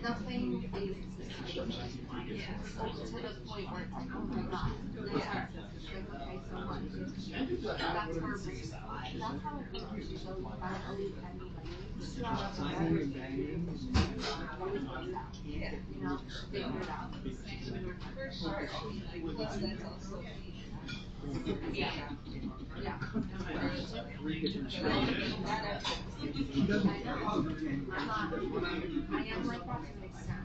Nothing phases the situation. To the point where it's like, oh my god, this narcissist. Like, okay, so what? That's her brain. That's how it goes. So you can't believe anybody. Throughout the always works out. You know, figure it out. For sure. Plus, that's also Yeah. Yeah. I am like that to an extent.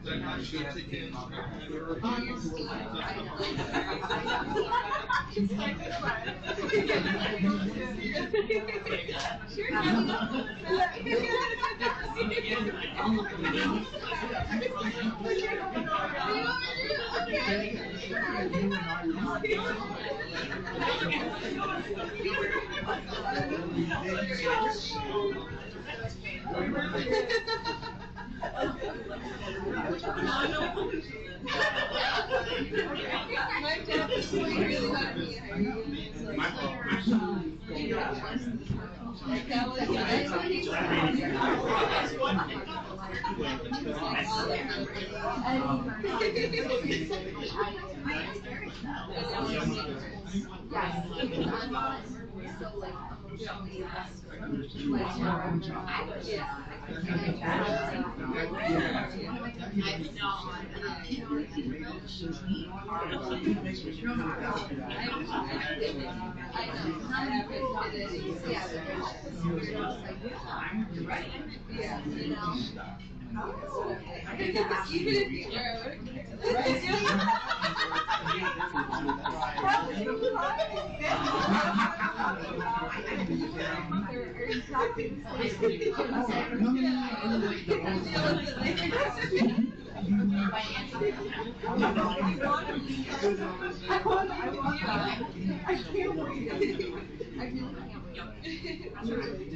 Oh, you're still. I know. She's like this one. My dad was really hard to me. That was So like emotionally invested. Like,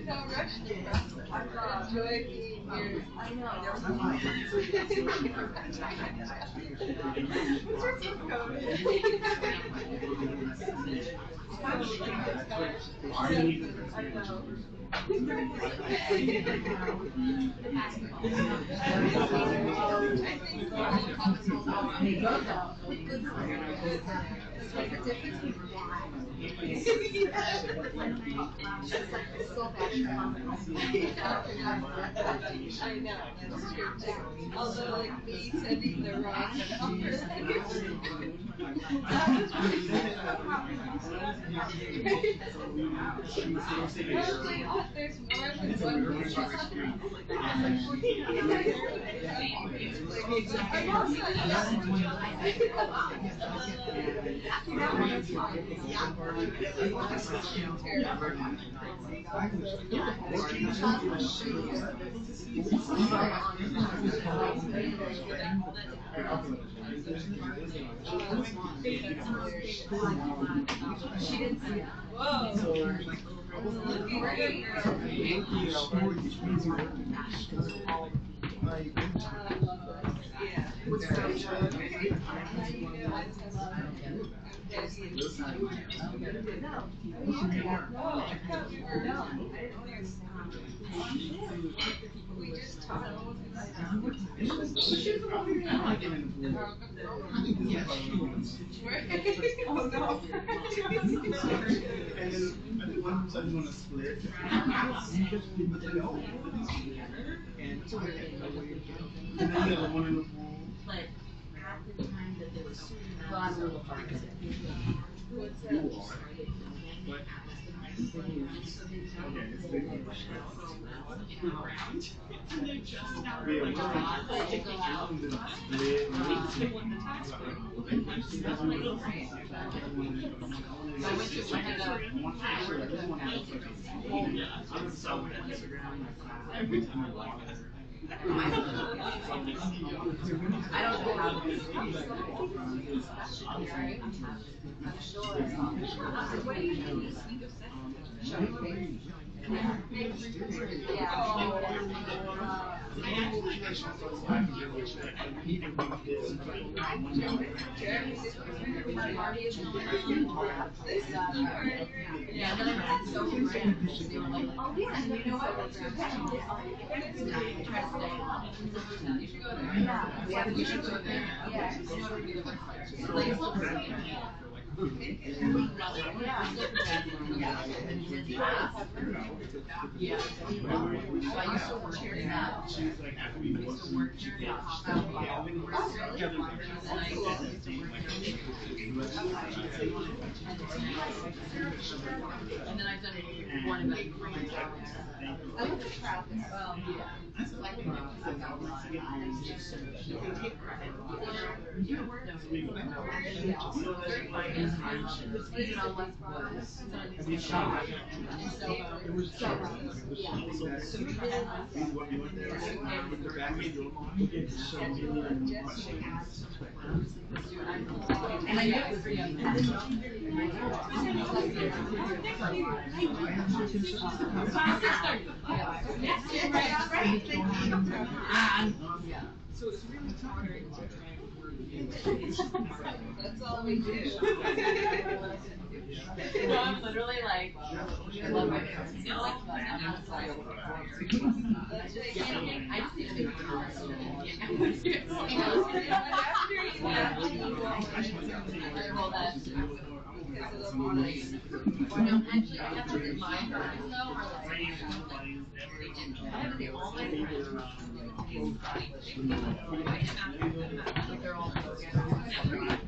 Don't rush me. Enjoy being here. I know. I know, that's true too. Although, like me sending the wrong number. There's more than one person. She didn't see it. Whoa. Looking great. Yeah. What's We just talked. Oh no. And then I think one person's gonna split. And so and then the one in the pool. But at the time that there was Well, I'm a little far. What's You that? are. But okay, it's big. and they just now Yeah, like we're to go out. I'm so on Instagram, my class, every time I walk there. I don't know how to do I'm sure. What do you think? Yeah, but I had so many friends. They were like, oh yeah, and you know what? You should go there. Yeah, You should go there. yeah. She's like, after we used to work together. And then I've done one of them. I look at traffic. Well, And I know it's so it's really tiring to try and work. That's all we do. No, I'm literally like, I love my parents. You know, like, I'm just like, That's like, I just need to make after you have to go roll that. because of the morning. Or no, actually, I have to do my parents though, or like, I have to do all my friends. Like they're all together.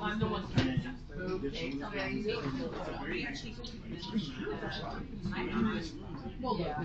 I'm the one trying to move. Yeah, you know. Well, yeah.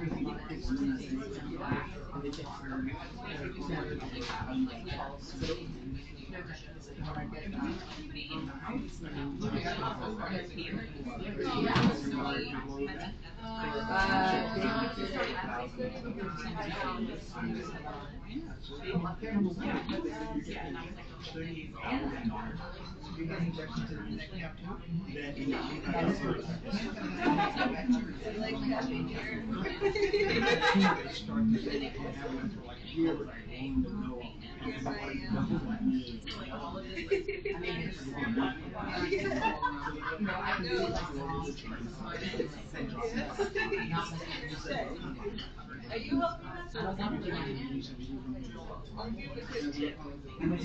Are you helping us? I'll do the kitchen. I'm gonna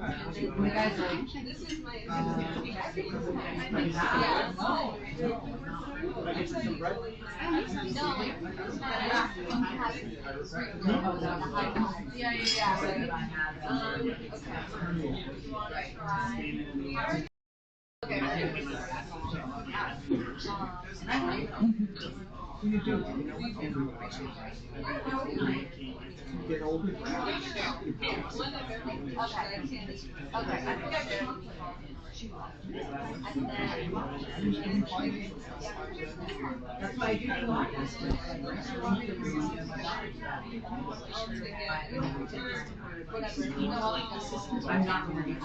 The guy's like, this is my yeah. Oh. Yeah, Get older. One of everything. I can't eat. Okay, I think I did. That's why I do I'm not really.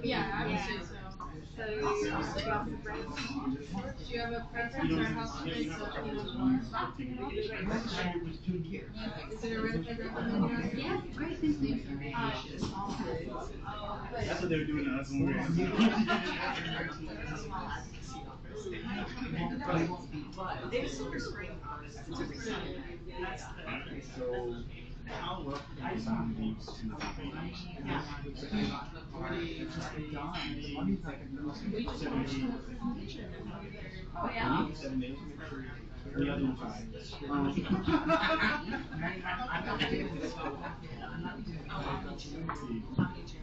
Yeah, I would say so. So you do you have a preference or how soon is it more? Is it a red sugar menu? Yeah, great, thank you. That's what they were doing to us when we were There's Silver Spring. So how well can someone be to the Yeah. Already done. The money's like we just watched the presentation. Oh yeah. 7 days. The other one 5. I'm not doing this. I'm not doing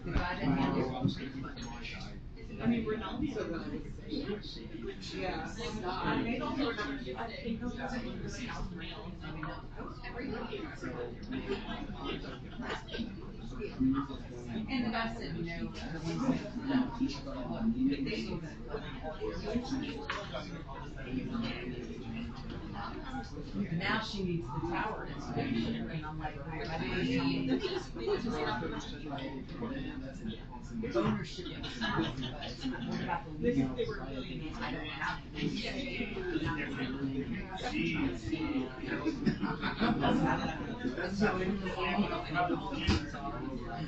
the guy that handles. I mean, Ronaldo really. Yeah. I made all the I think those are the South Wales. I mean, everybody. And the guy said no. Now she needs the tower installation, and I'm like, I didn't tell me ownership of the tower, but what about the legal? I don't have the That's how it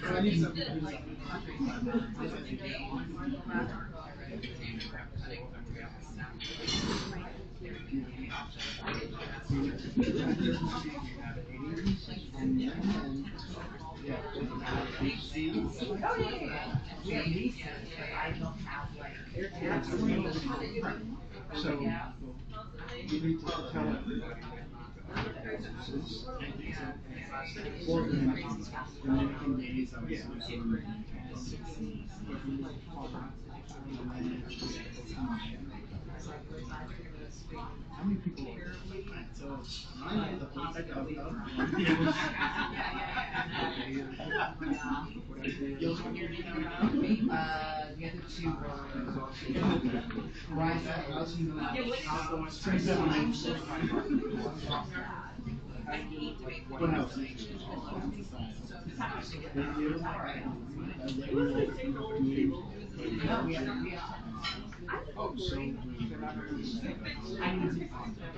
I need something. We have leases, but I don't have like. So you need to tell everybody days I how many people are there? So The other two were Rise what else? Oh, so I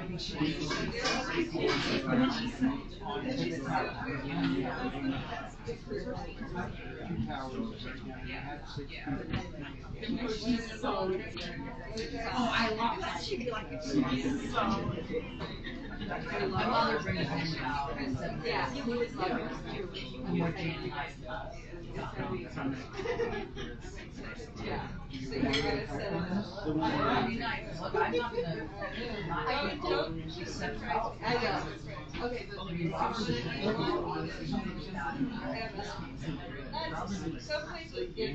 think she Oh, I love that. She'd be like, it's so. my mother brings in about Yeah, you always love it. and what Jan likes. Yeah. So you're gonna set it up. That'd be nice. Look, I'm not gonna Don't accept I know. Okay, but some places get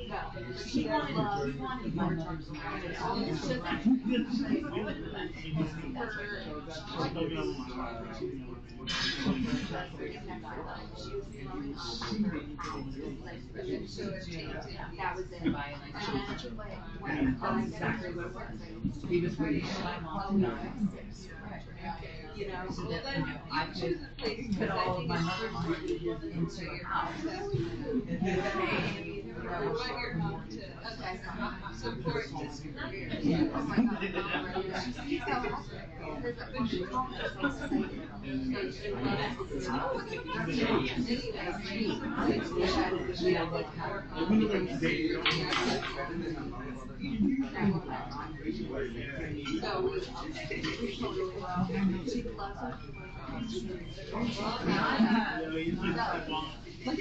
no. He wanted my mother's money. It's just That was it. And then, like, when I exactly what it was. He was waiting for my mom to die. you know, So well that, then I you choose a place put because I all of think my it's mother's more money into a house. You want your mom to support this career. Oh my God. She's so happy. Because when she called me, I was so excited.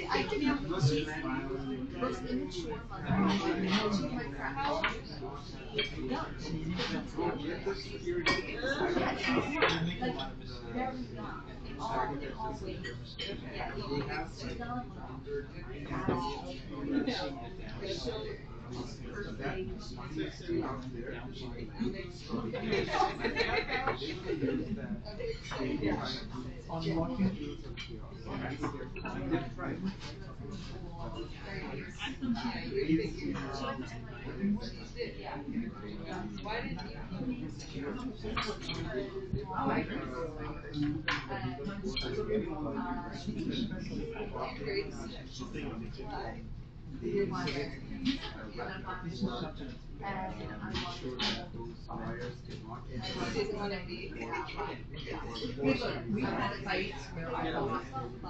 I think most immature mother. She might cry. Very young. Always. Yeah, she's not Why did you? Oh, I agree. Grade 6. Why? we did one there in a coffee shop, and I wanted I didn't want to be. Hey, look, we had fights where I thought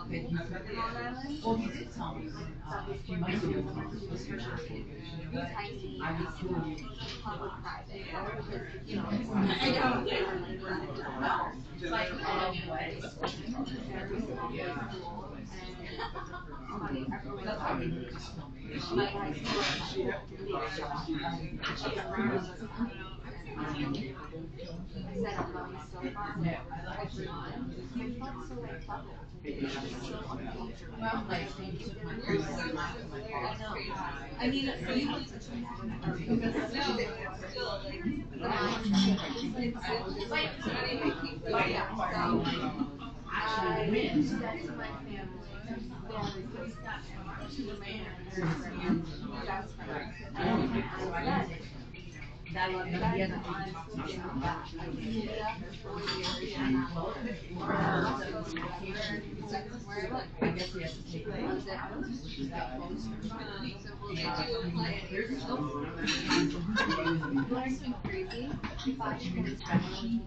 that he could. Well, he did tell me a few months ago when we were supposed to go on vacation, but I was told public private, you know, I know. no. It's like, what? every single day school, and funny, everyone. That's how you just told me. My high school, she around us, I said I love you so much. No, I like Everyone, I felt so like bubbled. It was just so uncomfortable. well, like, he took my I know. I mean, it's like, No, it's still like, it's not even keep going. actually I win. said to my family, That was the I other did that. I did that for 4 years and I love it. I guess we have to take it. Was it? That close. So will they do a play? There's no. You want something crazy? If I can start not crying,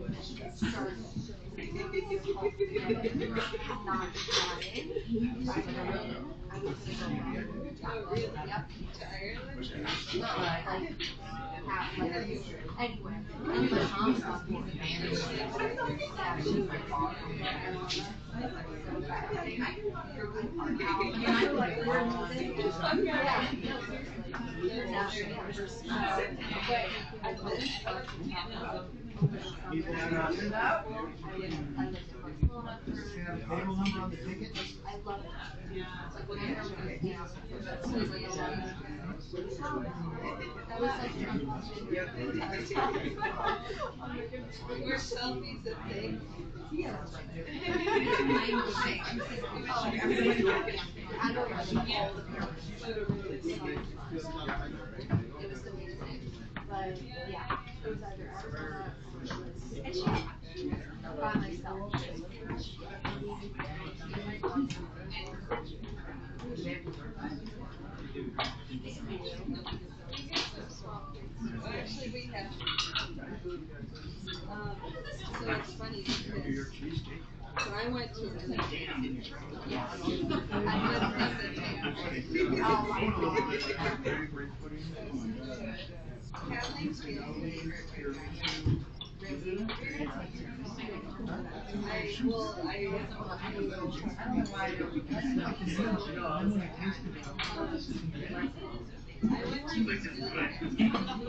I would Oh, really? Yep. To Ireland? Anyway, and my mom's on board. Yeah, she was Table number on the ticket? I love it. Your selfies and things. It was amazing. But yeah, it was either Arizona or it was and she by myself. Actually, we have. So it's funny because. So I went to a I went to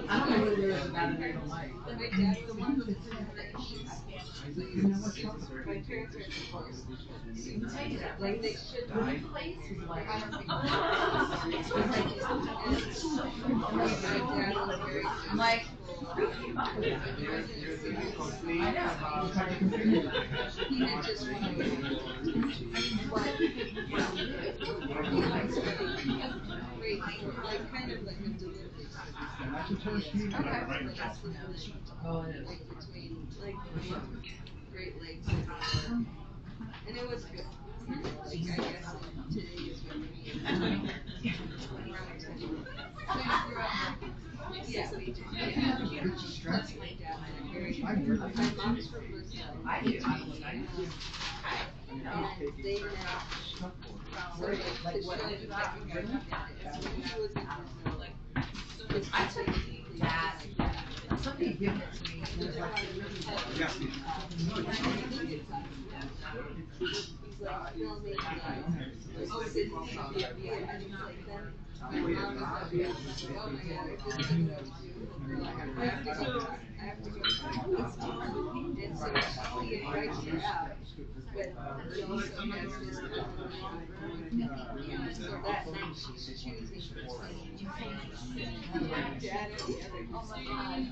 I don't know whether there's a bad or a light. my dad was one of the my parents are divorced. Like they should The place is like. and my dad was very I'm like. he wasn't I know. he had just run away. But great, like kind of like a delivery system. Oh, it is. Like between like Great Lakes and it was good. Like I guess today is when we yeah, we did. Yeah. Plus my dad was very my mom's from Brazil. I do. And they met so like to show you that we were together. So when he was in Brazil, like I took that. Somebody gave it to me. And it was like, he's like filming the city of Ethiopia and he's like then my mom was like, oh my god, I just don't know what to do. I have to go. I have to go. And so she invites her out, but she also has this so that night she's choosing between my dad and the other. Oh my god.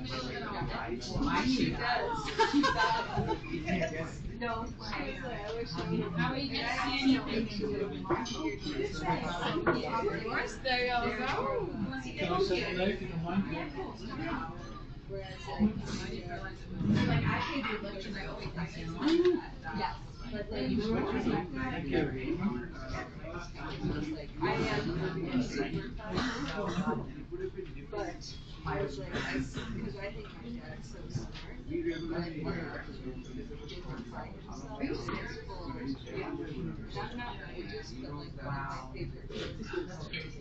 She does. She does. No, I wish I would have. How are you Of course, there you go. Whereas like I paid the electric bill. Yes. But then you were like, I am super fun, but I was like, because I think my dad's so smart, but different side of himself is full of, not religious, but like one of my favorite quotes is,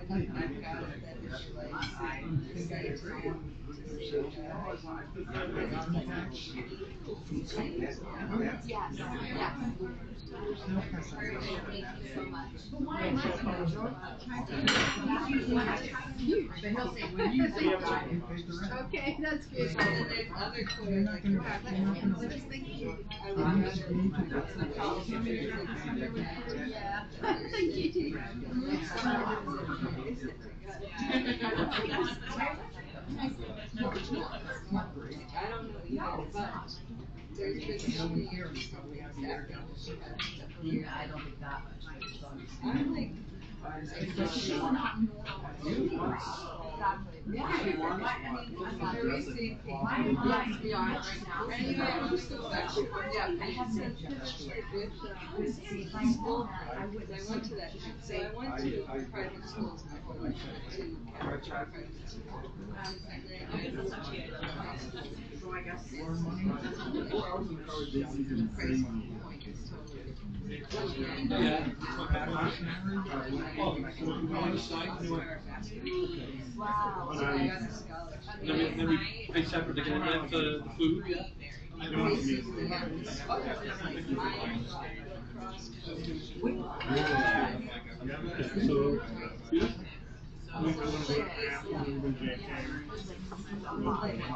when you've got a better life, say someone to say God, Yes, yes. Thank you so much. Okay, that's good. and then there's other quotes like, I would rather college years like super bad. Yeah. I don't know either, but there's been so many years after she had stuff here. I don't think that much. I'm like, Yeah. I'm very safe. Yes, we are right now. Anyway, I'm so back. Yeah, I had to finish with school because I went to that. So I went to private schools my whole life. I went to Cabaret private school, and then I moved to high school. So I guess the price point is totally Wow. So I got a scholarship. Then we paid separate to get the food. Basically, yeah. Mine, lacrosse, So, yeah.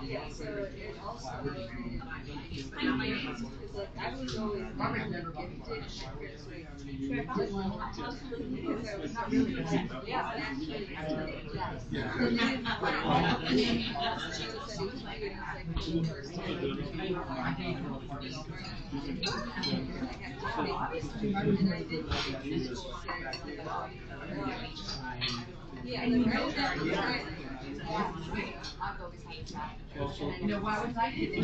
yeah, so it also because like I was always gifted and my parents like didn't want to because I was not really yeah naturally and then she was at EQ and it's like for the first time and I did yeah, like right now, I've always had a chat. You know, why was I getting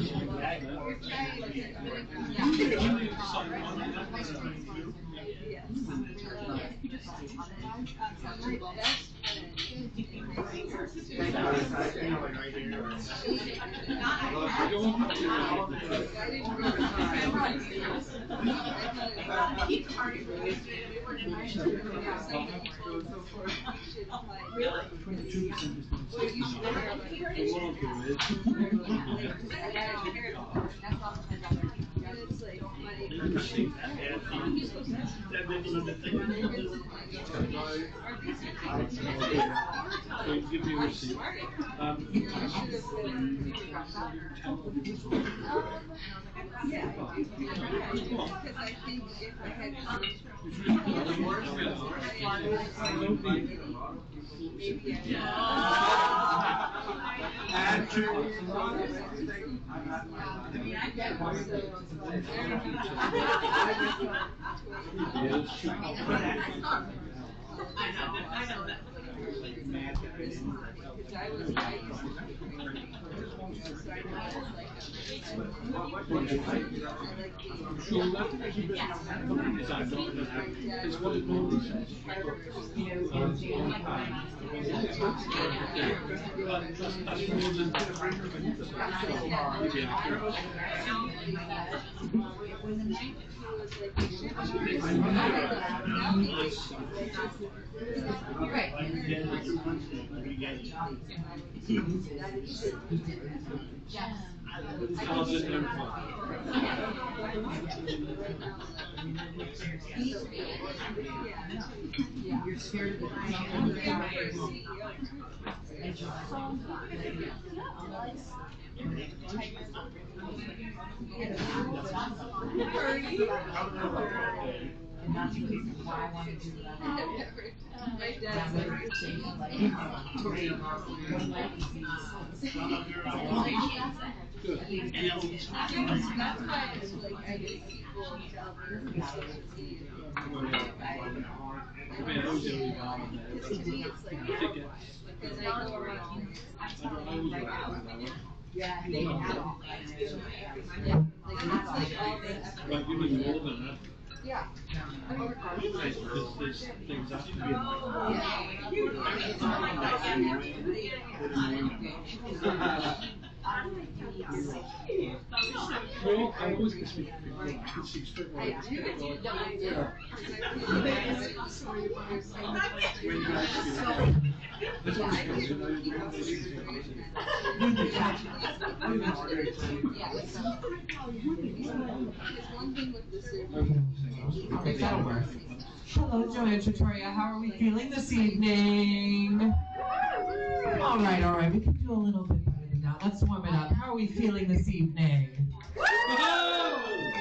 yes. My best Give me a receipt. Yeah, because I think if I had I know that. Because I used to be so I know it's like It's what it normally says. You're scared of the and that's the reason why I want to do that. My dad's like, Good. that's why it's like I get people tell me social media. Because to me it's like, because I go around, Yeah, They at all. Like, Yeah, like that's like all the effort. Like you need more than that. Yeah. I mean, There's things have to be. Well, I always can speak. I do. No, I do. That's what I'm Okay, that'll work. Hello, Joanne Trattoria. How are we feeling this evening? All right. We can do a little bit better than that. Let's warm it up. How are we feeling this evening?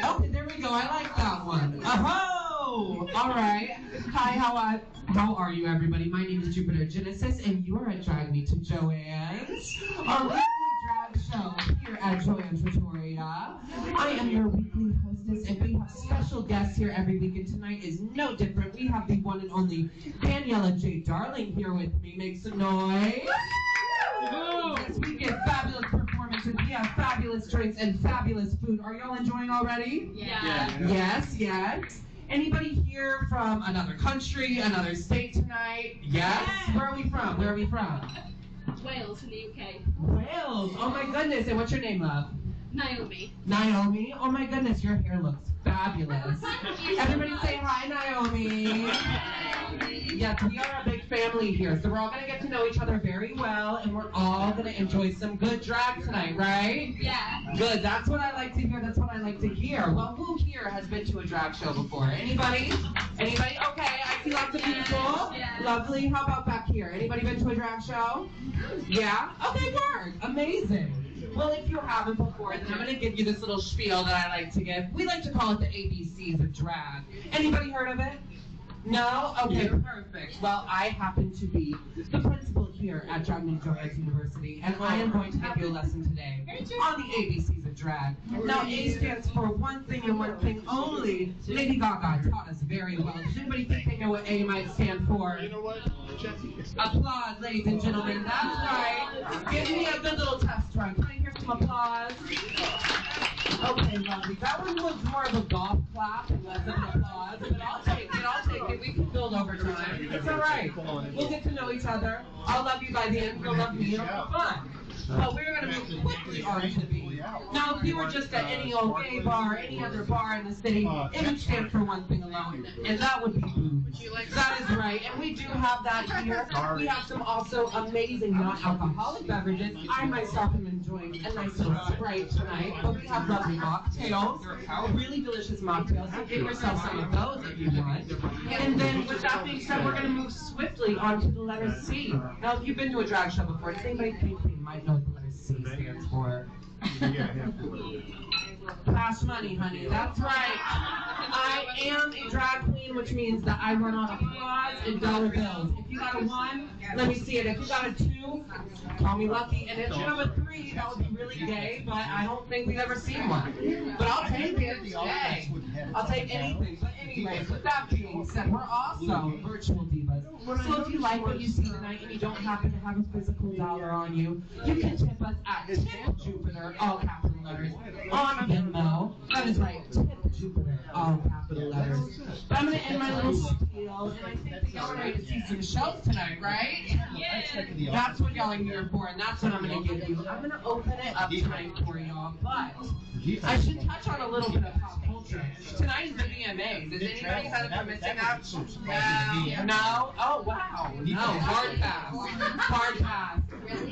Okay, there we go. I like that one. Oh, all right. Hi, how are you, everybody? My name is Jupiter Genesis, and you are at Drag Me to Joanne's, our weekly drag show here at Joanne Trattoria. I am your weekly hostess, and we have special guests here every week, and tonight is no different. We have the one and only Daniela J. Darling here with me. Make some noise. Yes, we get fabulous performances. We have fabulous drinks and fabulous food. Are y'all enjoying already? Yeah. Yes. Anybody here from another country, another state tonight? Yes. Where are we from? Wales in the UK. Wales. Oh my goodness. And what's your name, love? Naomi. Naomi. Oh my goodness, your hair looks fabulous. Everybody say hi, Naomi. Yes, we are a big family here, so we're all going to get to know each other very well, and we're all going to enjoy some good drag tonight, right? Yeah. Good, that's what I like to hear, Well, who here has been to a drag show before? Anybody? Okay, I see lots of people. Yeah. Lovely. How about back here? Anybody been to a drag show? Yeah? Okay, work. Amazing. Well, if you haven't before, then I'm going to give you this little spiel that I like to give. We like to call it the ABCs of drag. Anybody heard of it? No? Okay, perfect. Well, I happen to be the principal here at Drag Me to Joanne's University, and I am going to give you a lesson today on the ABCs of drag. Now, A stands for one thing and one thing only. Lady Gaga taught us very well. Does anybody think they know what A might stand for? You know what? Applause, ladies and gentlemen. That's right. Give me a good little test run. Can I hear some applause? Okay, lovely. That one was more of a golf clap and less of an applause, but I'll take it. We can build over time. It's all right. We'll get to know each other. I'll love you by the end. You'll love me. It'll be fun. But we're going to move quickly on to B. Now, if you were just at any old gay bar, any other bar in the city, it would stand for one thing alone, and that would be booze. That is right, and we do have that here. We have some also amazing non-alcoholic beverages. I myself am enjoying a nice little Sprite tonight, but we have lovely mocktails, really delicious mocktails, so get yourself some of those if you want. And then, with that being said, we're going to move swiftly on to the letter C. Now, if you've been to a drag show before, does anybody think they might know what the letter C stands for? Cash money, honey. That's right. I am a drag queen, which means that I run on applause and dollar bills. If you got a 1, let me see it. If you got a 2, call me lucky. And if you have a 3, that would be really gay, but I don't think we've ever seen one. But I'll take it. Hey, I'll take anything. But anyways, with that being said, we're also virtual divas. So if you like what you see tonight and you don't happen to have a physical dollar on you, you can tip us at Tip Jupiter, all capital letters, on Venmo. That is right, Tip Jupiter, all capital letters. But I'm going to end my little spiel, and I think that y'all are ready to see some shows tonight, right? Yeah. That's what y'all are here for, and that's what I'm going to give you. I'm going to open it up tonight for y'all, but I should touch on a little bit of pop culture. Tonight is the VMAs. Is anybody kind of missing that? No? Oh, wow. No, hard pass.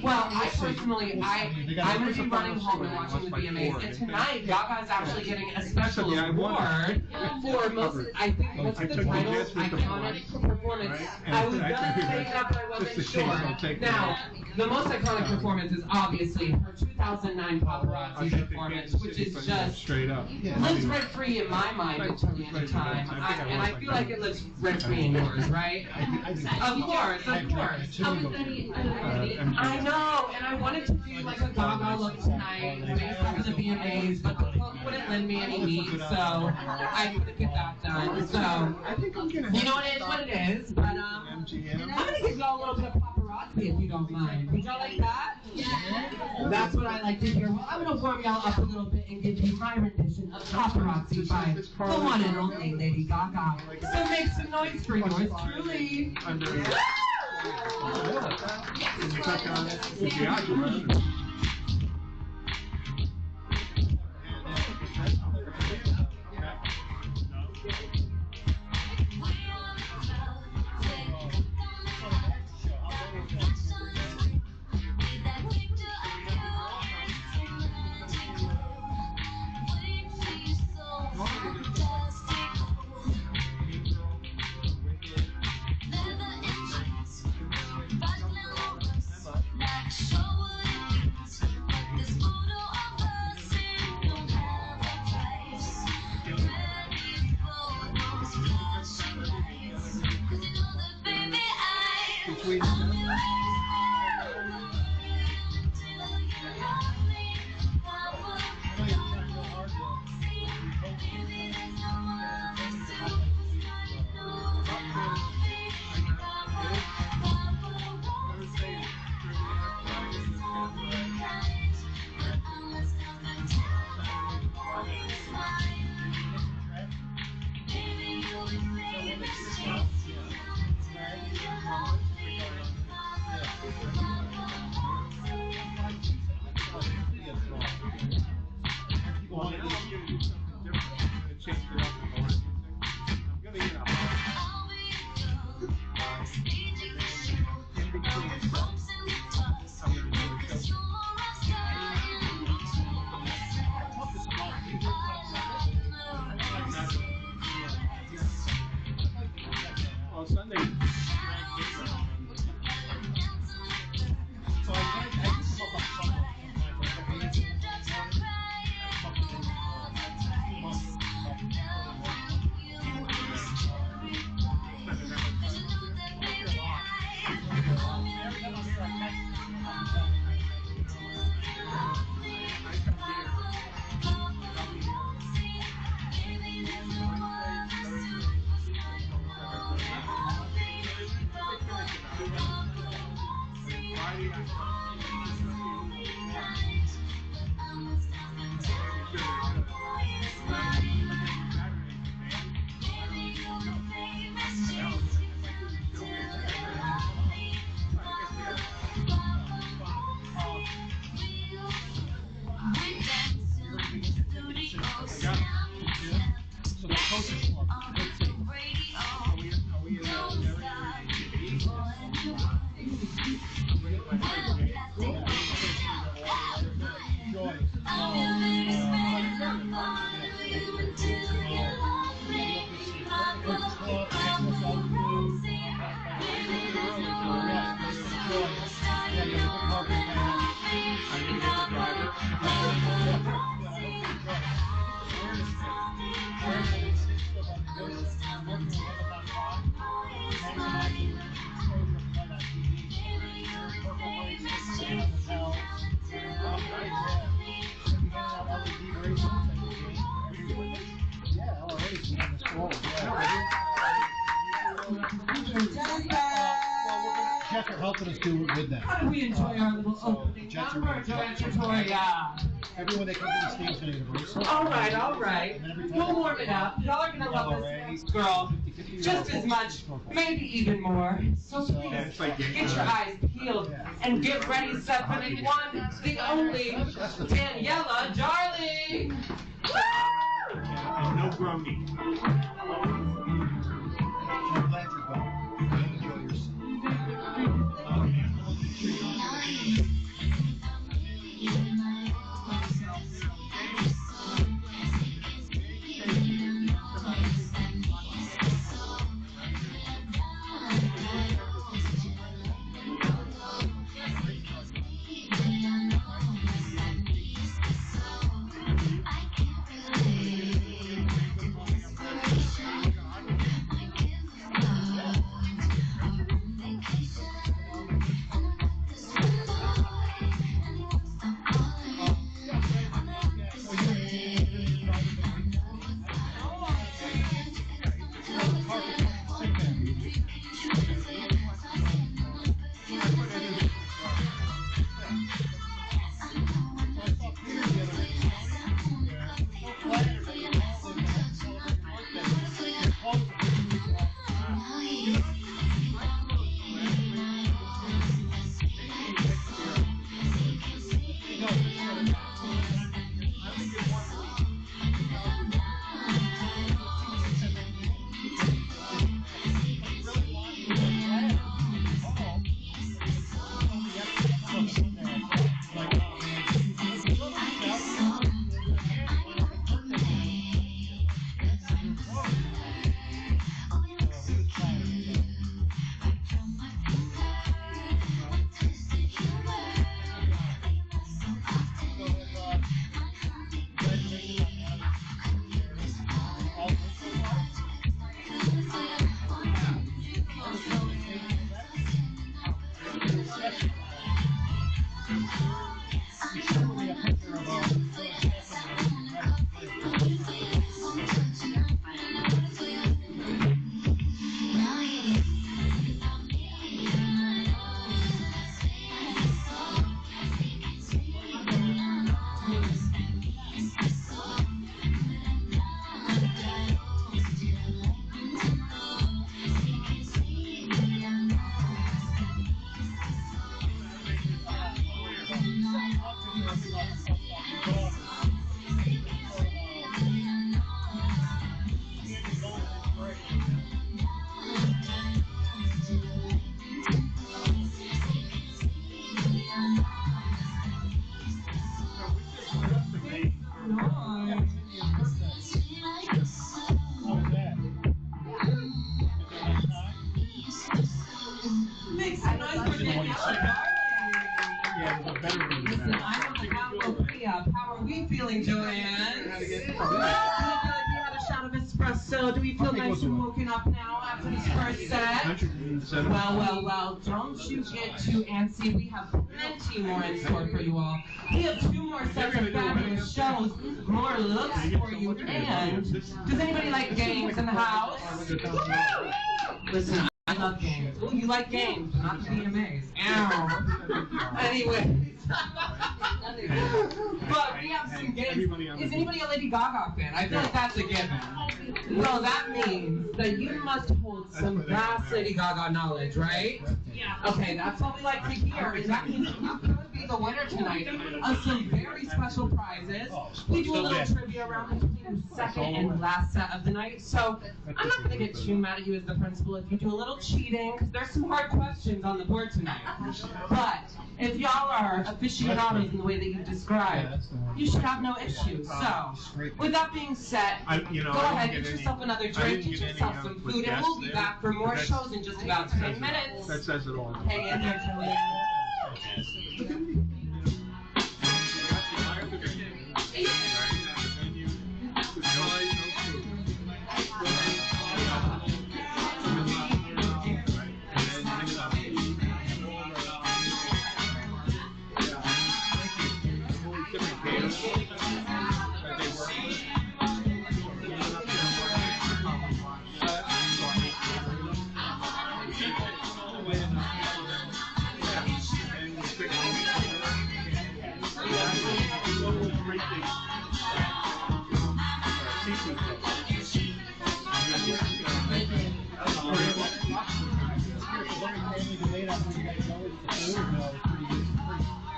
Well, I personally, I'm going to be running home and watching the VMAs, and tonight, Gaga is actually getting a special award for most, I think, what's the title? Iconic performance. I was going to say that, but I wasn't sure. Now, the most iconic performance is obviously her 2009 Paparazzi performance, which is just straight up. lives rent-free in my mind until the end of time. And I feel like it lives rent-free in yours, right? Of course. I know, and I wanted to do like a Gaga look tonight based off of the VMAs, but the cloak wouldn't lend me any meat, so I couldn't get that done. So, you know, it is what it is, but I'm going to give y'all a little bit of paparazzi happy if you don't mind. Would y'all like that? Yeah. That's what I like to hear. Well, I'm going to warm y'all up a little bit and give you my rendition of Paparazzi by the one and only Lady Gaga. So make some noise for yours truly. Jets are helping us do it with them. How do we enjoy our little opening Jets are number, really Joanne Jets are Trattoria? Everyone that comes to the stage is going to All right. We'll warm it up. Y'all are gonna love this next girl just as much, maybe even more. So please, get your eyes peeled and get ready, set for the one, the only Daniela Darling. Woo! And no groaning. I'm glad you're going. Enjoy yourself. Make some noise for Danielle. Yeah, there's a better one than Listen, that. I'm on the Calabria. How are we feeling, Joanne? Do we feel like we had a shot of espresso? Do we feel nice and woken up now after this first set? Well, don't you get too antsy. We have plenty more in store for you all. We have 2 more sets of fabulous shows, more looks for you, and does anybody like games in the house? Listen, I love games. Oh, you like games, but not the VMAs. Ow. Anyways. But we have some games. Is anybody a Lady Gaga fan? I feel like that's a given. So that means that you must hold some vast Lady Gaga knowledge, right? Yeah. Okay, that's what we like to hear. And that means you could be the winner tonight of some very special prizes. We do a little trivia round between the second and last set of the night. So I'm not going to get too mad at you as the principal if you do a little cheating, because there's some hard questions on the board tonight. But if y'all are aficionados in the way that you described, you should have no issues. So, with that being said, go ahead, get yourself another drink, get yourself some food, and we'll be back for more shows in just about 10 minutes. That says it all. Hang in there, Joanne.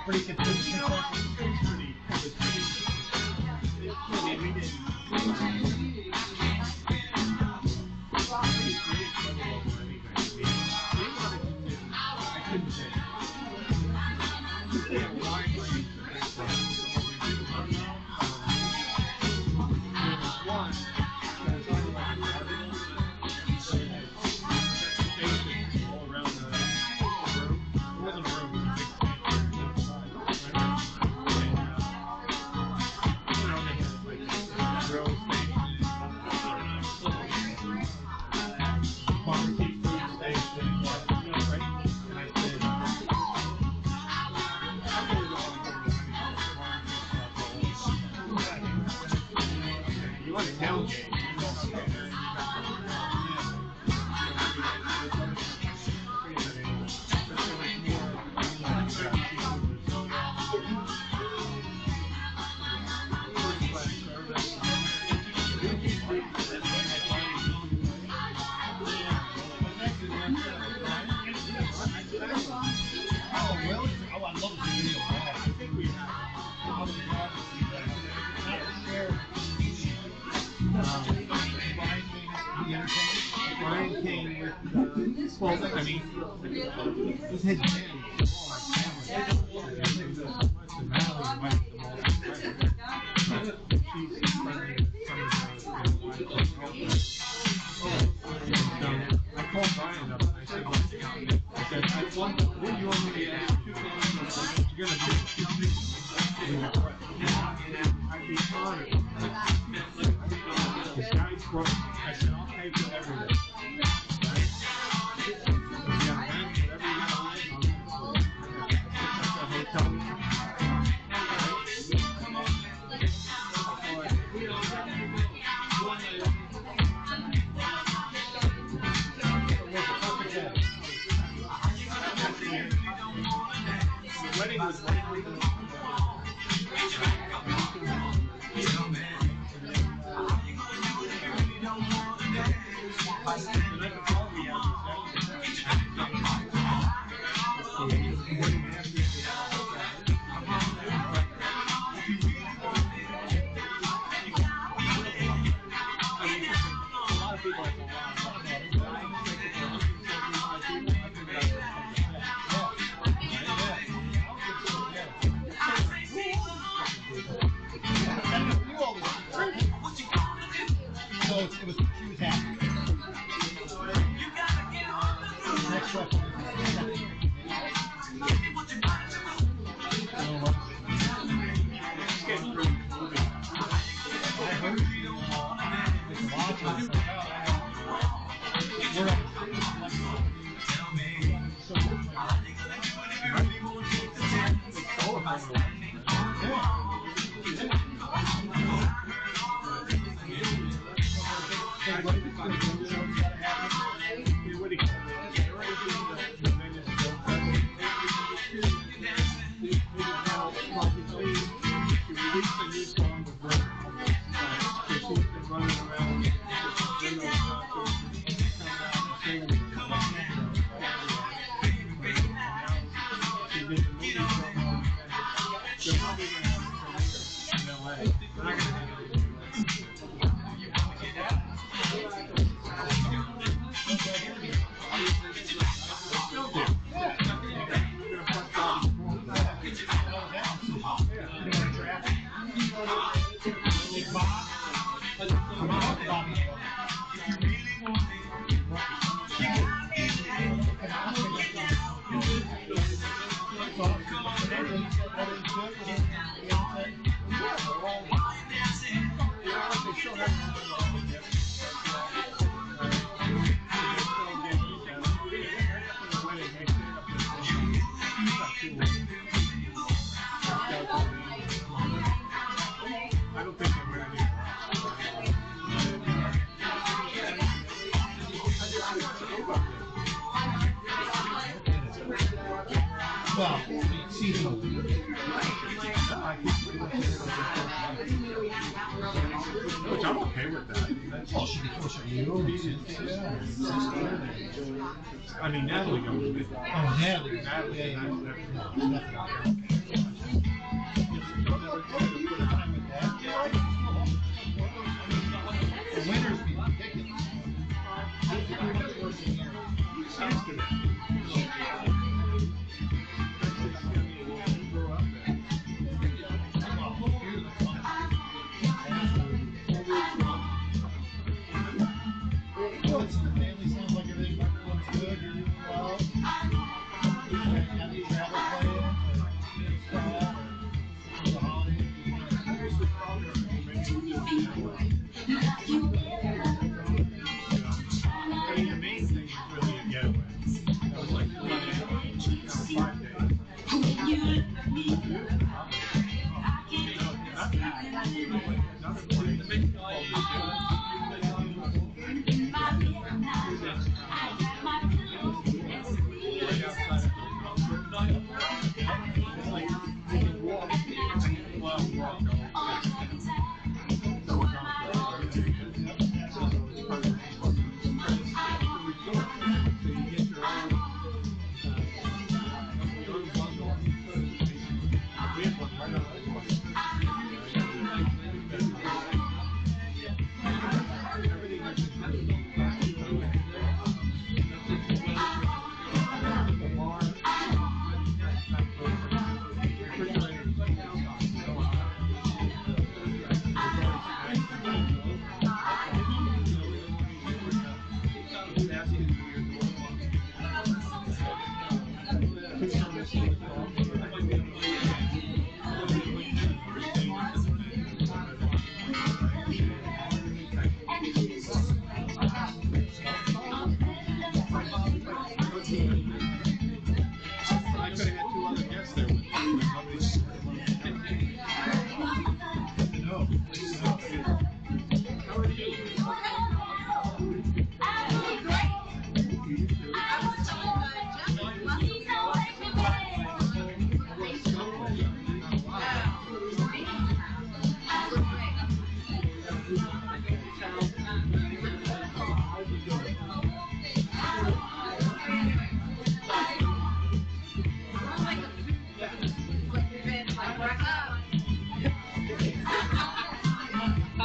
Pretty consistent. Brian came with, well, I mean, his band was all like I called Brian up and I said, what do you want me to ask? You're going to do I'd be honored. This guy's broke. I said, I'll pay for everything. Right? wedding was right before. So it was, she was happy. Next question. Well, seasonal. Which I'm okay with that. Well, she can push it you. I mean, Natalie goes with it. Oh, Natalie. Natalie. Yeah, yeah. The winners be ridiculous. What's the family? Sounds like everything's good. You're doing well. Have you travel plans? For the holidays? I mean, the main thing is really a getaway. That was like 5 days. Another place called right outside of like you can walk, walk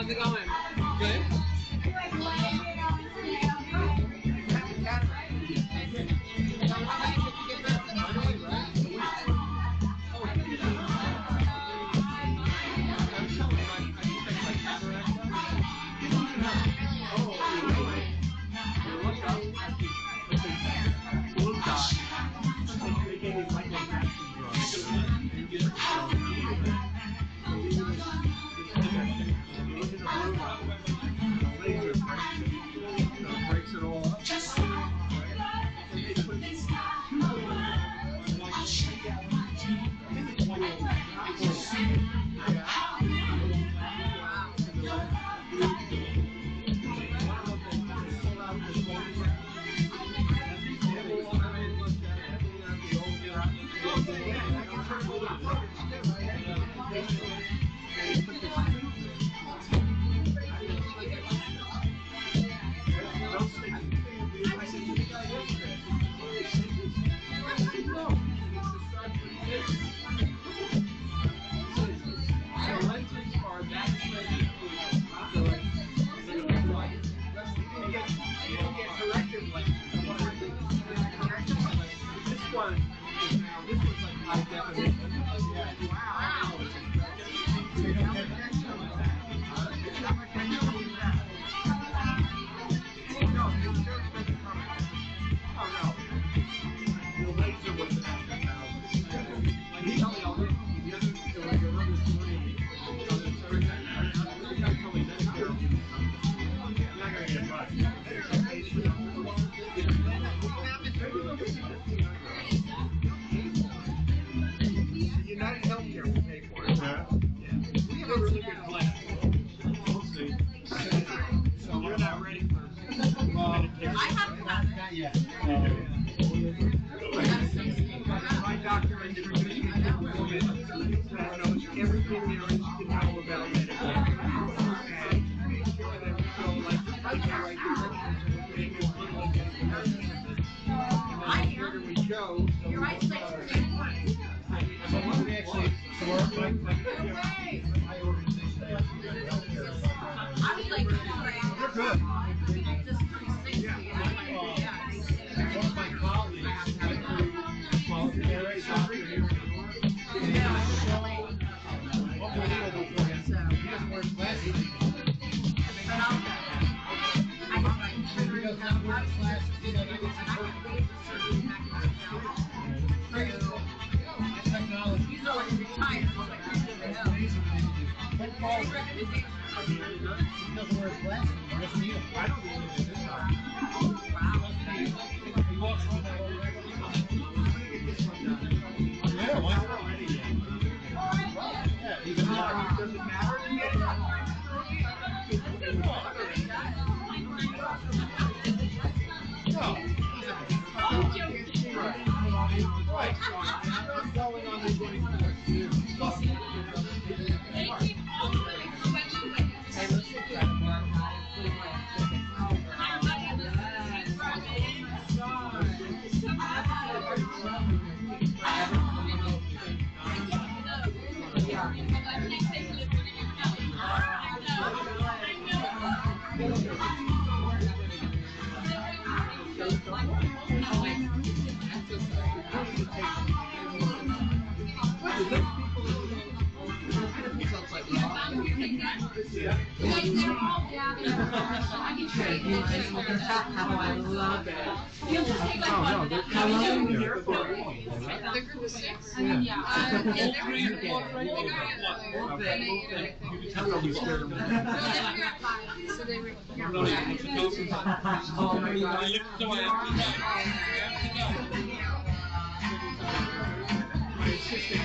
How's it going? Good? Breaks it all up. United Healthcare will pay for it. We have a really good collection. We'll see. So you're not ready for medication. I haven't done it. Not yet. My doctor introduced me to a woman that knows everything there is to know about medication. And make sure that we go like the right direction and make it look like it's and then where do we go? Your eyesight's pretty important. So what we actually, so my organization, I was like, they're good. this 360. One of my colleagues went through Cabaret doctor here. Unbelievable for him. He doesn't wear glasses anymore. He does not wear glasses. He's like, I get some technology. He's already retired. I was like, Amazing thing to do. But Paul, he doesn't wear his glasses anymore. He doesn't need them. I don't need it this time. He walks with that old regular. Yeah, why not? Yeah, even now. Does it matter to get Right. I'm going on the 24th. I love it. You'll just take like Oh, one no, of they're them. coming in here here for for a a The group of six? Yeah. Yeah, they're Three or four. You can tell they'll be scared of me. No, they're here at 5, so they were here. Oh my gosh. My assistant.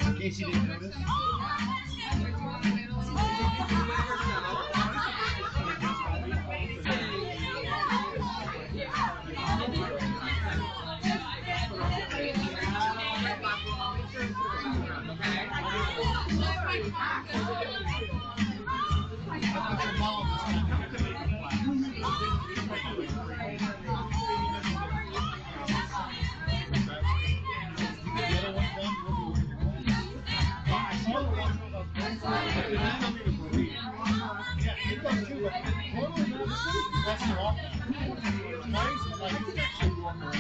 In case you didn't notice. Yeah, it does too, but totally less than often. Nice, but like, it's actually walking around.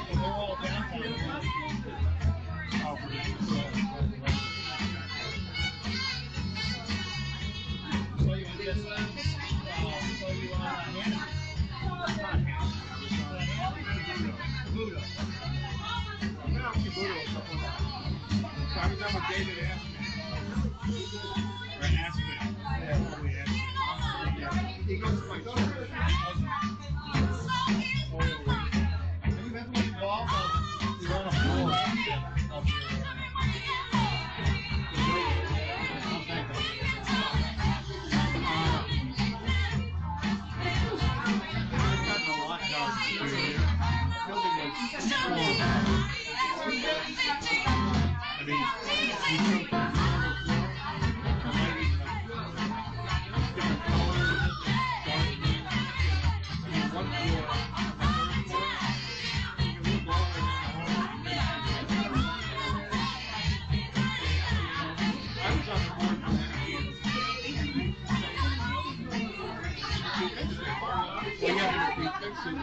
And they're all downtown. So you would just, so you Hannah. Buddha. I remember David asked me. Or asked me. Yeah, probably asked me. He goes to my daughter. Have you ever been involved you're on a floor of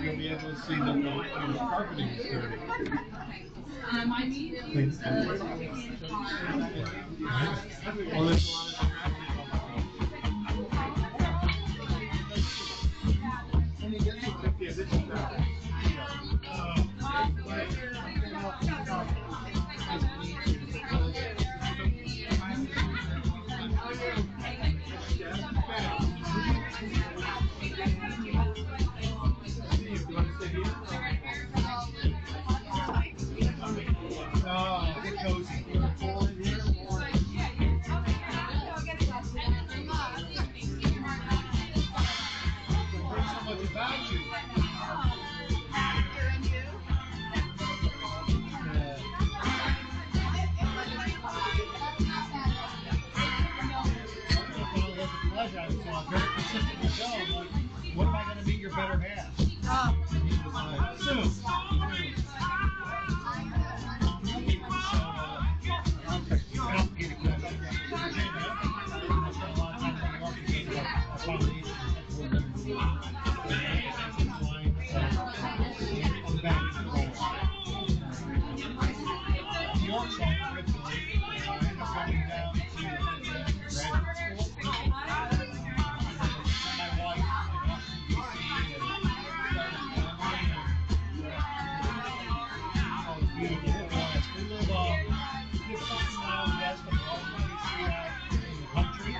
You'll be able to see that the carpeting is dirty. Well, there's a lot of get cozy. Bring so much about you. Pleasure. I was very consistent with Joe. I'm like, what am I going to be your better half? He was like, soon. Complicated question. I spent a lot of time in New York because of accommodation on the back of the bowl. New York's on originally. I ended up going down to graduate school. My wife in Washington, D.C. and started a family. So it's beautiful. We live 50 miles west of Baltimore, D.C. out in the country.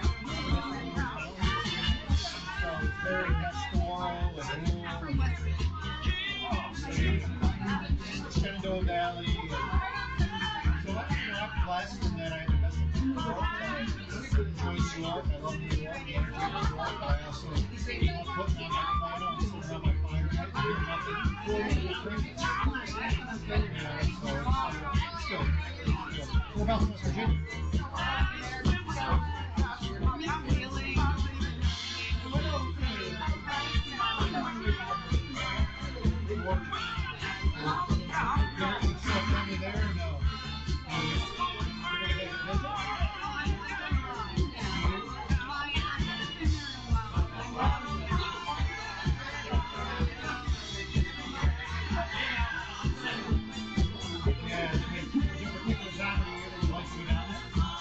So it's very pastoral and rural. Shenandoah Valley. And so I'm blessed in that I have the best of New York. I enjoy New York. I love New York, the energy of New York. But I also love putting on my piano and sitting around my fire and doing nothing. So it's good. What about West Virginia? There or no? Yeah, there's a particular time of the year that you like to go down there?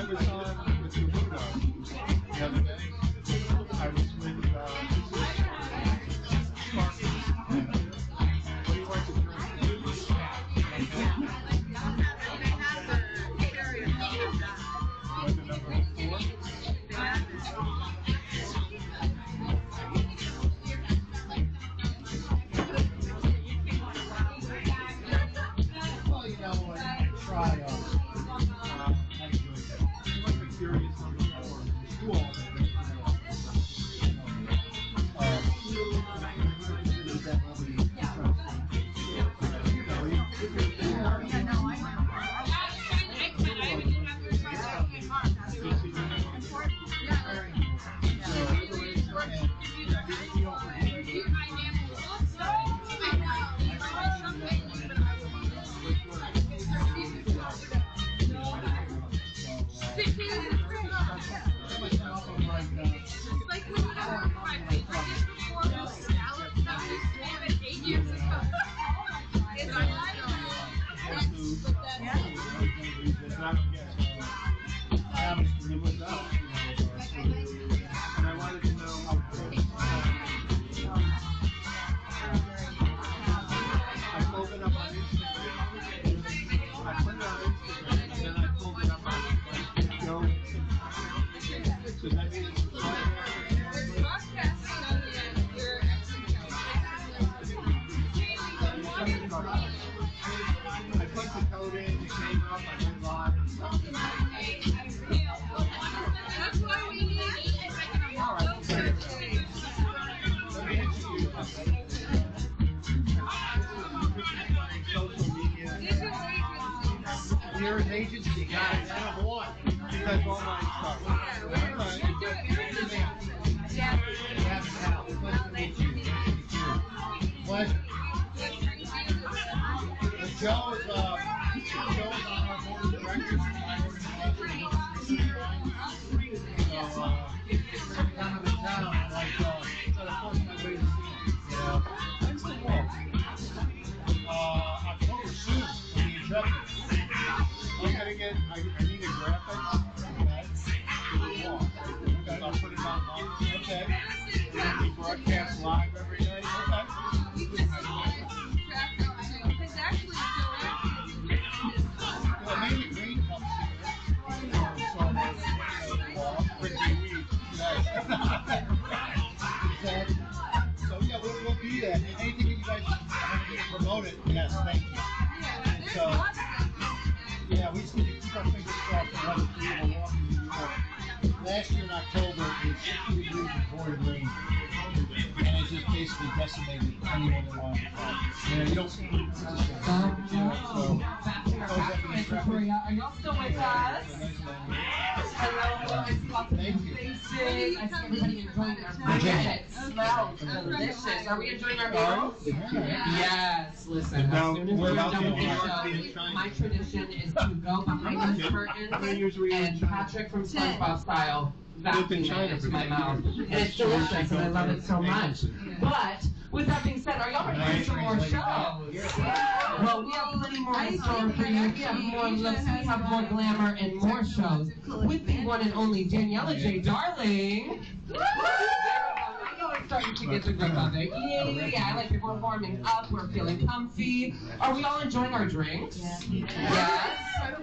I was on with Saludo the other day. I was with Sparky. What do you like to drink? What's the number 4? Well, you know what? Try I enjoyed that. You might be curious on the school. And I wanted to know how I pulled it up on Instagram. I put it on Instagram and then I pulled it up on Joe. So that means I put the code in, it came up, I went live and stuff. That's why we need Let me introduce social media. You're an agency, guys. I have one. You guys online stuff. Pleasure. Joe is on our board of directors. So, every time I'm in town, I'm like, gotta force my way to see him. You know? When's the walk? October soon, for the Intrepid. I'm gonna get, I need a graphic, okay, for the walk. Okay, I'll put it online, okay. And we broadcast live every night, okay. Well, maybe Green comes here. So yeah, we'll do that. And anything that you guys want to promote it, yes, thank you. And so yeah, we just need to keep our fingers crossed for weather for the walk in New York. Last year in October it was 60 degrees and pouring rain. And it just basically decimated anyone that wanted to come. You know, you don't see it. Trattoria. Are y'all still with us? Hello, I see lots of new faces. I see everybody enjoying their food. It smells delicious. Are we enjoying our meals? Yes, listen. As soon as we're done with the show, my tradition is to go behind those curtains and Patrick from SpongeBob style vacuum it into my mouth. And it's delicious and I love it so much. But with that being said, are y'all ready for some more shows? Well, we have plenty more in store for you. We have more looks, we have more glamour, and more shows with the one and only Daniela J. Darling. I know it's starting to get the grip of it. Yeah, I like it. We're warming up. We're feeling comfy. Are we all enjoying our drinks? Yes.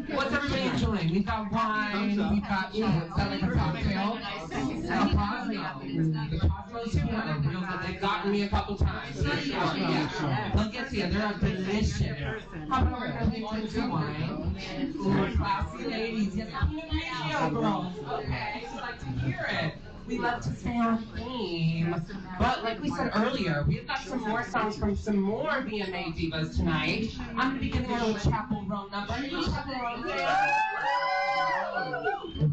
What's everybody enjoying? We've got wine. We've got, is that like a cocktail? El Cosmo. The Cosmos too. They've gotten me a couple times. Yeah. They'll get to you. They're delicious. How about we're going to take one to wine? Ooh, classy ladies. Yes, girls. Okay, so like to hear it. We love to stay on theme. But like we said earlier, we've got some more songs from some more VMA divas tonight. I'm going to be giving her a Chapel Row number. Chapel Row.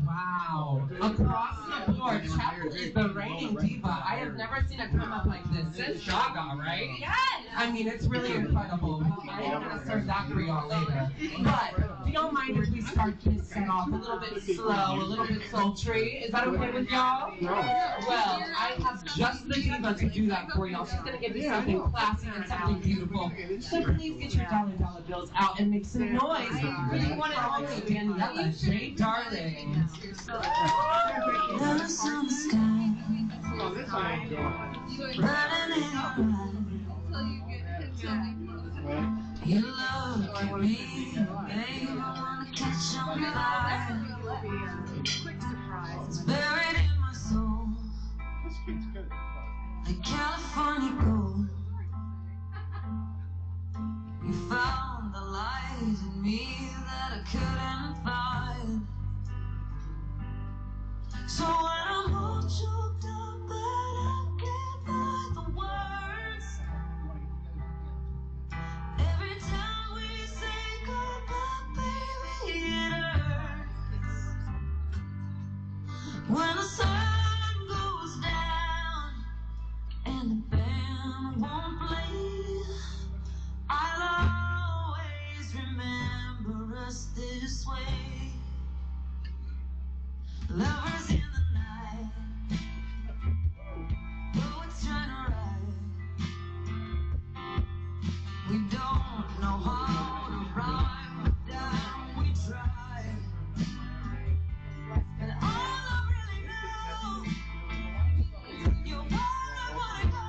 Wow. Across the board, Chapel is the reigning diva. I have never seen it come up like this since Gaga, right? Yes! I mean, it's really incredible. I am going to serve that for y'all later. But do y'all mind if we start this set off a little bit slow, a little bit sultry? Is that okay with y'all? No. Well, I have just the diva to do that for y'all. She's going to give you something classy and something beautiful. So please get your dollar bills out and make some noise for the one and only Daniela J. Darling. You look at me, babe, I wanna catch on fire. It's buried in my soul, like California gold. You found the light in me that I couldn't find. So when I'm all choked up but I can't find the words, every time we say goodbye, baby, it hurts. When the sun goes down and the band won't play, I'll always remember us this way. Lovers in the night, poets trying to write. We don't know how to rhyme, but down we try. And all I really know, you're where I wanna go.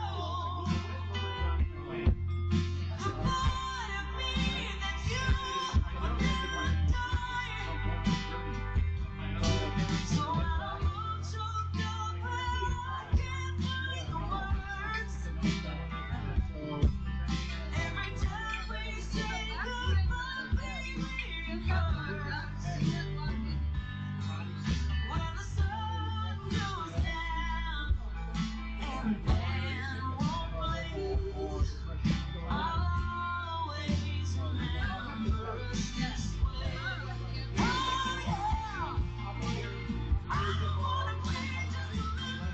The part of me that you will never die. So when I'm all choked up and I can't find the words, every time we say goodbye, baby, it hurts. When the sun goes down and the band won't play, I'll always remember us this way. Oh yeah, I don't wanna be just a little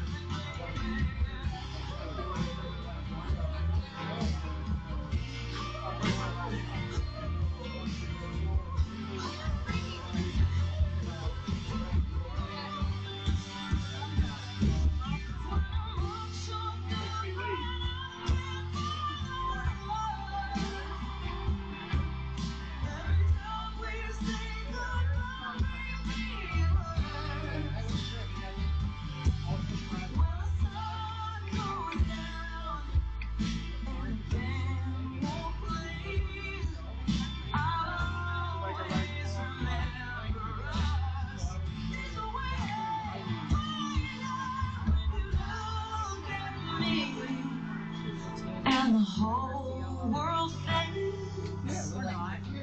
and the whole world fades,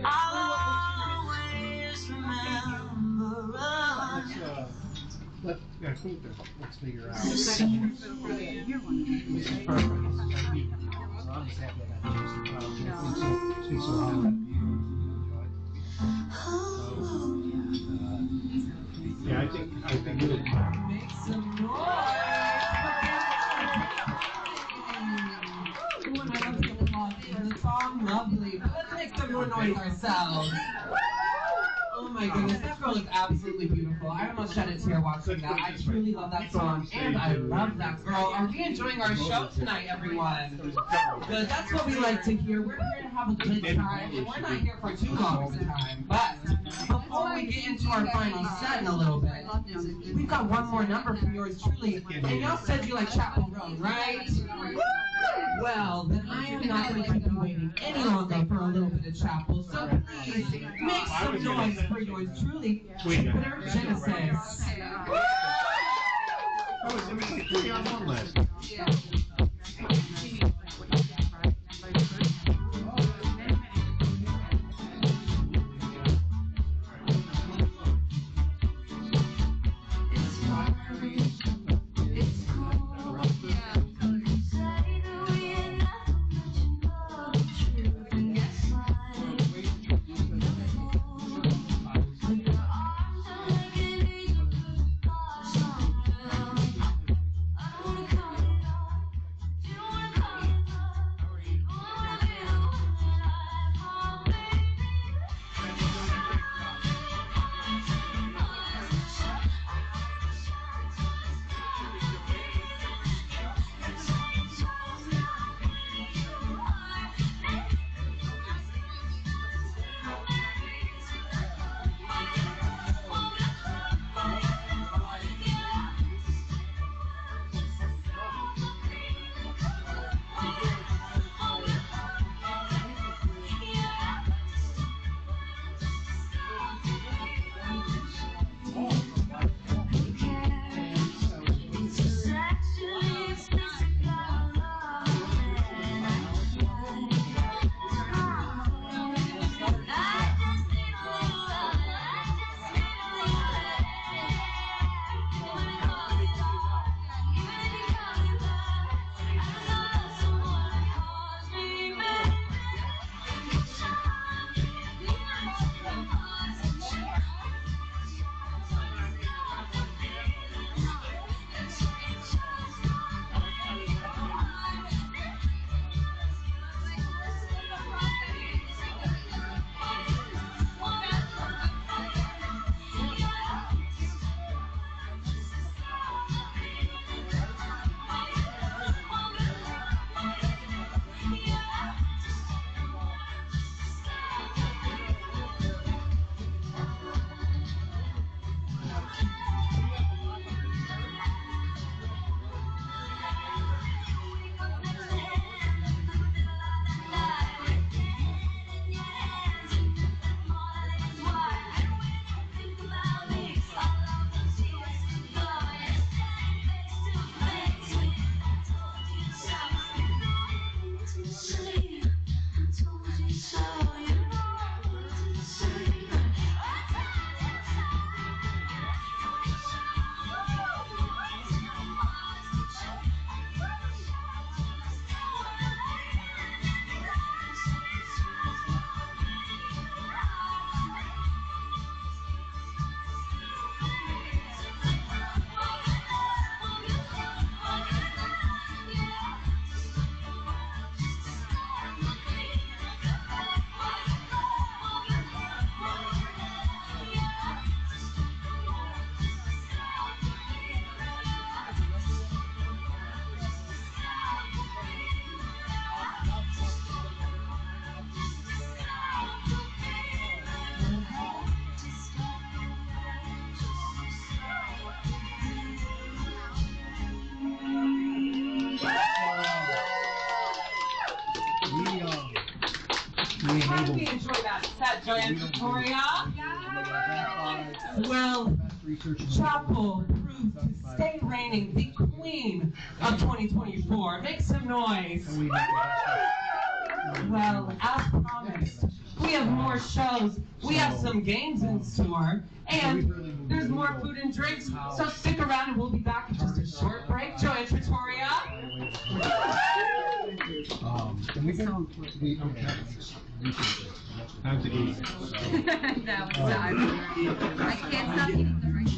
I'll always remember us. Yeah, cool. Let's figure out. This This is perfect. This is me. So I'm just happy that I speak so hard. Yeah, I think good. Make some noise. Ooh, and I love the applause for the song. Lovely. But let's make some more noise ourselves. Oh my goodness, that girl is absolutely beautiful. I almost shed a tear watching that. I truly love that song, and I love that girl. Are we enjoying our show tonight, everyone? Good, that's what we like to hear. We're here to have a good time, and we're not here for too long of a time. But before we get into our final set in a little bit, we've got one more number from yours truly. And y'all said you like Chapel Road, right? Well, then I am not going to keep you waiting any longer for a little bit of Chapel. So please make some noise for yours truly, Jupiter Genesis. Oh, it's everybody three on one list. that, Joanne Trattoria. Well, Chapel proved to stay reigning the queen of 2024. Make some noise. Well, as promised, we have more shows, we have some games in store, and there's more food and drinks, so stick around and we'll be back in just a short break. Joanne Trattoria. And we can Time to eat. No, I can't stop eating them right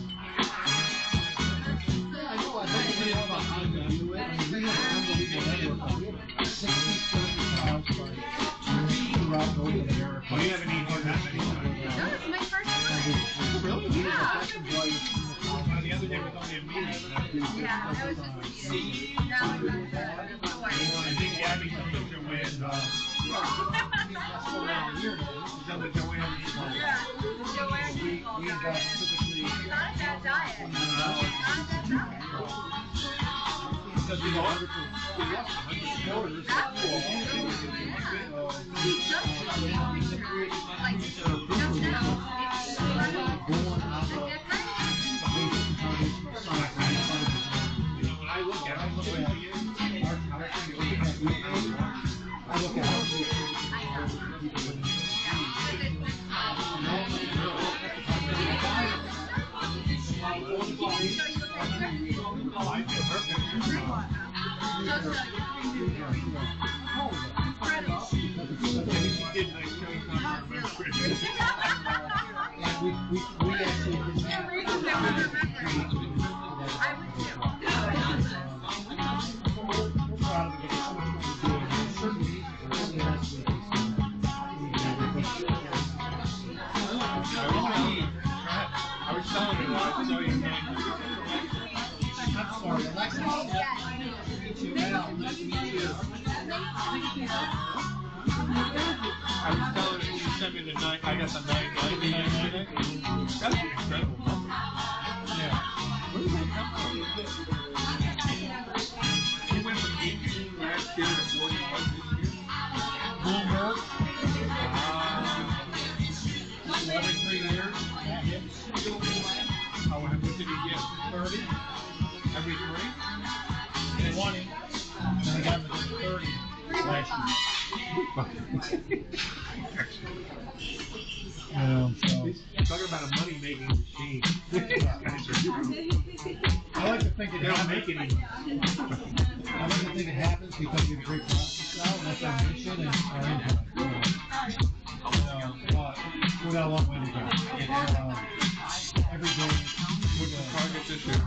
Well, you haven't eaten that many times. No, it's my first one. Really? Yeah. The other day was only a meeting. Yeah, I was just a meeting. Now I'm back to the I think Gabby comes to Joanne. Is that the Joanne? Yeah, the Joanne people diet. It's not a bad diet. Not a bad diet. I got the 990 yesterday. That's an incredible number. Yeah. Where did that come from? He went from 18 last year to 41 this year. Bloomberg. 3 years. How much did he get? 30. Every 3? 20. And I got him to 30 last year. Talking about a money-making machine. I like to think They don't make it anymore. I like to think it happens because we have a great product style, and that's our mission and our impact. But we got a long way to go. Every day, What's the target this year?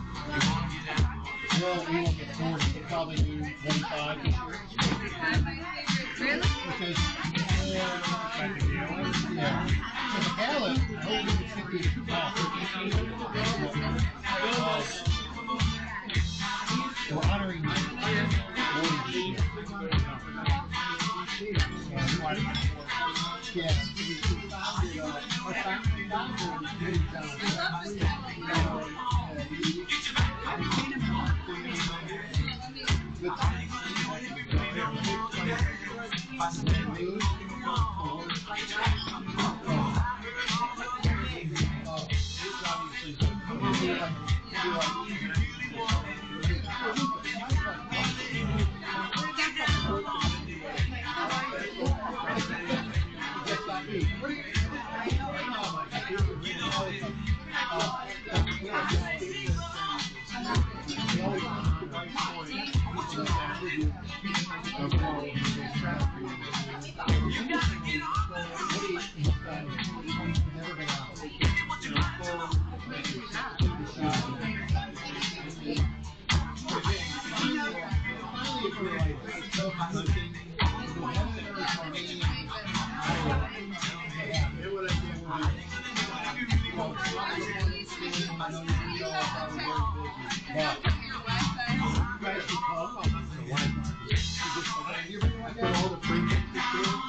well, we won't get 40, we'll probably do 25 this year. Really? Because, yeah. So the palette, I hope we can stick to the top. We're honoring 40 this year. Yeah.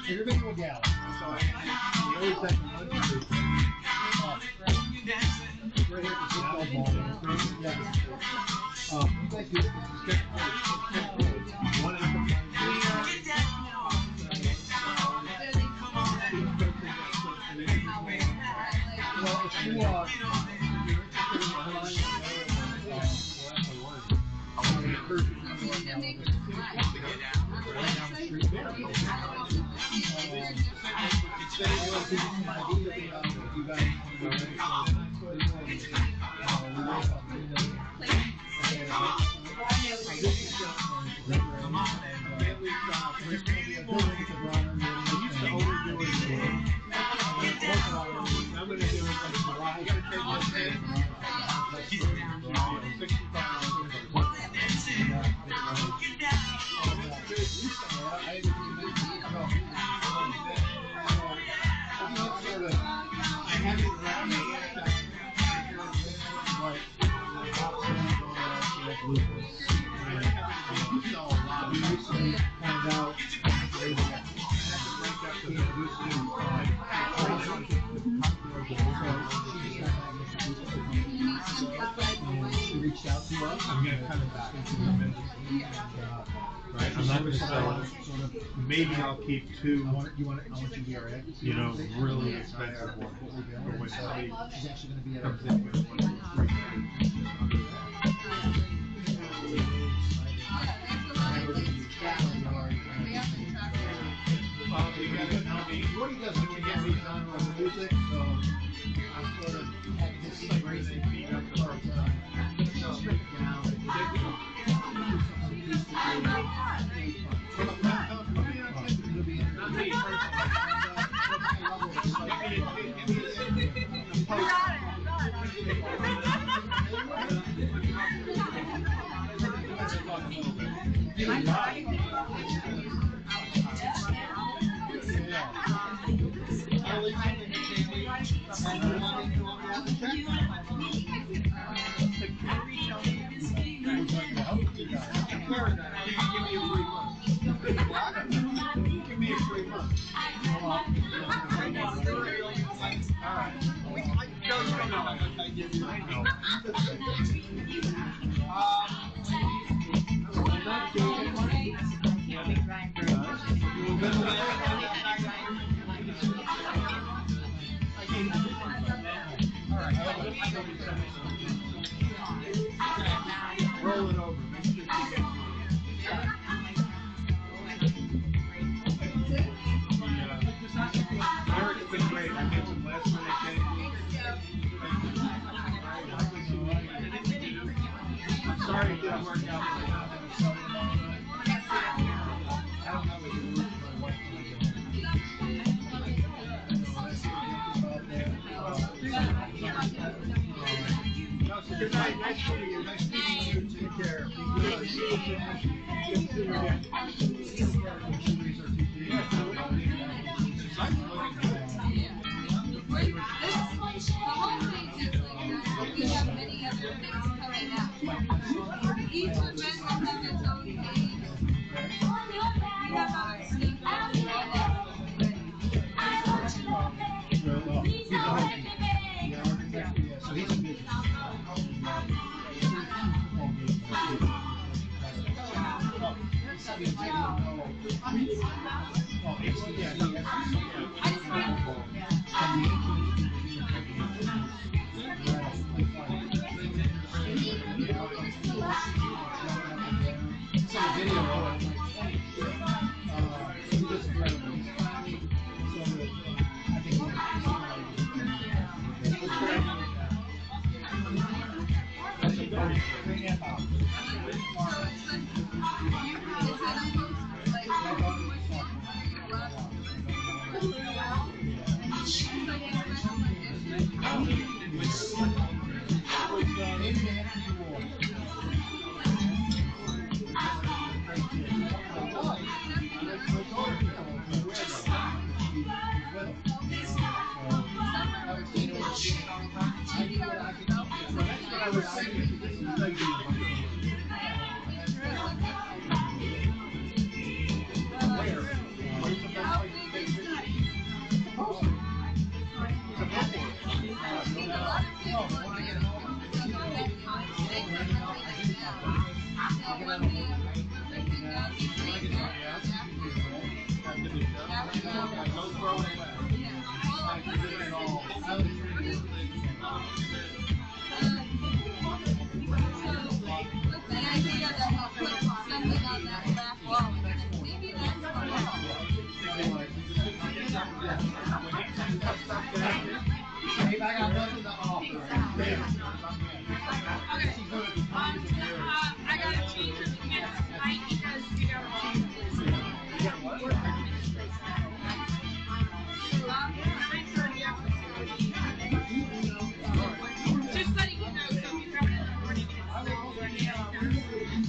Everybody will gather. So we always have to right here at the football ball. Yeah. You guys do one after she reached out to us. I'm gonna kind of distinctly limit. Right, I'm not gonna sell it. Maybe I'll keep two. I want you to be our egg. You know, really expensive ones. What we're doing. For when somebody She's actually going to be at comes our in with one of those what he does is we get these on with music, so I'm sort of having this crazy beat up the first time. So strip it down. roll it over. Make sure you get Eric's been great. I met him last when they came. I'm sorry it didn't work out. Good night. Nice meeting you. Nice meeting you. Take care. Be good. She reads our TV. We have many other things coming up. Each event will have its own page. We have our Steve So he's a business.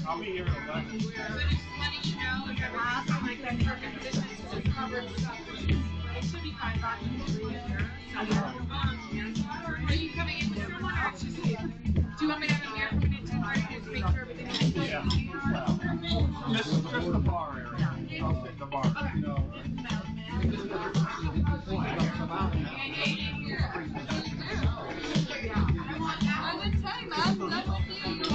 I'll be here at 11. So just letting you know if ever something like that for conditions to cover stuff. It should be fine by you. Are you coming in with someone or it's just you? Do you want me to have a mayor come in at 10:30 to make sure everything is good? Yeah. Just the bar area. I'll sit in the bar. You know, I would say, man, that's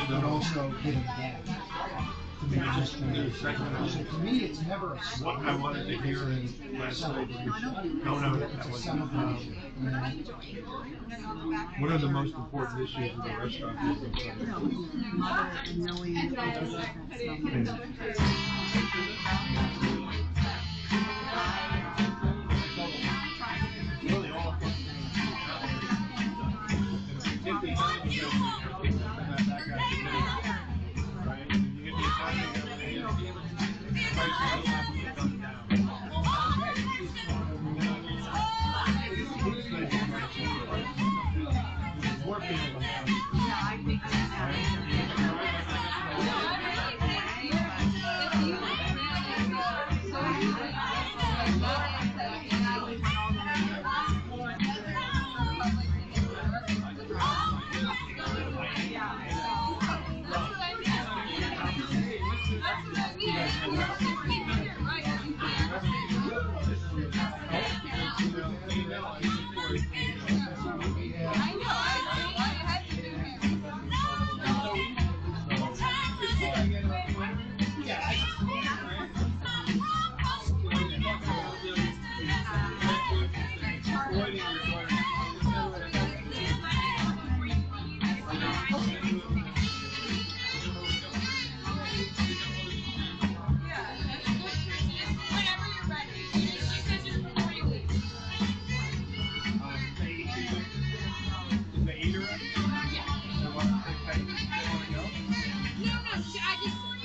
But also giving back. So for me, it's never a What I wanted to hear last night. No, that wasn't. What are the most important issues in the restaurant business?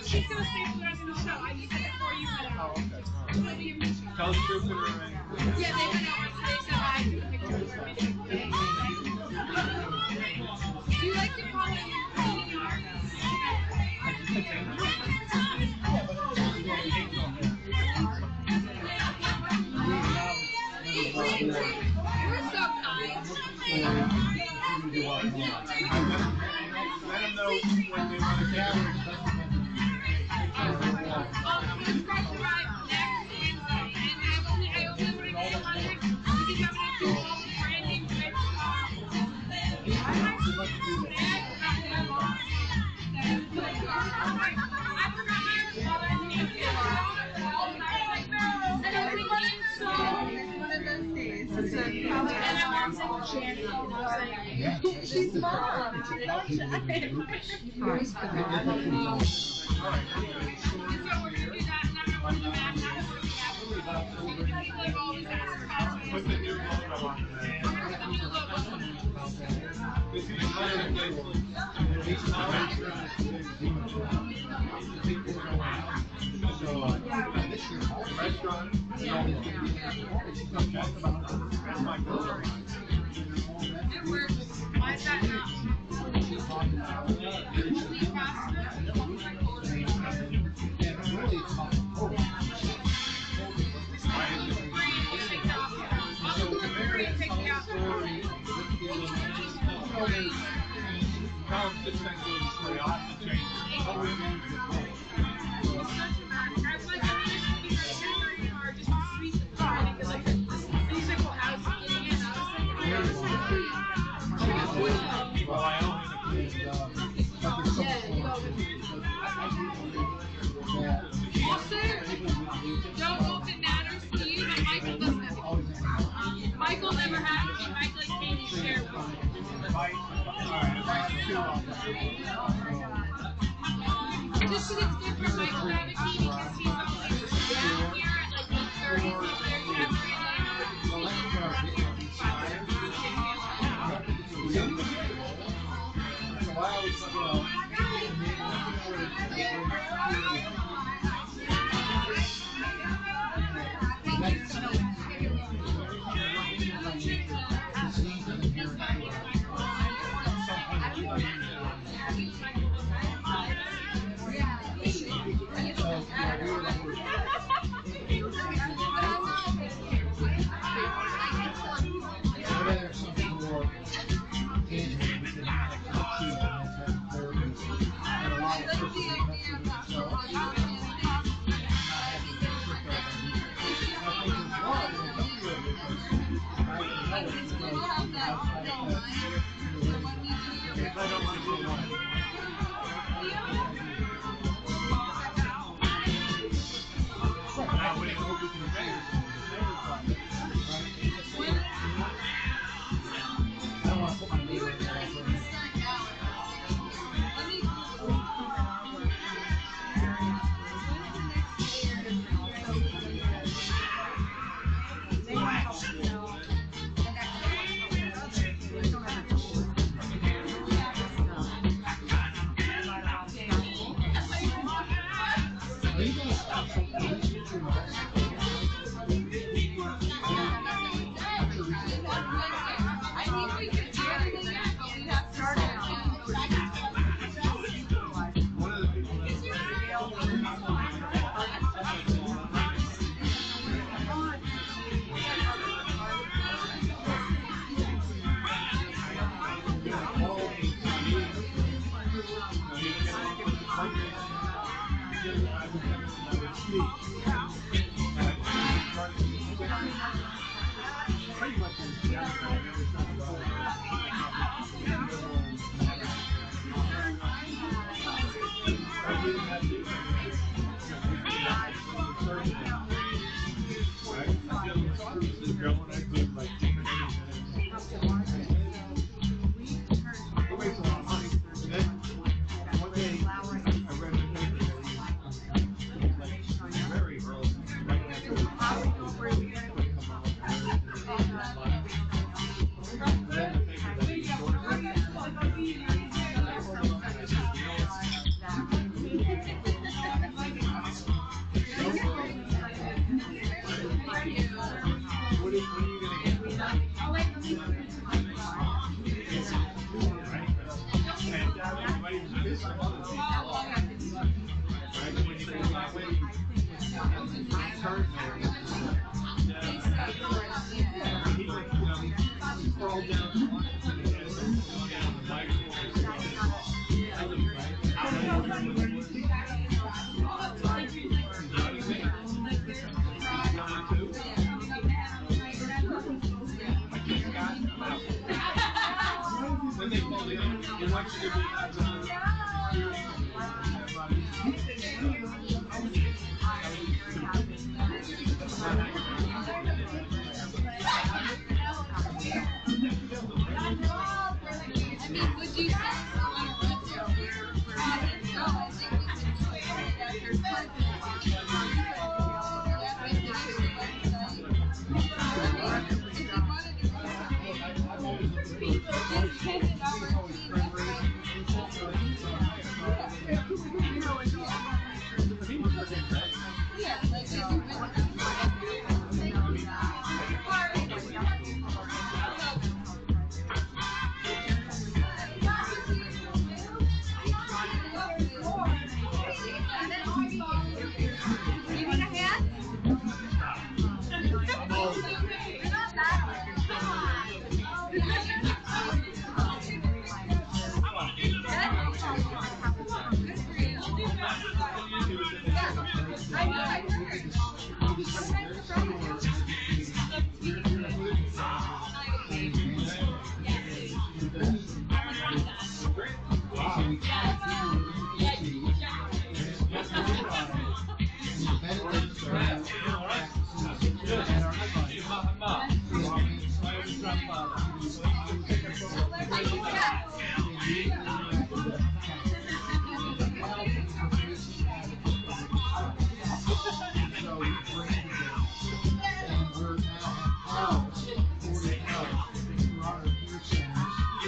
She's gonna stay for the rest of the show. I just said before you head out. Tell us your put her in. Yeah, they went out once they said I took a picture of her. Do you like to call it We're so kind. Let them know when they want to gather. She's mom. Put the new logo on there. This is another table. Restaurant. It works. Why is that not? Michael never had it. Michael like maybe share with just because it's good for Michael to have a key because he's always down here at like 8:30 so there's never any We're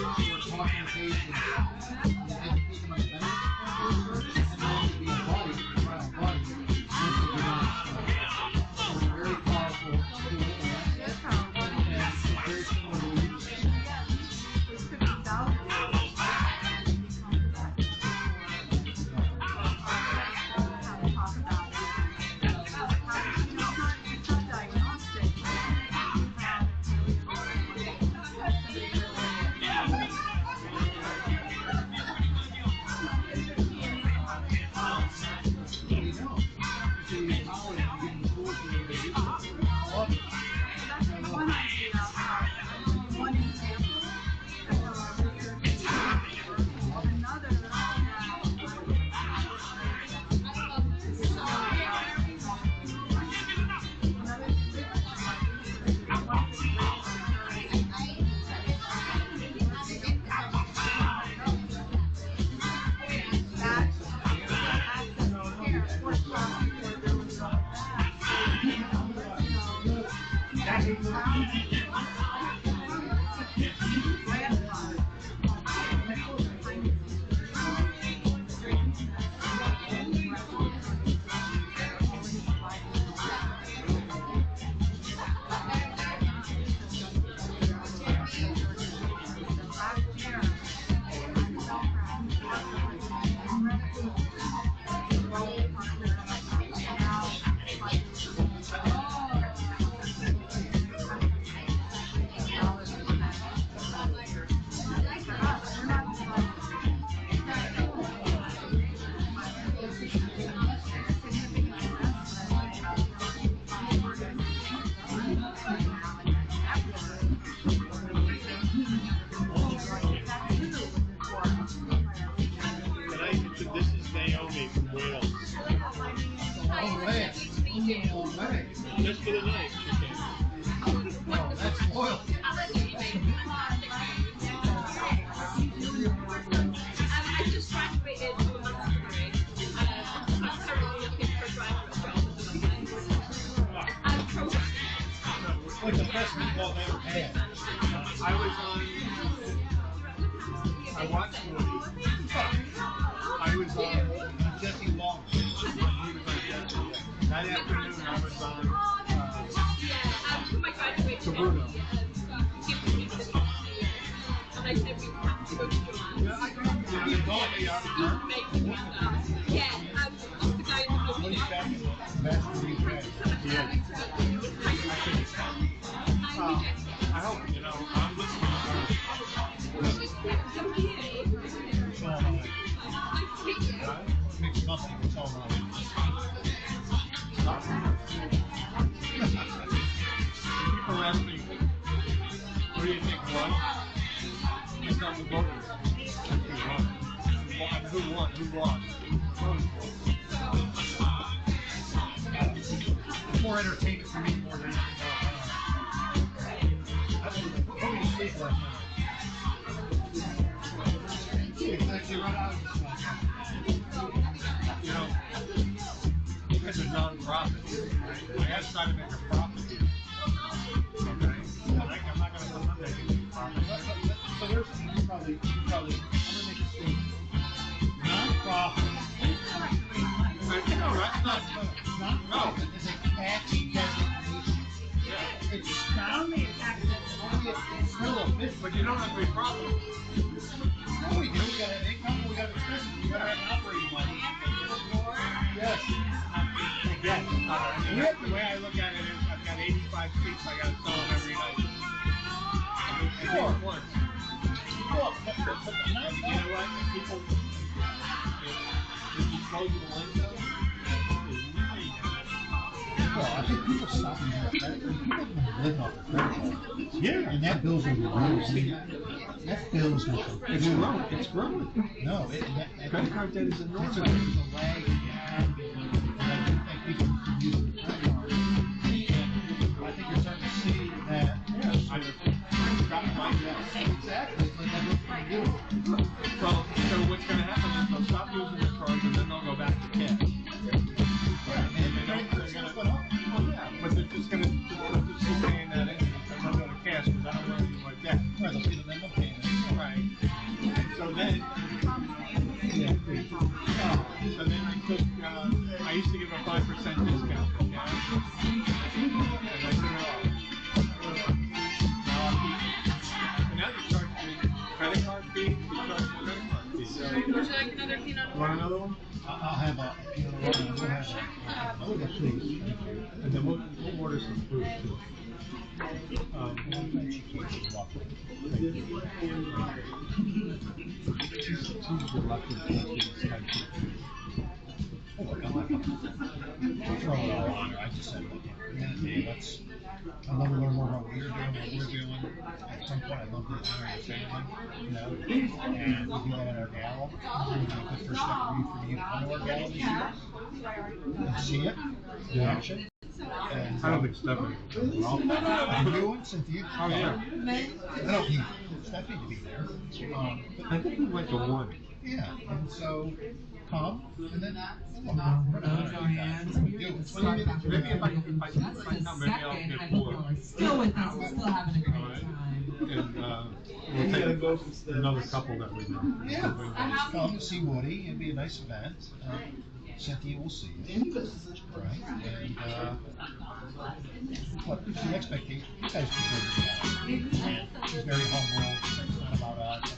now education, education on the benefits and then to be embodied in the right body once you get on the stuff. It's a very powerful tool and asset, and it's very similar to leadership. This is Naomi from Wales. Just for the night. That's spoiled. I just graduated 2 months ago. I'm currently looking for a graduate job I'm Like the best meatball I've ever had. I watched Woody. I was on Jesse Long. that afternoon. I was on my graduate Bruno. and I said we have to go to Joanne. Yeah, the guy in the What is back in the best of these guys? I hope, I'm listening to her. It's all mine. Mixed company, it's all mine. People ask me, what do you think won? It's on the voters. Who won? Who lost? It's more entertainment for me more than anything else. Put me to sleep last night. It's actually right out of this one. You guys are non-profits. I gotta try to make a profit here. Okay? I'm not gonna go Monday and make a profit. So there's something you probably, I'm gonna make a statement. Non-profit. No, that's not. Non-profit is a tax designation. Yeah. It's only a business. But you don't have to be profitable. No, we do. We gotta have income, we gotta have expenses, we gotta have operating money. Yes. Again, the way I look at it is I've got 85 seats, I gotta sell them every night. At least once. Look, but the You know non-profit. what? People, the disposable income is really Well, I think people stop using their credit. People have been living off their credit card. Yeah. And that bill's over the roof. That bill's not. It's growing. It's growing. No, Credit card debt is enormous. There's a lag in the economy. And I do think people can use the credit card. And I think you're starting to see that. Yeah. I just got my debt. Exactly. It's like that's what you do. So what's going to happen is they'll stop using their cards and then they'll go back to cash. Yeah, and it's going up. Oh yeah, but they're just going to keep paying that in and they'll go to cash because I don't want to use like that. Right, they'll see the minimum payment. Right. Want another one? I'll have a, you know, we'll have a, please. And then we'll order some food too. She's reluctant to touch this type of food. Oh, look, I'm not gonna throw it all on her. I just said, look, at the end of the day, I'd love to learn more about what you're doing, what we're doing. At some point, I'd love to honor your family, you know, and we do that at our gala. It would be a good first step for me to come to our gala this year and see it in action. And, I don't think Stephanie will. you and Cynthia. Oh, yeah. I don't need Stephanie to be there. I think we went to one. Yeah, and so come, and then Joanne, Maybe if I come, maybe I'll get four. Still with us, we're still having a great time. And we'll take another couple that we know. yeah, just come and see Woody. It'll be a nice event. Cynthia will see you, right? And but the expectation, you guys deserve it. And she's very humble. It's not about us.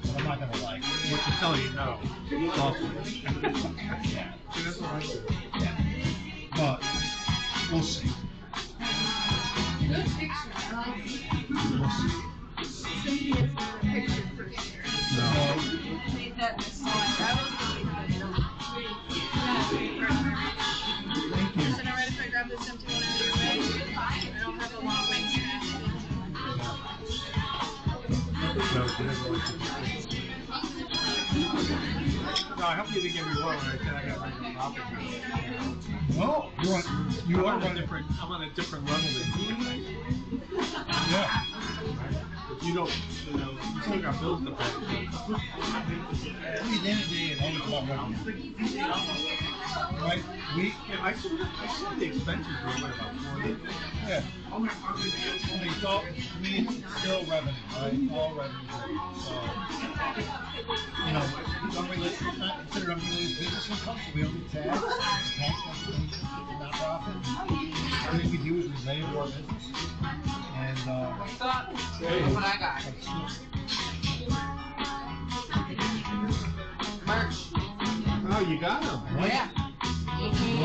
But I'm not gonna like. What to tell you, no. It's awesome. Yeah. See, that's what I said. Yeah. But we'll see. Good picture. We'll see. Cynthia's picture for sure. No. Made that this one. That was really good. Is it alright if I grab this empty one out of your way? I don't have a long wingspan. No, she doesn't like it. No, I hope you didn't get me wrong when I said I got regular topic. No, you are I'm on a right. different level than you. Yeah. But you don't, you know, you still got bills to pay. At the end of the day, it's always about revenue. Right? Yeah, I saw the expenses were about 40. Yeah. I mean, it's all, to me, it's still revenue, right? It's all revenue. So, you know, it's not considered unregulated business income, so we don't get taxed. Tax implications, not-profit. Everything we do is related to our business. And, What's up? Look what I got. Merch. Oh, you got them. Yeah.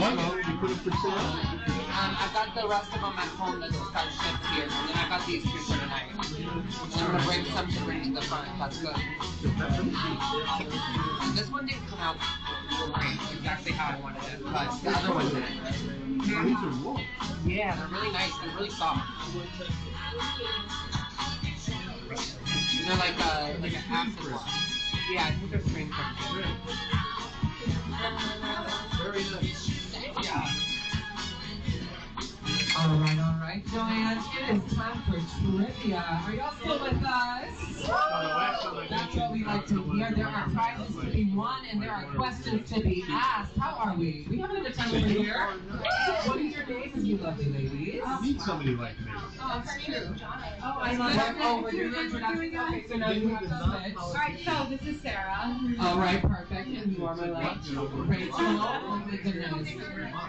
What? You put them for sale? I got the rest of them at home that just got shipped here, and then I got these two for tonight. And I'm gonna bring some to bring to the front. That's good. This one didn't come out great, exactly how I wanted it, but the other one did. These are wool. Yeah, they're really nice. They're really soft. They're like an acid wash. Yeah, I think they're screen printed. Very nice. Yeah. All right, Joanne, it is time for trivia. Are y'all still with us? That's what we like to hear. There are prizes to be won and there are questions to be asked. How are we? We having a good time over here? What are your names, you lovely ladies? You need somebody like me. Oh, that's true. Oh, I love it. Oh, we're doing introductions. Okay, so now you have to switch. Alright, so this is Sarah. All right, perfect. And you are my love. Rachel. Oh my goodness.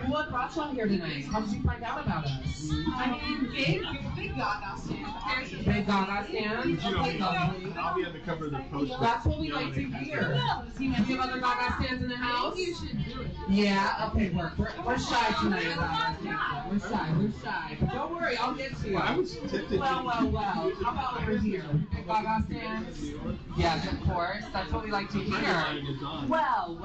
What brought you on here tonight? How did you find out about us? I mean, big Gaga stand. Big Gaga stand? You know, Okay, lovely. I'll be on the cover of the poster. That's what we like to hear. Do you have other Gaga stands in the house? You should do it. Yeah, okay, we're shy tonight about our stands. We're shy. But don't worry, I'll get to you. Well, I was tempted Well. How about over here? Big Gaga stands? Yes, of course. That's what we like to hear. Well.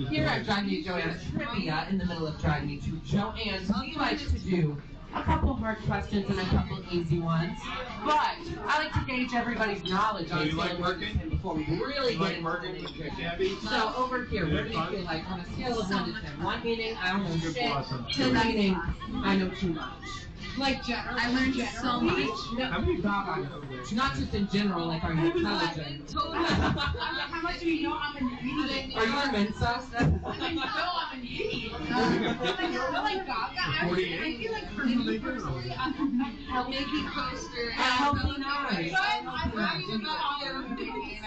Here at Drag Me Joanne Trivia, in the middle of Drag Me to Joanne, we like to do a couple hard questions and a couple easy ones. But I like to gauge everybody's knowledge on you like working? before we really get into working the with trivia. Gabby? So over here, what do you feel like on a scale of 1 to 10? 1 meaning I don't know Good shit, blossom. 10 meaning I know too much. Like general. I learned so much. How many Gaga, not just in general, like are you intelligent? Totally. How much do you know I'm an idiot? Are you a Mensa? I know I'm an idiot. I like Gaga. I feel like for me personally, I'm healthy coaster. Healthy nice. But I'm not even about all the other things.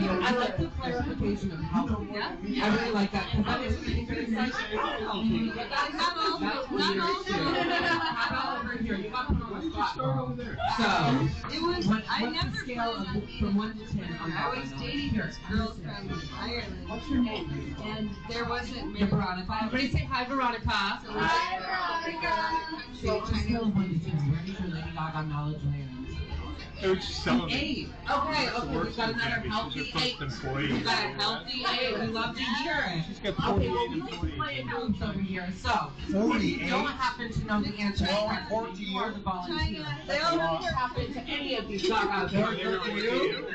I like the clarification of healthy. I really like that because that makes me think it's like healthy. But that's not all. How about over here? You got put on the spot. So, It was. what's I the never scale planned on from 1 to 10 on I was dating this girl from Ireland. What's your name? And there wasn't You're many. Veronica. Everybody say hi, Veronica. Hi, Veronica. So on a scale of 1 to 10, where does your Lady Gaga knowledge land? It was just selling. 8. Okay, we've got another healthy 8. We've got a healthy 8. We love to hear it. She's got Okay, 48 well, we like to play a game over here. So, if you 48? don't happen to know the answer, Well, you are the volunteer. They all Don't happen to any of these Gaga. They're for you.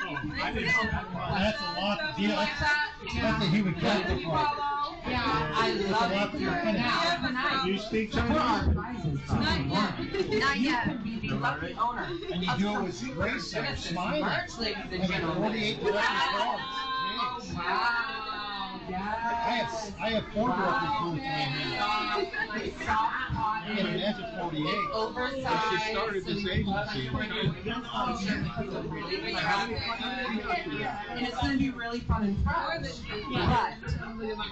Well, that's a lot to deal with. Like that? That's a human Good. capital You problem. follow? Yeah, I love it. Now, Do you speak for our Chinese? prizes, Not yet. Not you yet. can be the lucky owner. And you do it with grace and Genesis smiling. merch, ladies and And gentlemen. 48 directors strong. Wow. Yes. I have 4 directors through 3 hands. Soft I can cotton. imagine 48. Oversized. She started this agency. And it's going to be really fun and fresh. But,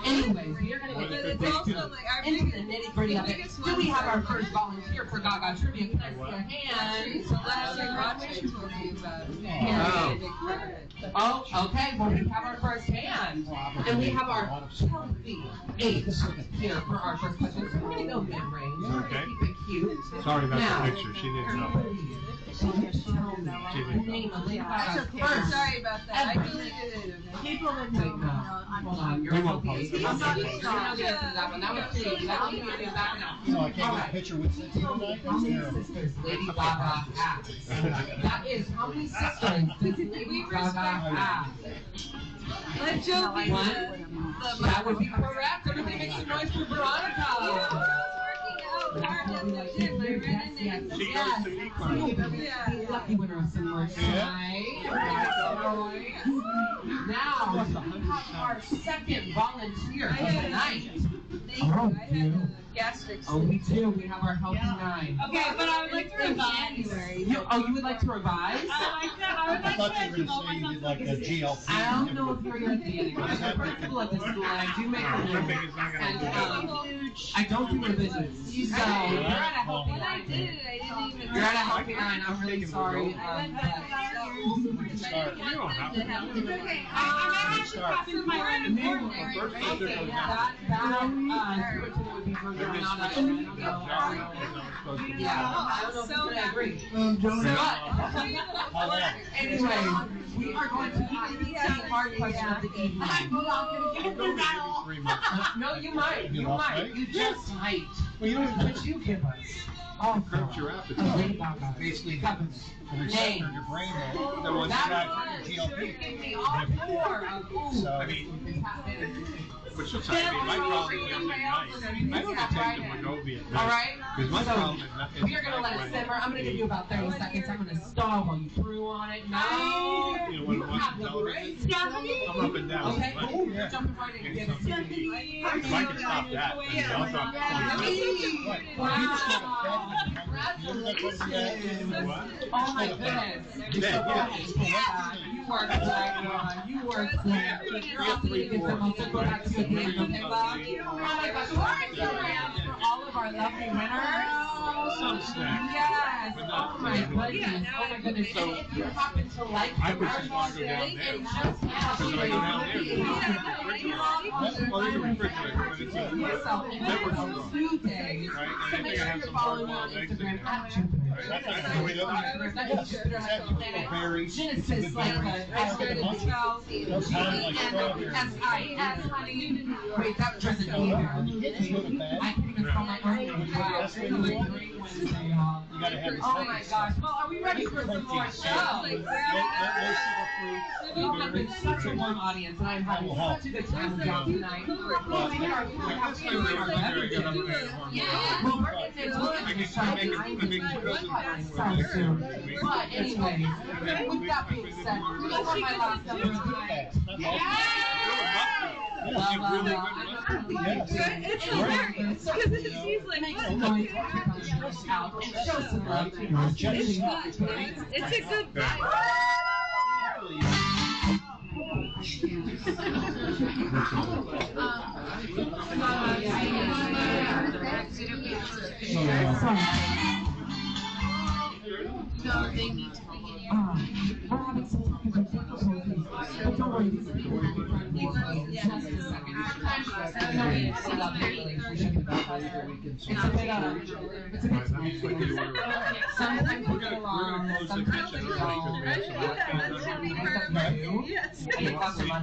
anyways, we are going to But get it's also like our into the biggest, nitty gritty of it. biggest Do we one. have our first volunteer for Gaga Trivia? Can I see your hand? So last year, Roger told me about it. Oh, okay. Well, we have our first hand. And we have our healthy 8 here for our first question. So we're going to go mid-range. We're going to Okay. keep it cute. Sorry about Now, the picture. She didn't know. Can you just tell me the name of Lady Gaga's first? Sorry about that. I Ever. deleted it. People would know. Hold on. You're We won't okay. post it. I'm not sure. That one. That was cute. That one you did back enough. So I can't get a picture with Cynthia tonight? How many That's terrible. sisters Lady Gaga has? That is how many sisters does Lady Gaga have? Let Joe be One. the That would be correct. Everybody make some noise for Veronica. I was working out hard in the gym. I ran into She goes to Econ. Yeah. The lucky winner of some merch tonight. Now, we have our second volunteer of the night. Thank you. I had a gastric Oh, we do. We have our healthy 9. Okay, but I would like to revise. You would like to revise? I would I like thought to you were going to say you did like a GLP. I don't know if you're going to be in it. I'm the principal at the school, and I do make the Ripping rules. is not going And to I don't do revisions. So you're at a healthy When I 9. did it, I didn't even. You're at a healthy 9. I'm really sorry. Good start. You don't have to. Okay, I might have to copy my own report. First Okay, picture goes that would be from And this Joanne. was Jerry was supposed to be. Yeah, I don't know if you're gonna agree. How long? Anyway, we are going to the hard question of the evening. We're going to give you 3 months. No, you might. You might. You just might. Well, you don't What you give us? Oh, Curbs your appetite. Lady Gaga. basically the Government. receptor in your brain that was That not one. GLP. Give me all 4 of So, I mean, but she'll tell me my problem is every night. I don't take the Wegovy at night. All right? Because my So, problem is not. we are going to let it simmer. I'm going to give you about 30 seconds. I'm going to stall while you threw on it. No. You know, when You I'm have watching the great television, I'm up and down. Okay, Right? cool. You're jumping right in. Give it to me. If I can stop that, then I'll drop 20. What? You just got a fat man. What? Oh my goodness. Yeah. You work quick. You work quick. You're also going to get some also go back to the game, okay, love? Oh my gosh. We're going to for all of our lovely winners. Some snacks. Yes. But Oh not my goodness. Oh my goodness. So, And if you happen to like I the would just want to go down merch, there. and just Because if I go down there, there's a refrigerator. Well, there's a refrigerator, but it's a yourself in network those store. 2 days. Right? So And I make think I sure have you're some following me on hard-boiled eggs in Instagram there. at Jupiter. That's the way to berries. Genesis, like berries. I started to spell Those sound like strawberries. G-E-N-S-I-S, honey. Wait, that doesn't When either. you get to go to bed, I can even spell my own name. Wow, That's it what was a you want. great Wednesday, y'all. you gotta have the Oh my gosh. Well, are we ready for some more show? Low sugar We have been such a warm audience, and I'm having such a good time with y'all tonight. Well, we are well, we're getting into it. But anyway, with that being said, you know what my last number tonight? It's hilarious because she's like, Make some noise out and show some love to your it's a good vibe. No, they need to be in here. We're having some technical difficulties, but don't worry, these people will be back in just a second. It's a bit sometimes we get along, sometimes we don't.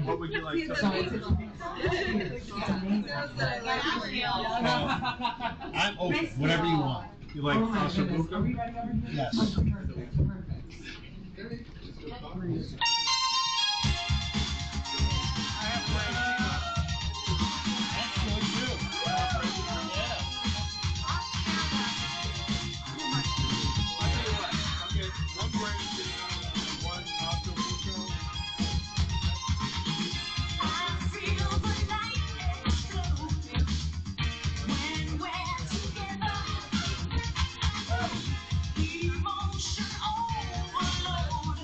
What would you like to So it's amazing. I'm open, whatever you want. You like Oh my Casa goodness, Buca? are we ready over here? Yes. Oh, perfect, perfect. Emotion overload.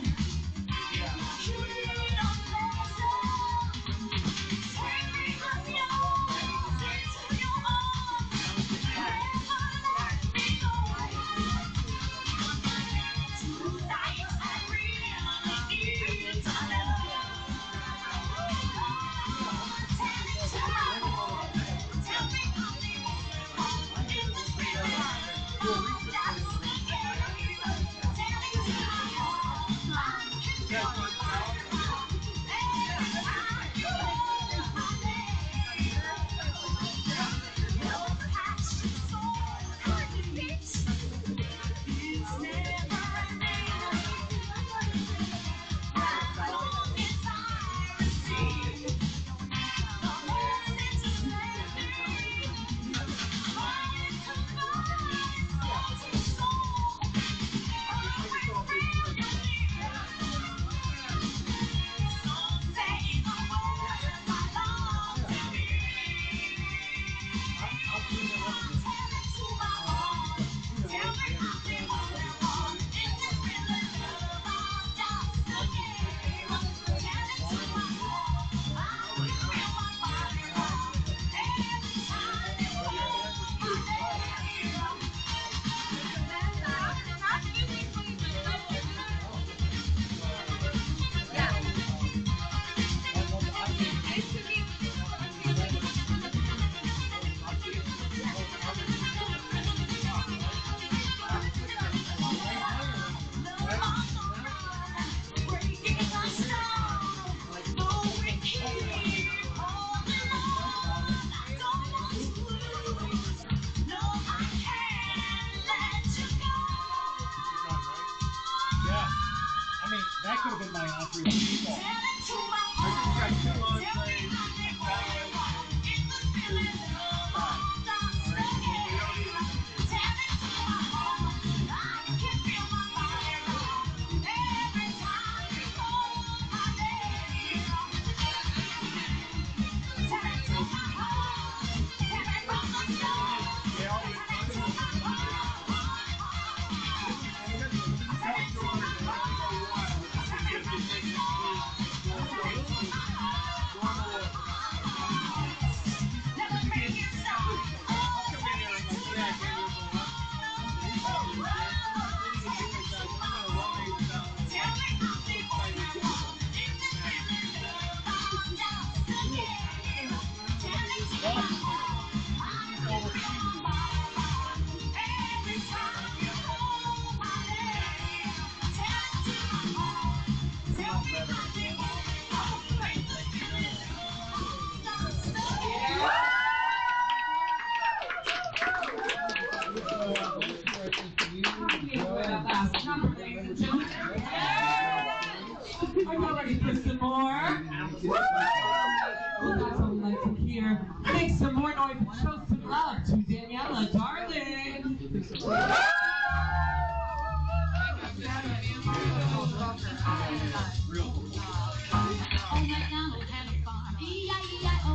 That could have been my entree with meatballs. Are you ready for some more? Woo! Well, that's what we like to hear. Make some more noise and show some love to Daniela, darling. Old MacDonald had a farm, E-I-E-I-O.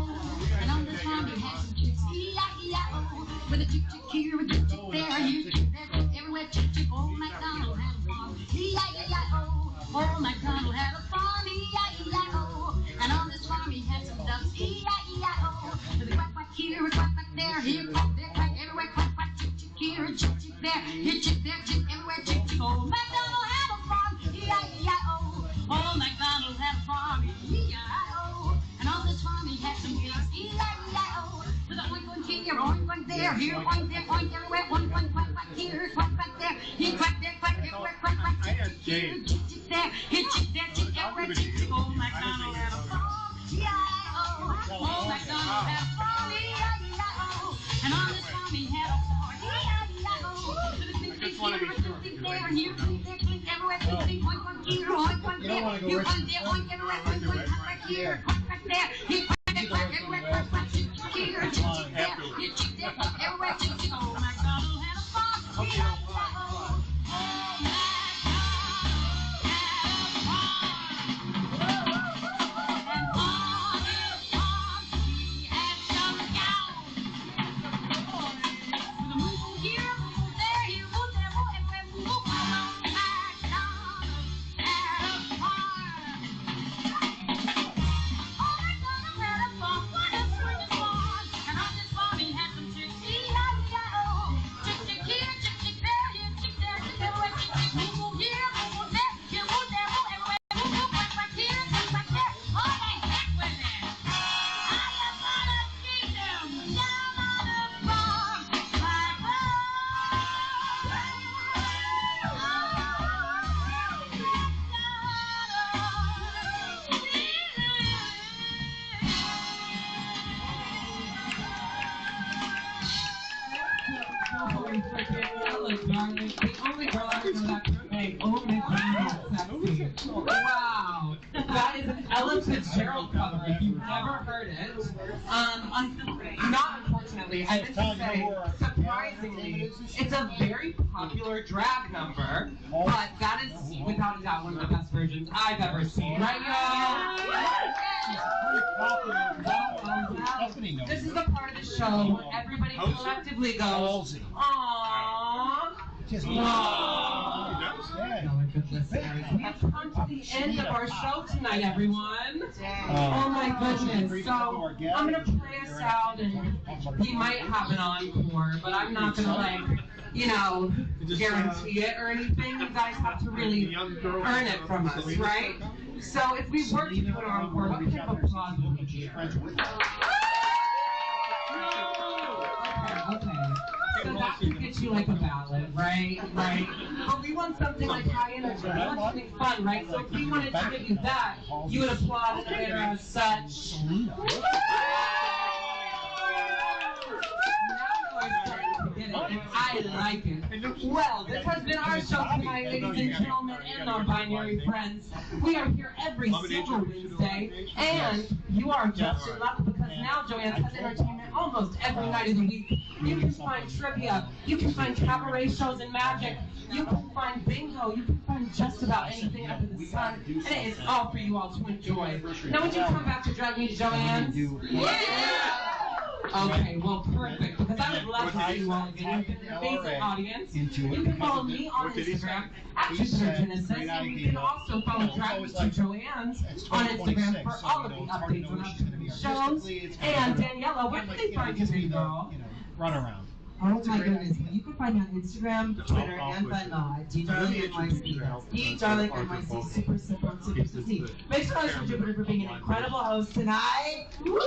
And on the farm he had some chicks, E-I-E-I-O. With a chick here, a chick there, here, chick there, chick everywhere, chick. Old MacDonald had a farm, E-I-E-I-O. Old MacDonald had a farm, E-I-E-I-O. And on this farm he here, point there, point everywhere, one, quack here, quack there, he quack there, quack everywhere, quack here, chick there, hit chick there, chick everywhere, chick. Old MacDonald had a farm, E-I-O. Old MacDonald had a farm, E-I-E-I-O. And on this farm he had a farm, E-I-E-I-O. So the click there, and here, click there, click everywhere, click, point here, point there, here, point there, point everywhere, point quack here, quack there, he quack there, quack everywhere, quack chick here, chick there, hit chick there, quack everywhere, chick. Old MacDonald had a farm, E-I-E-I-O. Wow, that is an Ella Fitzgerald cover. If you've never heard it, not unfortunately, I meant to say, surprisingly, it's a very popular drag number, but that is without a doubt one of the best versions I've ever seen. Right, y'all? This is the part of the show where everybody collectively goes, aww. Aww. We've come to the end of our show tonight, everyone. Oh my goodness. So I'm going to play us out, and we might have an encore, but I'm not going to, like, you know, guarantee it or anything. You guys have to really earn it from us, right? So if we were to do an encore, what kind of applause would we hear? Okay. So that could get you like a ballad, right? Right. But we want something like high energy. We want something fun, right? So if we wanted to give you that, you would applaud in a manner as such. I like it. Well, this has been our show tonight, ladies and gentlemen, and non-binary friends. We are here every single Wednesday, and you are just in luck because now Joanne has entertainment almost every night of the week. You can find trivia, you can find cabaret shows and magic, you can find bingo, you can find just about anything under the sun, and it is all for you all to enjoy. Now, would you come back to Drag Me to Joanne's? Yeah! Okay, well, perfect, because I would love to see you all again. You've been an amazing audience. You can follow me on Instagram at Genesis, and you can also follow Drag Me to Joanne's on Instagram for all of the updates on upcoming shows. And Daniela, where can they find you, big girl? Run around. Oh my goodness. Well, you can find me on Instagram, Twitter, and Venmo at DdarlingNYC. That's DdarlingNYC. Super simple and super easy. Make sure to Jupiter for being an incredible host tonight. Woo!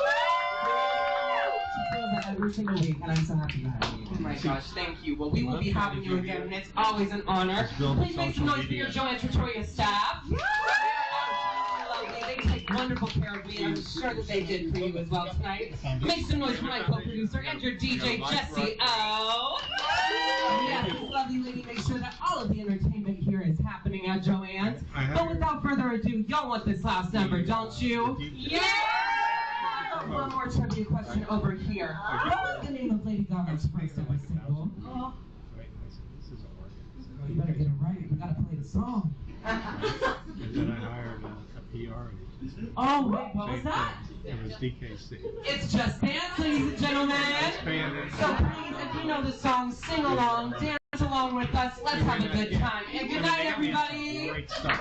She feels that every single week, and I'm so happy to have you. Oh my gosh, thank you. Well, we will be having you again, and it's always an honor. Please make some noise for your Joanne Trattoria staff. They take wonderful care of me, and I'm sure that they did for you as well tonight. Make some noise for my co-producer and your DJ, Jesse O. Yes, this lovely lady makes sure that all of the entertainment here is happening at Joanne's. But without further ado, y'all want this last number, don't you? Yeah! One more trivia question over here. What was the name of Lady Gaga's first ever single? Oh, you better get it right. We gotta play the song. And then I hired a PR. Oh, wait, what was that? It was DKC. It's Just Dance, ladies and gentlemen. So please, if you know the song, sing along, dance along with us. Let's have a good time. And good night, everybody. Great stuff.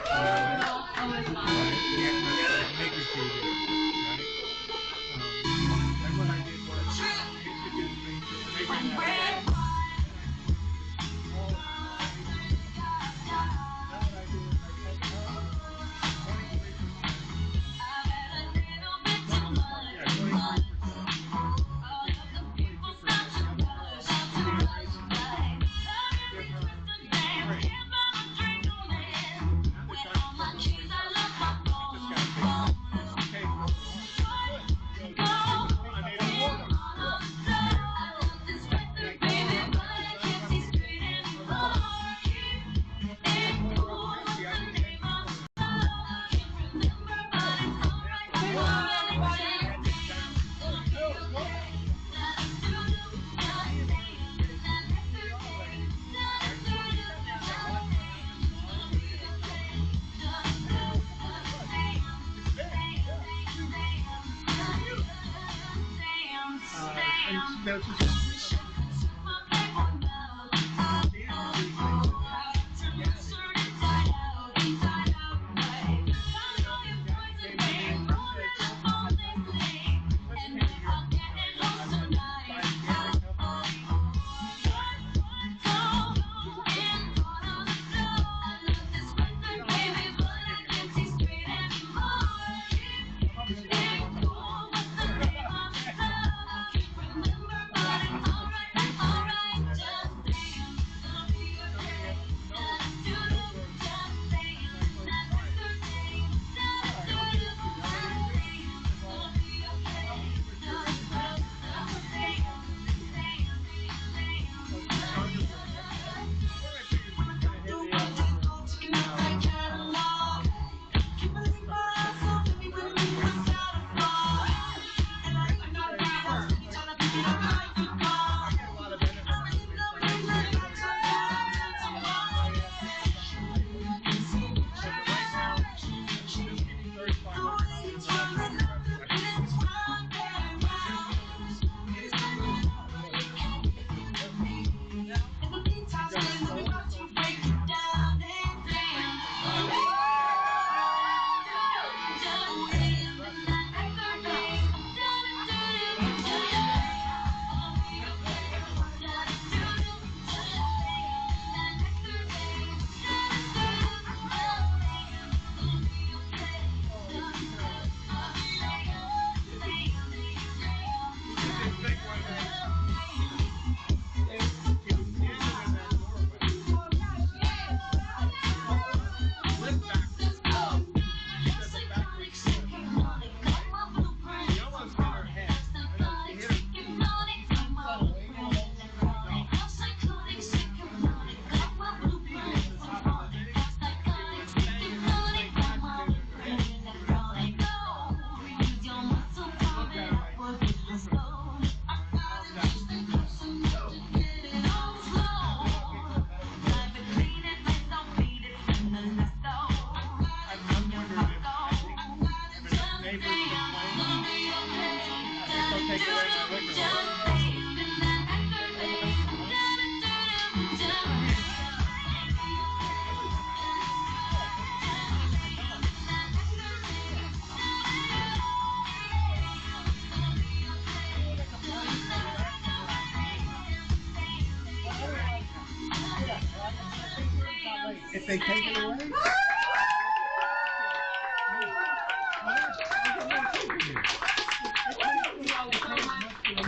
If they take it away.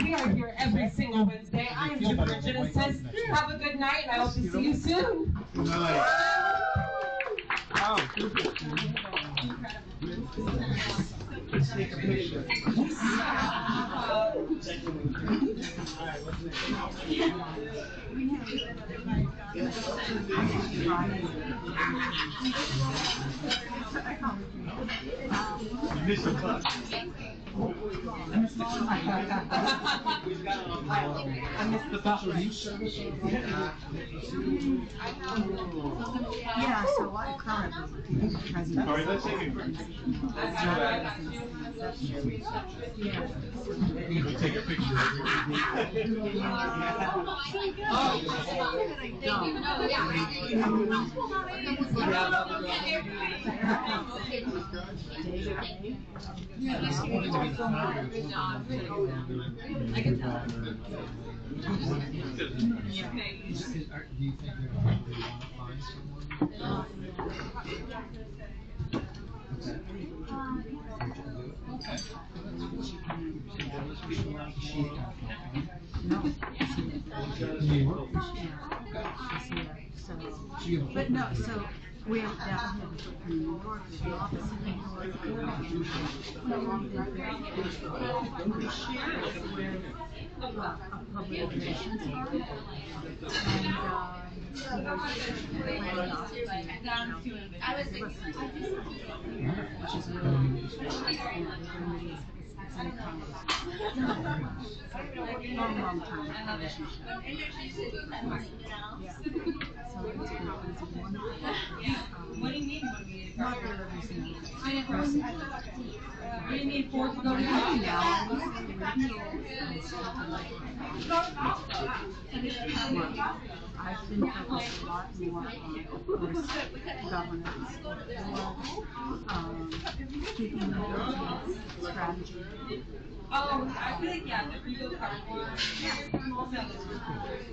We are here every single Wednesday. I am Jupiter Genesis. Have a good night, and I hope to see you soon. Good night. Let's take a picture. Mr. Buck. I missed the butler. Yeah, so I currently president. All right, let's take a quick picture. We'll take a picture. I can tell. Do you think they're going to find someone? But no, so we have that in New York, the office in New York, we share it with a public relations firm, which is really long time relationship. Yeah. So it's been wonderful. Not that every single person. We need four to go to I've been focused a lot more on risk governance, keeping the strategy. Oh, I feel like, yeah, the Regal card.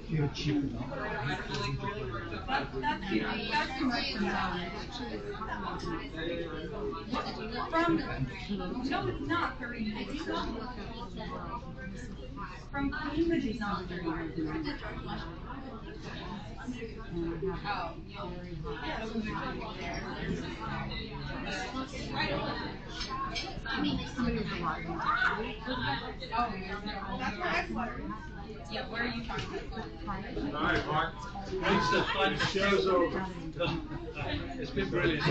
You're cheap enough. That's too much. No, it's not. From Cambridge, it's not very hard. Yeah, where are you from? All right, Mark. Thanks for fun. The show's over. It's been brilliant.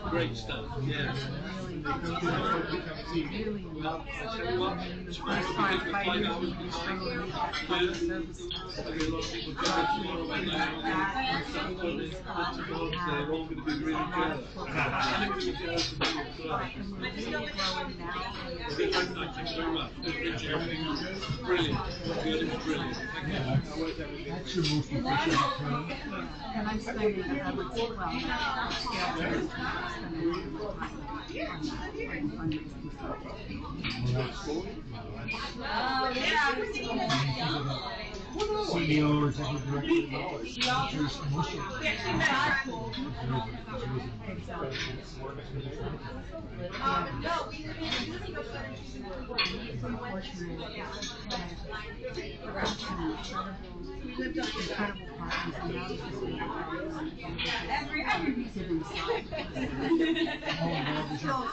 Great stuff. Yeah. Well, I'll tell you what, it's great to get the 5 hours of sleep. Yeah. A lot of people go tomorrow when they're on the stuff, but tomorrow they're all going to be really jealous. And they're going to be jealous of me as well. Thank you very much. Everything was brilliant. Good, it's brilliant. Thank you. That's your most efficient approach. And I'm spending, I would say, well, CEO or executive director.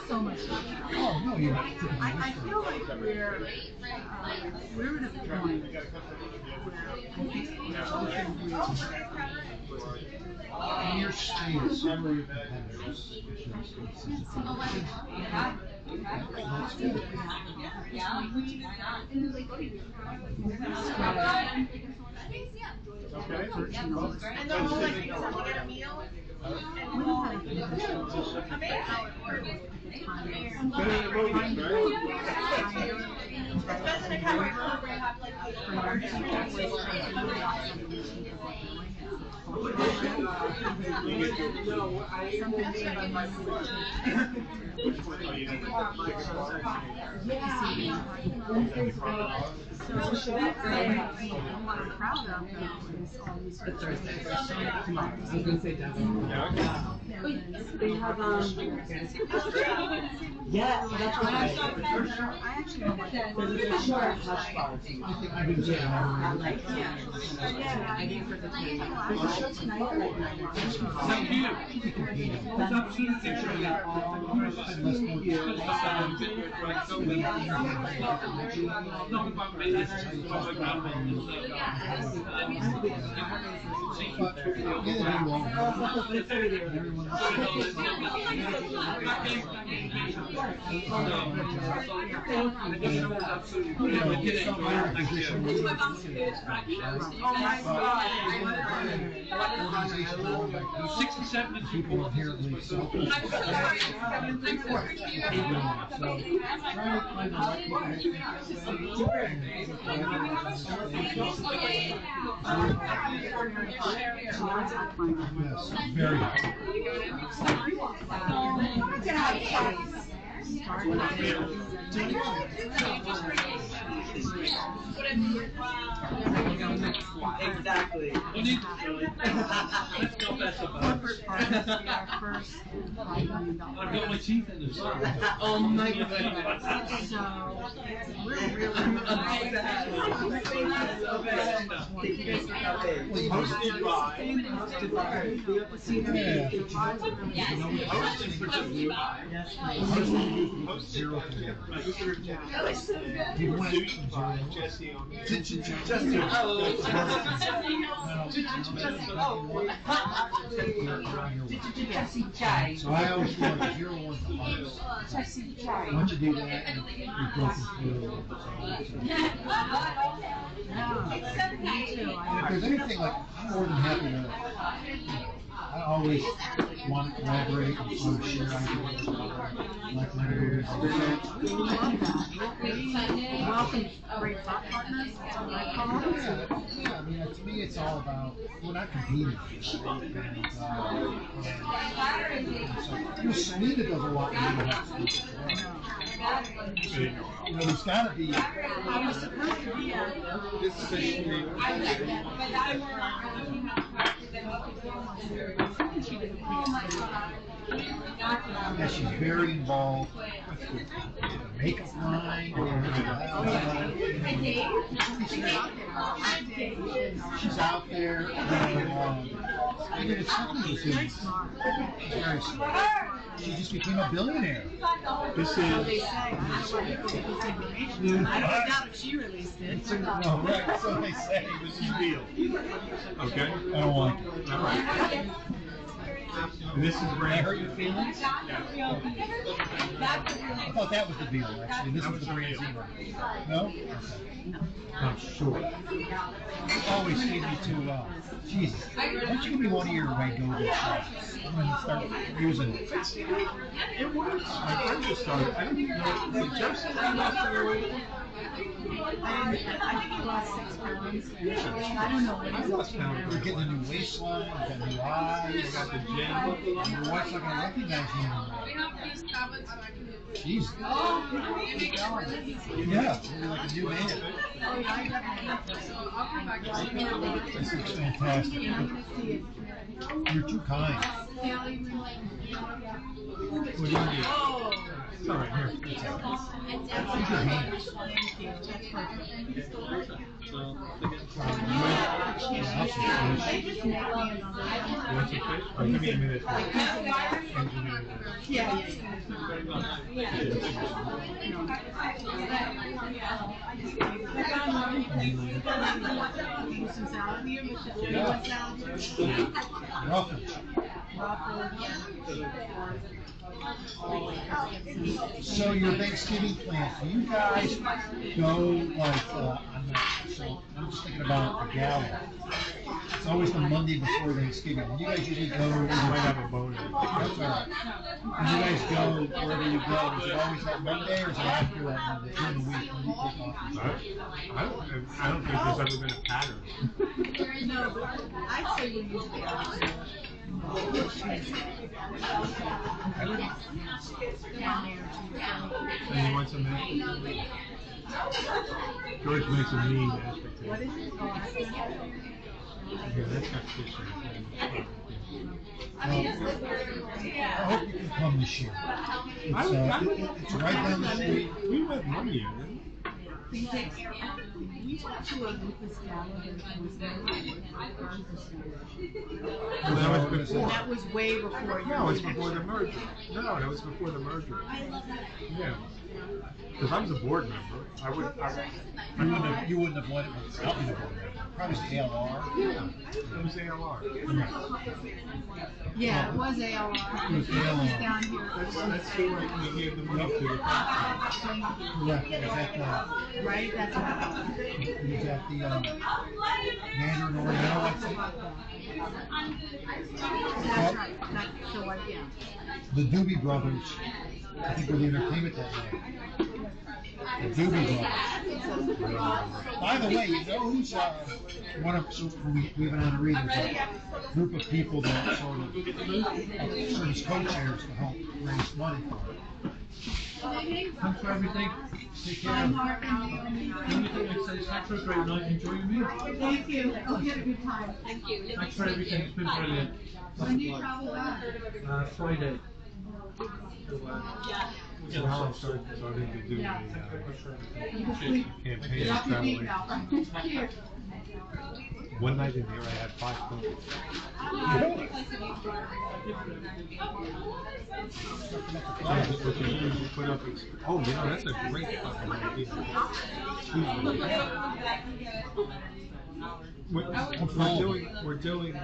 So much. Oh no, you're not. I feel like we're at a point where I think in your state, some of your competitors Okay. And then we'll like get a meal. Especially kind of where we have like what I'm proud of is all these They have yeah, that's what I actually don't like that. There's a short hush bar. I can say I like I do for the Thank you. It's absolutely true. Not about me, that's just what my grandma people inherently selfish. Yes, very hard. Exactly. Corporate parties, our first $5 million. I've got my teeth in as well. Oh my goodness. So we're really Hosted by. Zero. Jesse on So I always feel like 0 1 to once you do that, you're broken through. If there's anything like, I'm more than happy to, I always want to collaborate and sort of share ideas, like letters. We love that. We welcome great thought partners. Yeah, I mean, to me, it's all about we're not competing. And Selena does a lot of really helpful stuff. You know, there's got to be. I was supposed to be at Yeah, she's very involved with the makeup line. She's out there. I mean, it's something to do. She's very smart. She just became a billionaire. This So is. they say. I don't know why people get this information. I don't doubt if she released it. No, right, so they say. This is real. Okay? I don't want it. All right. And this is Did I brand. hurt your feelings? I thought that was the deal, actually. This was the brand zero. No? Okay. I'm sure. You always feed me too well. Jesus. Why don't you give me one of your Wegovy shots? I'm going to start using it. It works. My friend just started. I didn't even know. Did Jeff say he lost the weight? I think he lost 6 pounds. I don't know what I he's lost up to pounds. We're getting a new waistline, we've got new eyes. I got the gym. Your wife's not going to recognize you anymore. Jesus. Yeah, you're like a new man. This is fantastic. You're too kind. What do you need? It's all right, here. Use your hands. Want some fish? Oh, give me a minute. Engineer. So your Thanksgiving plans, do you guys go like, I'm just thinking about the gala. It's always the Monday before Thanksgiving. When you guys usually go, You might have a bonus. that's all right. When you guys go, wherever you go, is it always that Monday or is it after that Monday, during the week when you take off? I don't think there's ever been a pattern. No, but I'd say we usually are. And you want some mashed? George makes a mean mashed potato. What is it? Yeah, that's got fish in it. I hope you can come this year. It's right down the street. We went one year, didn't we? We went to a lupus gala, but it was that was way before you. No, it's before the merger. No, that was before the merger. Yeah. Because I was a board member. You wouldn't have won it without being a board member. Probably was the ALR. Yeah, it was ALR. Yeah, it was ALR. It was ALR. It was down here. That's who we gave the money to the conference. Correct. It was at Right? That's what I thought. it was at the Mandarin Oriental, I think. That's right. So what, yeah. The Doobie Brothers, I think, were the entertainment that night. The Doobie Brothers. By the way, you know who's one of, so we have an honoree, there's a group of people that sort of serve as co-chairs to help raise money for it. Thanks for everything. Take care. Anything exciting for a great night. Enjoy your meal. Thank you. Hope you had a good time. Thank you. Thanks for everything. It's been brilliant. When do you travel back? Friday. So now I'm starting to do the campaign of traveling. One night in here, I had 5 films. Put up. Oh, you know, that's a great fucking idea. We're doing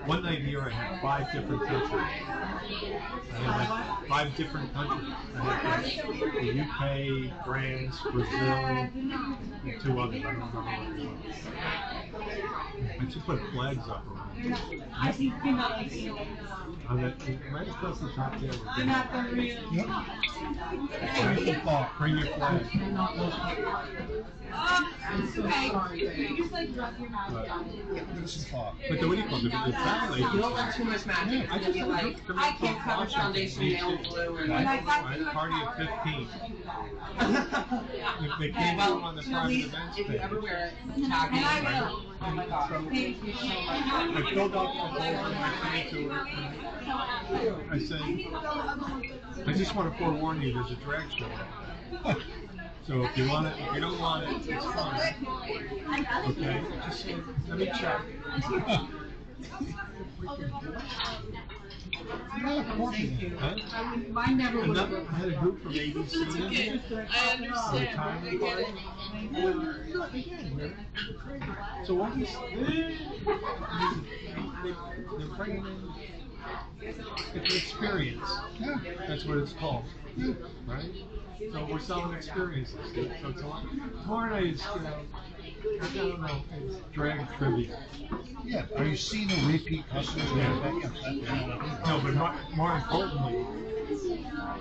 one night here. I have 5 different countries. I have like 5 different countries. I have the UK, France, Brazil, and 2 others. I don't remember what they were. I should put flags up around. I think you're not like Right across the top there. I'm not the real. Bring your flag. You just like drop your mouth down. But what do you call it? The family. You don't want too much magic. I just You're like, I can't cover foundation nail glue. Party of 15. If they came out on the private events if you page. ever wear it, tag me. Oh my god. Thank you so much. I filled out the whole thing, I sent it to her. I said, I just want to forewarn you, there's a drag show. So if you want it, if you don't want it, it's fine. Okay, just say, let me check. Huh? I never would have. I had a group from ABC. I understand. I get it. So what is they're bringing in, it's an experience. That's what it's called, right? So we're selling experiences. So tomorrow night is, I don't know, it's drag trivia. Yeah, are you seeing the repeat customers? No, but more importantly,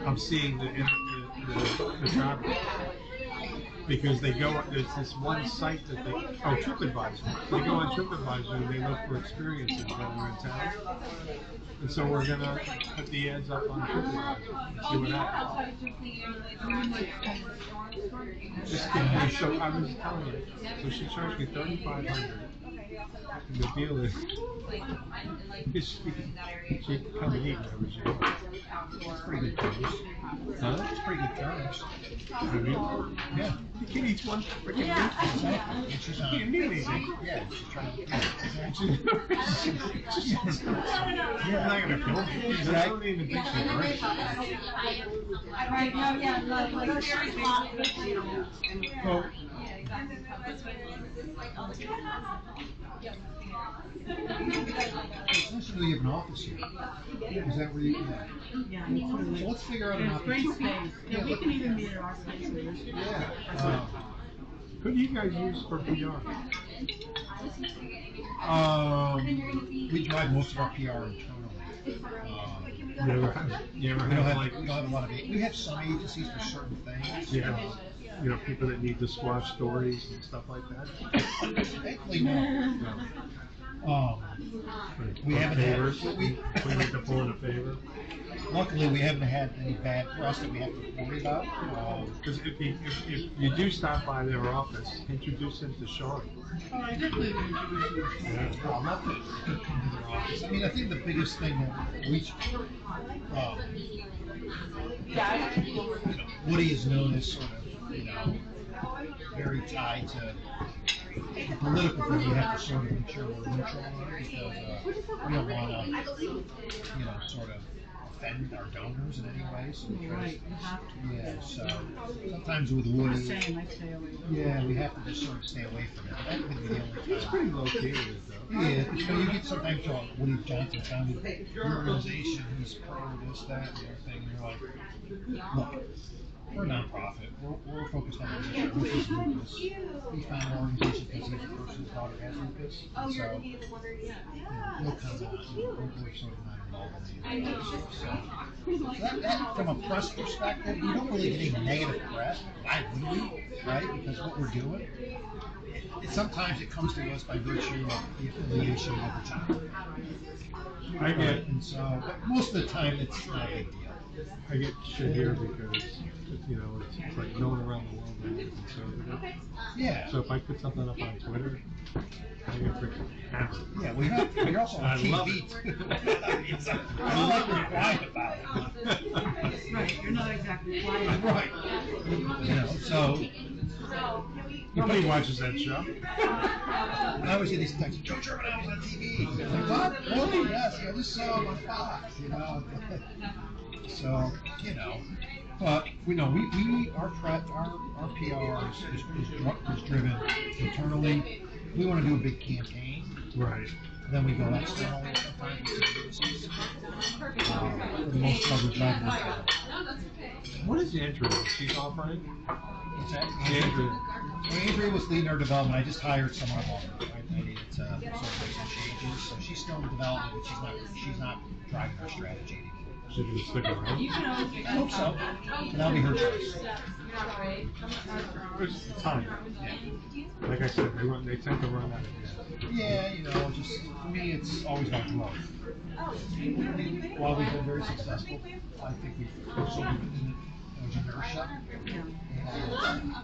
I'm seeing the travel. Because they go, there's this one site that they, TripAdvisor. They go on TripAdvisor and they look for experiences while we're in town. And so we're going to put the ads up on TripAdvisor and see what happens. Just kidding. So I was telling you, so she charged me $3,500. And the deal is, she come and eat every day. It's pretty good terms. Huh? It's pretty good terms. I mean, yeah. You can eat one freaking meat. Exactly. It's just You need anything. Yeah, she's trying to. You're not going to kill me. I don't even think she's great. Right now, yeah, like Well, It's nice to know you have an office here. Is that where you? yeah, it's really. So let's figure out an There's great office. space. Yeah, we can even meet at our space. Yeah. who do you guys use for PR? We drive most of our PR internally. You ever We don't have have, like, we don't have a lot of. We have some agencies for certain things. people that need to squash stories and stuff like that? Thankfully, no. No. We haven't had. Favors? We need to pull in a favor. Luckily, we haven't had any bad press that we have to worry about. Because if you do stop by their office, introduce them to Sean. Oh, I definitely would introduce you. Well, not that they could come to their office. I mean, I think the biggest thing that we, Woody is known as sort of, very tied to the political thing. We have to sort of make sure we're neutral on it because we don't want to, sort of offend our donors in any way. So we try Right, you have to. yeah, so sometimes with Woody, Same, I stay away. yeah, we have to just sort of stay away from it. That would be the only He's time. pretty low key with it, though. Yeah, because you get sometimes Woody Johnson founded the organization, he's pro this, that, and everything, and you're like, look, we're a nonprofit, we're focused on the mission, which is lupus. We found an organization because there's a person's daughter has lupus, and so, no comment on it, we're sort of not involved in these issues, so. That, from a press perspective, we don't really get any negative press, why would we, right, because what we're doing, sometimes it comes to us by virtue of the affiliation of the town. I get, And so, but most of the time, it's not a big deal. I get shit here because, it's like no one around the world that is conservative. Yeah. So if I put something up on Twitter, I get freaking hammered. Yeah, you're also on I love TV. it. I like what you're quiet about it. Right, you're not exactly quiet. Right. So. Nobody watches that show. I always get these texts, Joe German was on TV. I'm like, what? Really? Yes, I just saw him on Fox, So, but we our PR is driven internally. we want to do a big campaign, Right. then we go externally sometimes with agencies. For the most part, we drive it up. What is Andrea? She's offering? What's that? Andrea. Andrea was leading our development. I just hired someone on. I needed to sort of make some changes. So she's still in development, but she's not driving our strategy anymore. She's gonna stick around. I hope so. And that'll be her choice. It's the time. Yeah. Like I said, they tend to run out of gas. Yeah, just for me, it's always about growth. While we've been very successful, I think we've sort of been in inertia. And,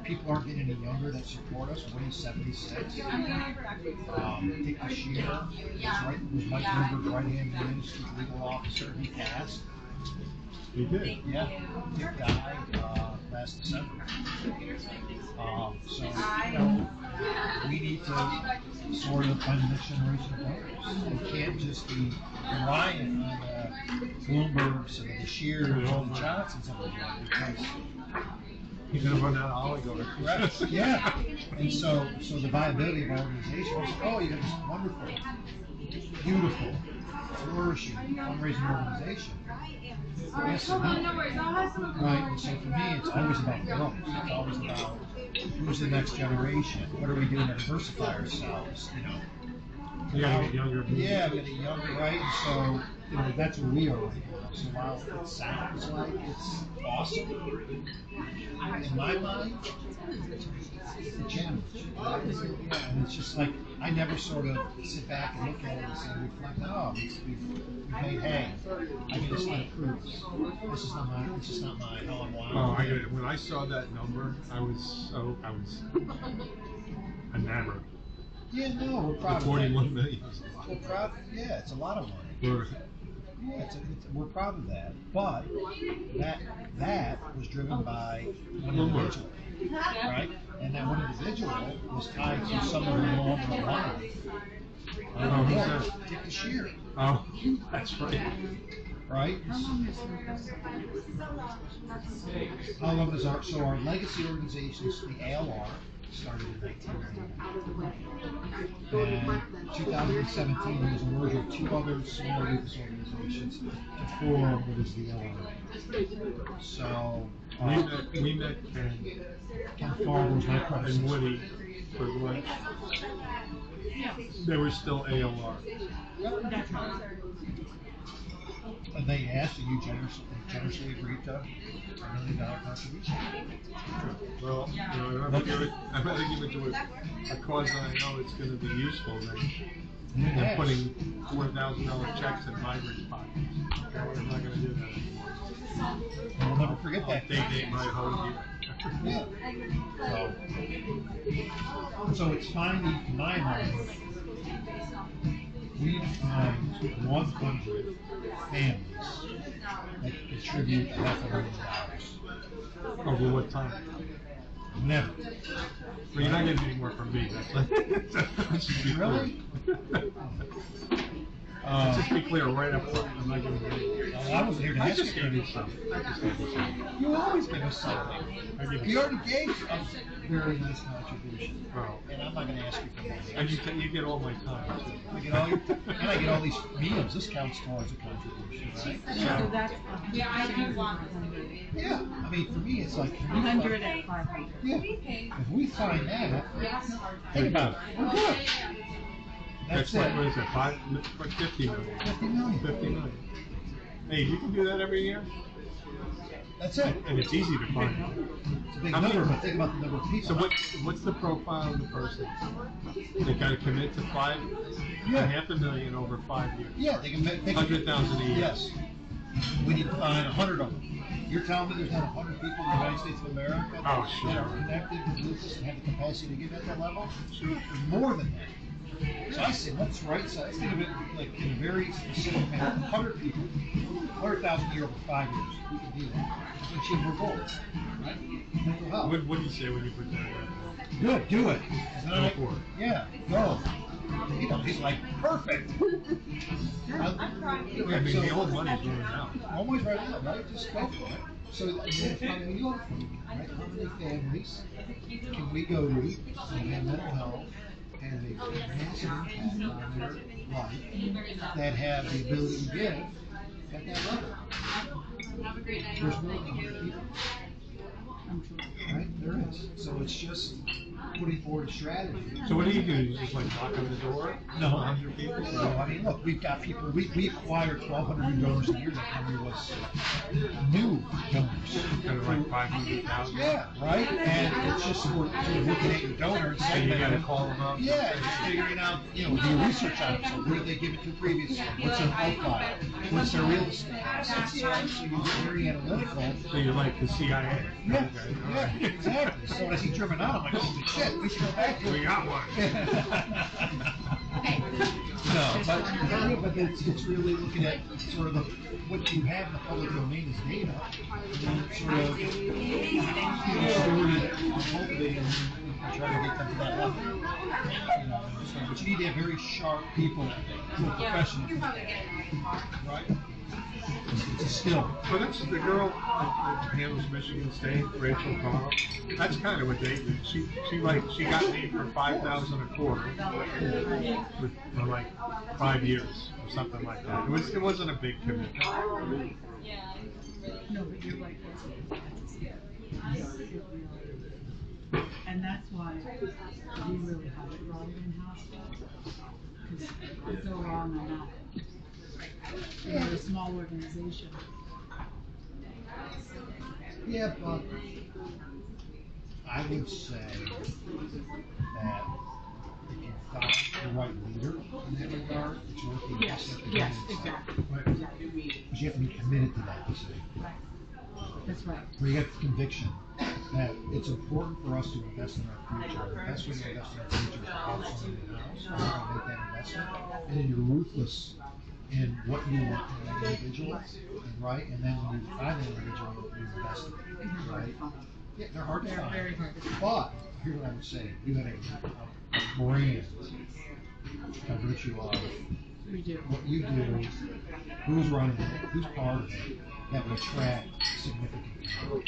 people aren't getting any younger that support us. Woody's 76. Dick Bashir was Mike Bloomberg's right-hand man, chief legal officer. He passed. He did? Yeah. Dick died last December. So, we need to sort of find the next generation of players. We can't just be relying on the Bloombergs and the Bashirs and the Johnsons of the world, because he's gonna run out of oligarchs. right. Yeah. And so the viability of our organization was, you got this wonderful, beautiful, flourishing fundraising organization. Yes, right. And so for me, it's always about growth. It's always about who's the next generation. What are we doing to diversify ourselves? You gotta get younger. Yeah, we gotta get younger, right? And so that's where we are right now. So while it sounds like it's awesome, in my mind, it's a challenge. And it's just like, I never sort of sit back and look at it and say, reflect, we've made hay. I can just improve. This is not my how I'm wild. When I saw that number, I was enamored. Yeah, no, we're proud of 41 million. We're proud. Yeah, it's a lot of money. Yeah, we're proud of that. But that was driven by one individual, right? And that one individual was tied to someone who no longer alive. Who's that? Dick Bashir. Oh, that's right. Right? How long is our legacy organizations, the ALR, started in 1999. And 2017, there was a merger of two other small youth organizations to form what is the LRA. So we met Ken Farber was my predecessor. and Woody for lunch. They were still ALR. And they asked, and you generously agreed to $1 million contribution. Well, I'd rather give it to a cause that I know it's going to be useful than putting $4,000 checks in migrants' pockets. Okay, I'm not going to do that anymore. We'll never forget that. They date my whole year. Yeah. So it's finding, in my mind, we find 100 families that contribute $500,000. Over what time? Never. Well, you're not getting any more from me. Let's just be Really? Let's just be clear right up front. I'm not going to do I wasn't here to ask just you. gave you something. I just gave you something. You always give us something. You already gave a very nice contribution. Oh. And I'm not going to ask you for money. And you get all my time, too. I get all these meals. This counts towards a contribution, right? So that's Yeah. I mean, for me, it's like 100 at 500. Yeah. If we find that, think about it. We're good. That's it. what is it? 50 million. 50 million. 50 million. Hey, you can do that every year? That's it. And it's easy to find. It's a big number, but think about the number of people. So what's the profile of the person? They got to commit to $500,000 over 5 years. Yeah, they can make 100,000 a year. Yes. We need to find 100 of them. You're telling me there's not 100 people in the United States of America that are connected with lupus and have the capacity to give at that level? Sure. There's more than that. So I say, let's right size. Think of it like in a very specific manner. 100 people, 100,000 a year over 5 years. We can do that. We can achieve our goals. Right? Mental health. What do you say when you put that out? Good, do it. Go for it. Yeah, go. He's like, perfect. I mean, the old money's running out. Almost right now, right? Just go for it. So I mean, it's funny when you look for it, right? How many families can we go to and have mental health has a massive impact on their life that have the ability to give at that level? There's more than 100 people. Right? There is. So it's just putting forward a strategy. So what do? You just like knock on the door? No. 100 people? No, I mean, look, we've got people, we acquired 1,200 new donors a year. That number was new donors. Kind of like 500,000? Yeah, right? And it's just sort of looking at your donors. So you got to call them up? Yeah, just figuring out, do your research on them. So where did they give it to previously? What's their profile? What's their real estate assets? So you get very analytical. So you're like the CIA? Yeah, yeah, exactly. So as he driven out, I'm like, holy shit, we should go back to it. We got one. No, but it's really looking at sort of what you have in the public domain is data, and sort of stewarding and cultivating and trying to get them to that level. So, but you need to have very sharp people who are professionals, right? It's a skill. Well, that's the girl that handles Michigan State, Rachel Carl. That's kind of what they did. She got me for $5,000 a quarter for like 5 years or something like that. It wasn't a big commitment. No, but you're right. And that's why we really haven't brought it in-house because it's so wrong on that. We're a small organization. Yeah, but I would say that if you find the right leader in that regard, it's working. Yes, exactly. Right? Because you have to be committed to that decision. Right. That's right. Where you get the conviction that it's important for us to invest in our future. The best way to invest in our future is to have someone in the house. You're going to make that investment. And then you're ruthless in what you want in an individual, right? And then when you find an individual, you invest in it, right? Yeah, they're hard to find. Very hard to find. But here's what I would say: you had a brand by virtue of We do. what you do, who's running it, who's part of it, that would attract significant people.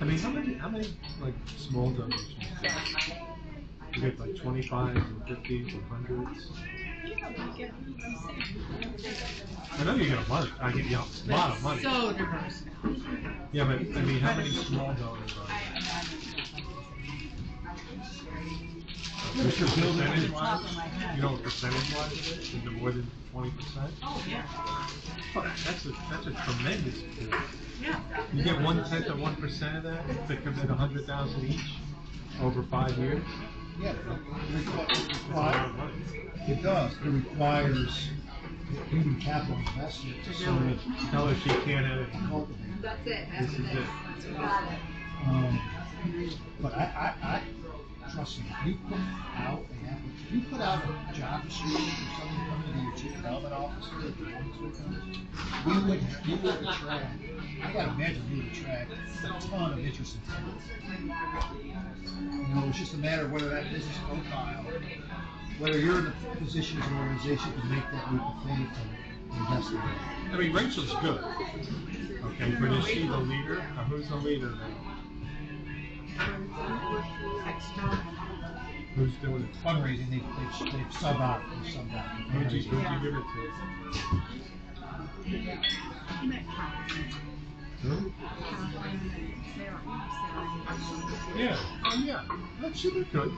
I mean, how many like small donations? You get like 25s and 50s and 100s. I know you get a lot. I get a lot of money. So diverse now. Yeah, but I mean, how many small donors are there? What's your percentage wise? You know, percentage wise of it? Is it more than 20%? Oh yeah. Oh, that's a tremendous pool. Yeah. You get 1/10 of 1% of that to commit 100,000 each over 5 years. Yeah, it does. It requires human capital investment to sort of tell her she can't have it. Cultivate. That's it. This is it. But I trust me. If you put out if you put out a job description for someone coming to be your chief development officer at the women's weekend, you would attract. I gotta imagine you would attract a ton of interest in people. It's just a matter of whether that business profile, whether you're in the position as an organization to make that leap of faith and invest in it. I mean, Rachel's good. Okay, but is she the leader? Or who's the leader now? Who's doing it? Fundraising, they've subbed out. Who'd you give it to? Who? Yeah. Oh yeah. That should be good.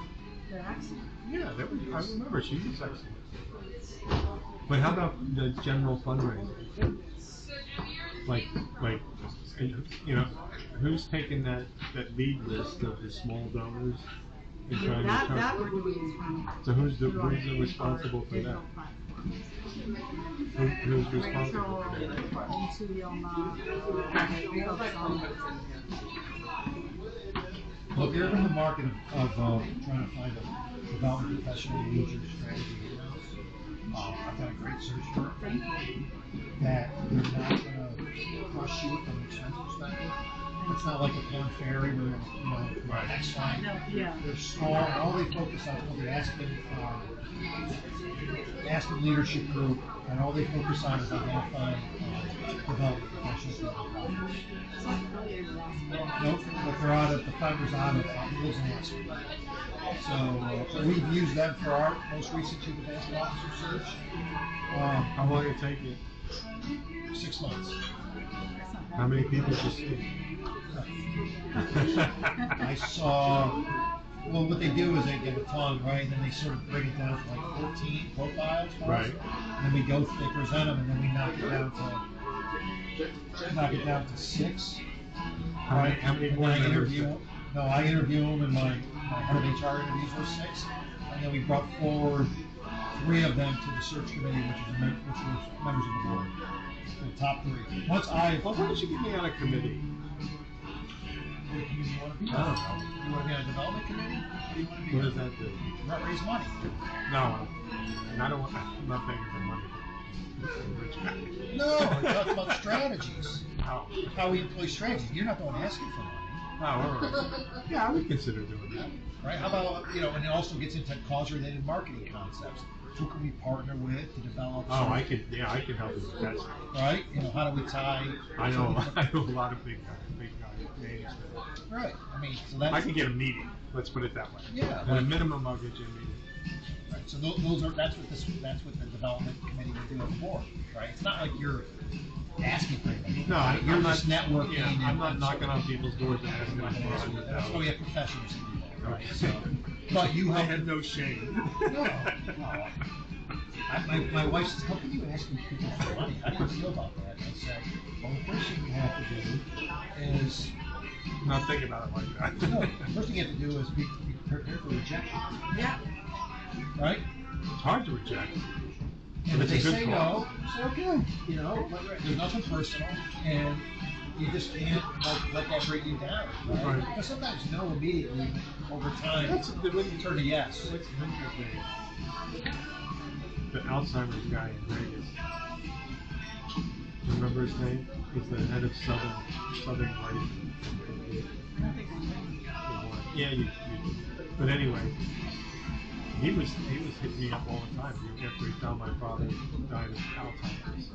They're excellent. Yeah, that was, I remember she was excellent. But how about the general fundraising? Like, you know, who's taking that lead list of the small donors and trying to turn? That we're doing from. So who's responsible for that? Who's responsible for that? Well, if you're in the market of trying to find a development professional to lead your strategy in-house, I've got a great search firm that they're not going to crush you from an expense perspective. It's not like a Town Ferry where, next line. Yeah. They're small, and all they focus on is called the Aspen Leadership Group, and all they focus on is identifying development professionals for nonprofits. Nope, but they're out of, the founder's out of, lives in Aspen. So we've used them for our most recent chief advancement officer search. How long did it take you? 6 months. How many people did you see? I saw, well, what they do is they get a ton, right? And then they sort of bring it down to like 14 profiles for us. Right. And then we go, they present them, and then we knock it down to 6. How many board I members? I interview them, and my head of HR interviews those 6. And then we brought forward 3 of them to the search committee, which was members of the board. The top 3. Well, why don't you get me on a committee? What committee you want to be on? I don't know. You want to be on a development committee? What does that do? Not raise money. No, and I'm not begging for money. No, it talks about strategies. Oh. How we employ strategies. You're not the one asking for money. Oh, all right. Yeah, I would consider doing that. Right? How about, and it also gets into cause-related marketing concepts. Who can we partner with to develop? Oh, I can help you with that stuff. Right? How do we tie? I know a lot of big names. Right. I mean, so that's. I can get a meeting. Let's put it that way. Yeah. At a minimum, I'll get you a meeting. Right. So that's what the development committee would do as a board. Right. It's not like you're asking for anything. No, you're just networking. Yeah, I'm not knocking on people's doors and asking them for That's why we have professionals to do that. Right. Okay. So, but you I have had no shame. No. My wife says, how can you ask people for money? How do you feel about that? And I said, well, the first thing you have to do is... Not think about it like that. No, the first thing you have to do is be prepared for rejection. Yeah. Right? It's hard to reject. And if they say call. no, say okay. There's nothing personal, and you just can't let that bring you down. Right? Because sometimes no immediately, over time, when you turn to yes. What's the Alzheimer's guy in Vegas? Do you remember his name? He's the head of Southern Life. Yeah, but anyway, he was hitting me up all the time after he found my father died of Alzheimer's.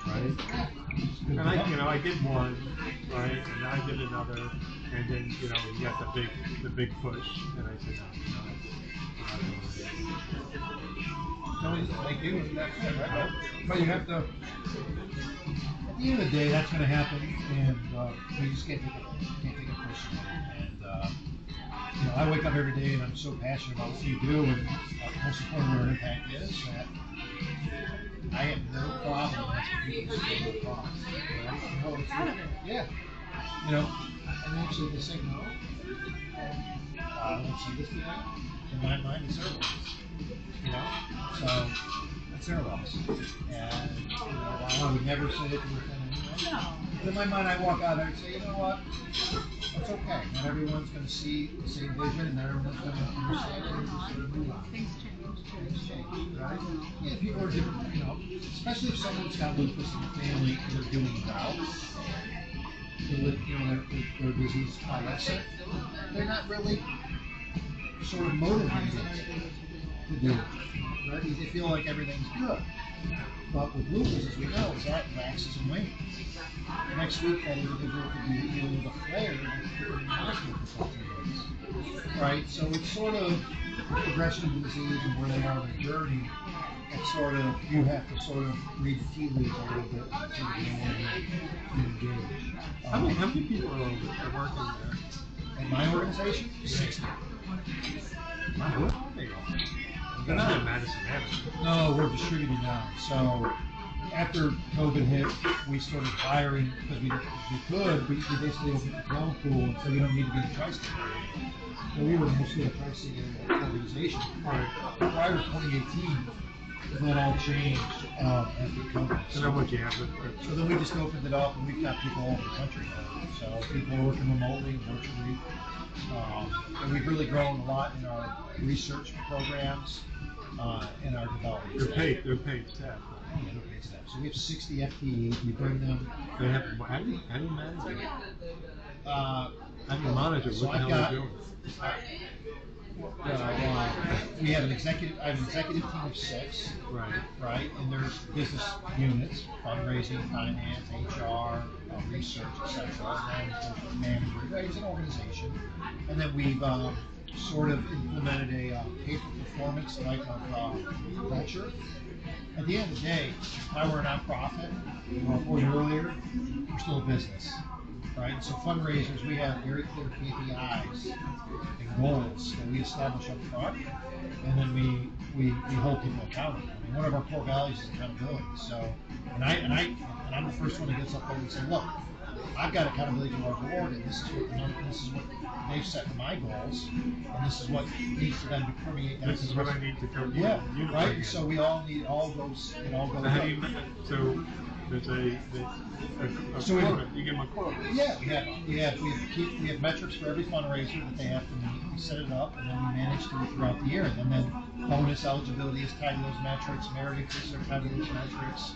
Right? And I did one, right, and then I did another, and then he got the big push, and I said No, thank you. That's it, right? But you have to. At the end of the day, that's going to happen, and you just can't take it personally. And I wake up every day, and I'm so passionate about what you do, and most importantly, what our impact is. That I have no problem asking people to do their cause. Right? Yeah. And actually, they say no. I won't say this to them. In my mind, it's their loss. So it's their loss. And while I would never say it to offend anyone, but in my mind, I walk out there and say, you know what? It's okay. Not everyone's going to see the same vision, and not everyone's going to understand it, and just sort of move on. Things change, right? Yeah, people are different, especially if someone's got lupus in the family and they're doing well. Their disease is quiescent. They're not really sort of motivated to do it. Right? They feel like everything's good. But with lupus, as we know, is that waxes and wanes. Next week, that individual could be dealing with a flare and put in the hospital for 14 days. Right? So it's sort of the progression of the disease and where they are on their journey. It's sort of, you have to sort of read the tea leaves a little bit to sort of engage. How many people are working there? In my organization, 60. Wow, where are they all? They're not in Madison Avenue. No, we're distributing now. So after COVID hit, we started hiring because we basically opened the talent pool and said we don't need to be in the tri-state area. So we were mostly a tri-state area organization. Right. Prior to 2018, that all changed after COVID. So then what you have? So then we just opened it up, and we've got people all over the country now. So people are working remotely, virtually. And we've really grown a lot in our research programs, in our development. They're paid staff. yeah, no big steps. So we have 60 FTE. We bring them. They have, how do you manage it? Uh, How do you monitor so what the I've hell got, they're doing? we have an executive. I have an executive team of 6. Right. Right, and there's business units, fundraising, finance, HR, research, etc. And then there's management. Right, it's an organization, and then we've sort of implemented a pay-for-performance type of culture. At the end of the day, if I were a nonprofit, or a point earlier, we're still a business, right? So fundraisers, we have very clear KPIs and goals that we establish up front, and then we hold people accountable. I mean, one of our core values is accountability. So, and I'm the first one that gets up there and say, look, I've got accountability to our board, and this is what they've set for my goals, and this is what needs to then permeate. This is what I need to come. Yeah, right. And so we all need all those. It all goes. So how do you? So there's a so quota. You give them a quota. Yeah, we have metrics for every fundraiser that they have to meet. We set it up, and then we manage to throughout the year. And then bonus eligibility is tied to those metrics. Merit increases are tied to those metrics.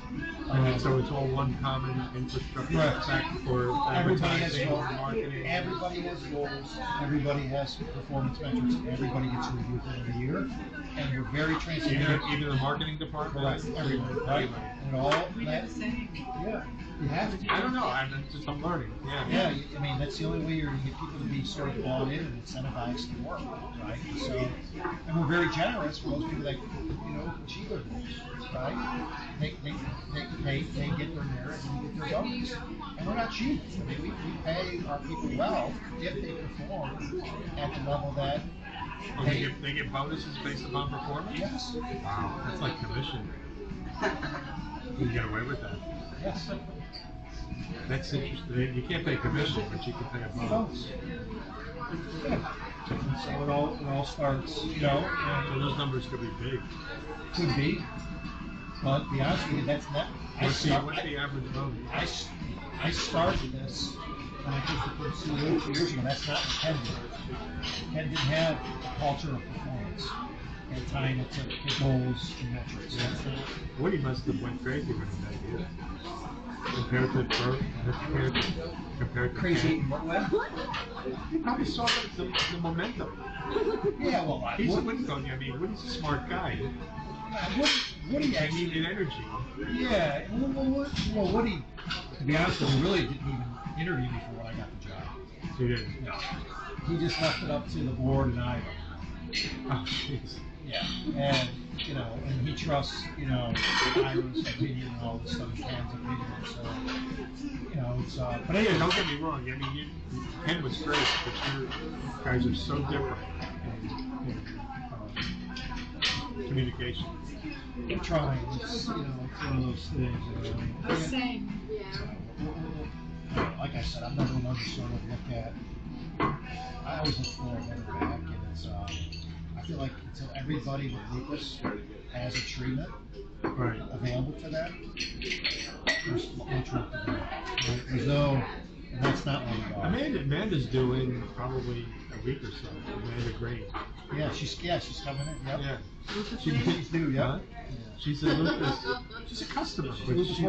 And so it's all one common infrastructure. Correct. For everybody has advertising, goals. marketing. Everybody has goals. Everybody has performance metrics. Everybody gets reviewed at the end of the year, and we're very transparent. Even the marketing department. Right. Everybody. Right. And all that. Yeah. You have to. I don't know. I'm learning. Yeah. Yeah. I mean, that's the only way you're going to get people to be sort of bought in and incentivized to work, right? So, and we're very generous for those people that achieve their goals, right? They get their merit and they get their bonus, and we're not cheap. I mean, we pay our people well if they perform at the level that. They get bonuses based upon performance? Yes. Wow, that's like commission. You can get away with that. Yes. That's interesting. You can't pay commission, but you can pay a bonus. Yeah. So it all starts, So those numbers could be big. Could be. But to be honest with you, that's not. What's the average bonus? I started this when I first became CEO 2 years ago. That's not what Ken did. Ken didn't have a culture of performance and tying it to goals and metrics. Woody must have went crazy when he did it. Compared to crazy in what way? You probably saw the momentum. Yeah, well, Woody's a smart guy. Woody I needed energy. Yeah, well, Woody, to be honest with you, really didn't even interview me for when I got the job. He didn't? No. He just left it up to the board and I. Oh, jeez. Yeah, and and he trusts, Ira's opinion and all this stuff, Ken's opinion, so, it's, but anyway, don't get me wrong, I mean, Ken was great, but you guys are so different in communication. I'm trying, it's one of those things, Same. Like I said, I'm never one to sort of look at, I always look forward and never back, and it's, I feel like until everybody with lupus has a treatment available to them, there's much work to do. There's no, and that's not what we are. Amanda's doing probably a week or so. Amanda Green. Yeah, she's coming in. Yep. Yeah. She's due. Yep. Huh? She's a lupus. She's a customer.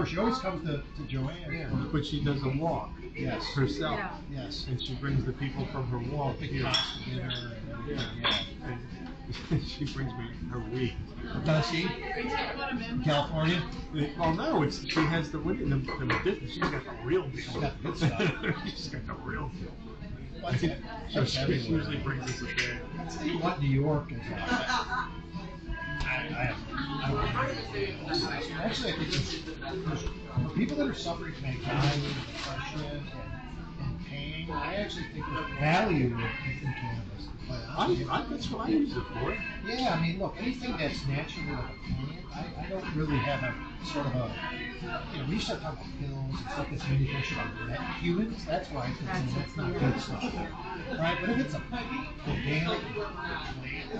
She always comes to Joanne. Yeah. But she does a walk. Yes. Herself. Yeah. Yes. And she brings the people from her walk. Big pasta dinner and everything. Yeah. And she brings me her weed. Does she? In California? Oh no, she has the weed. She's got the real deal. She's got the good stuff. She's got the real deal. So she usually brings us a bag. What New York is actually, I think for people that are suffering from anxiety, depression, and pain, I actually think there's value in cannabis. That's what I use it for. Yeah, I mean, look, anything that's naturally like a plant, I don't really have a sort of a, when you start talking about pills and stuff that's manufactured by humans, that's why I think that's not good stuff. Right? But if it's a organic plant,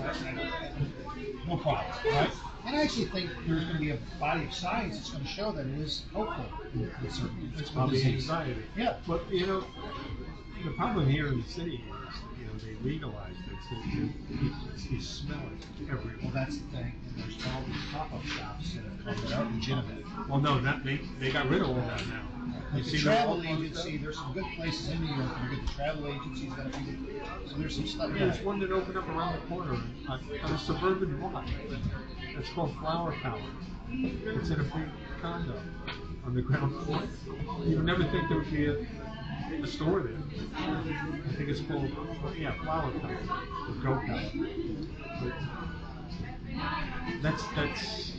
no problem, right? And I actually think there's going to be a body of science that's going to show that it is helpful in certain It's probably anxiety. Yeah. But, the problem here in the city is they legalized it, so you smell it everywhere. Well, that's the thing, and there's all these pop-up shops that are legitimate. Well, no, they got rid of all that now. Like You the see travel those all closed agency, up? there's some good places in New York, and good travel agencies that are good. So there's some stuff. Yeah, there's one that opened up around the corner on a suburban block. It's called Flower Power. It's in a big condo on the ground floor. You would never think there would be a store there. I think it's called, Flower Power or Go Power. But that's.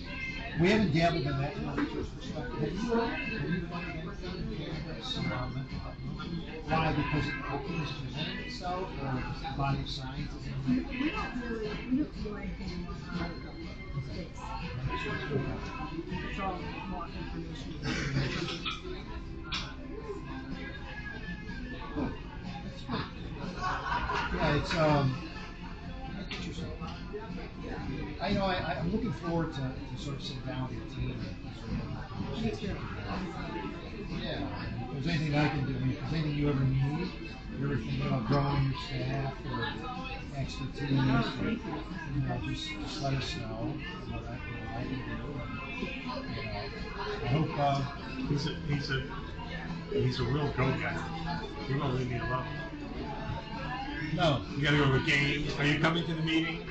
We haven't dabbled in that much perspective. Have you found anything in cannabis mental health movement? Why? Because it's presenting itself, or the body of science is in it? We don't do anything in space. It's all more information. Yeah, it's interesting. I'm looking forward to sort of sitting down with your team and Me too. yeah, if there's anything I can do, if there's anything you ever need, you're ever thinking about growing your staff or expertise, or, just let us know what I can do. I hope He's a real go getter. He won't leave me alone. No. You gotta go to games. Are you coming to the meeting?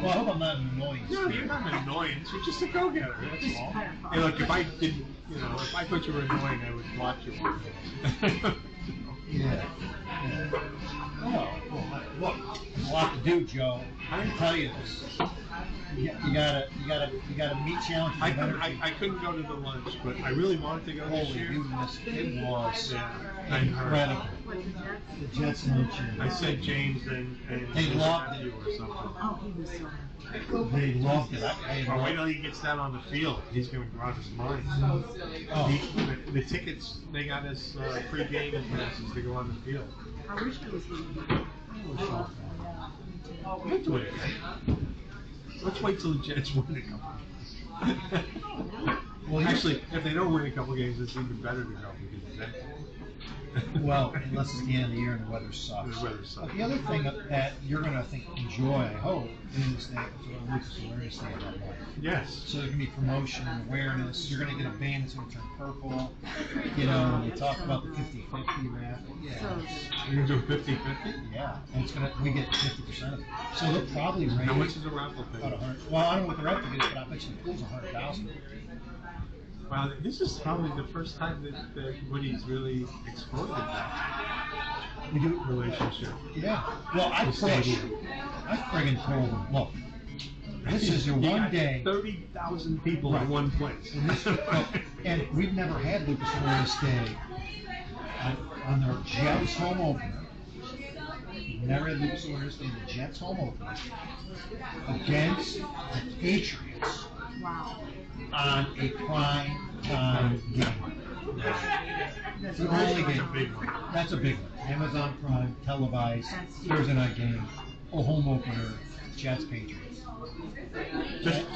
Well, I hope I'm not an annoyance. No, you're not an annoyance. You're just a go getter. That's all. Hey, look, if I didn't, if I thought you were annoying, I would block you. Yeah. Oh, well, look, there's a lot to do, Joe. I can tell you this. You gotta meet challenges. I couldn't go to the lunch, but I really wanted to go this Holy, year. you missed it. It was Incredible. The Jets luncheon. I sent James and They loved it. you or something. Oh, he was so happy. They loved it. Oh, wait till he gets that on the field. He's going to go out his mind. Oh. The tickets, they got us pre-game passes to go on the field. I wish he was here. We'll do it again. Let's wait till the Jets win a couple. Well, actually, if they don't win a couple games, it's even better to go because then. Well, unless it's the end of the year and the weather sucks. But the other thing that you're going to, I think, enjoy, I hope, is that Lucas Awareness Day that month. Yes. So there can be promotion and awareness. You're going to get a band that's going to turn purple. We talk about the 50-50 raffle. Yeah. You're going to do 50-50? Yeah. And we get 50% of it. So they'll probably raise. How much is a raffle fee? About 100. Well, I don't know what the raffle fee is, but I bet you the pool's 100,000. Wow, this is probably the first time that Woody's really explored that relationship. Yeah. Well, I friggin' told him, look, this is your one day. 30,000 people in one place. And we've never had Lucas Awareness Day on their Jets home opener. We've never had Lucas Awareness Day in the Jets home opener against the Patriots. Wow. On a prime time game. That's the only game. A big one. That's a big one. Amazon Prime, televised, Thursday night game, a home opener, Jets Patriots.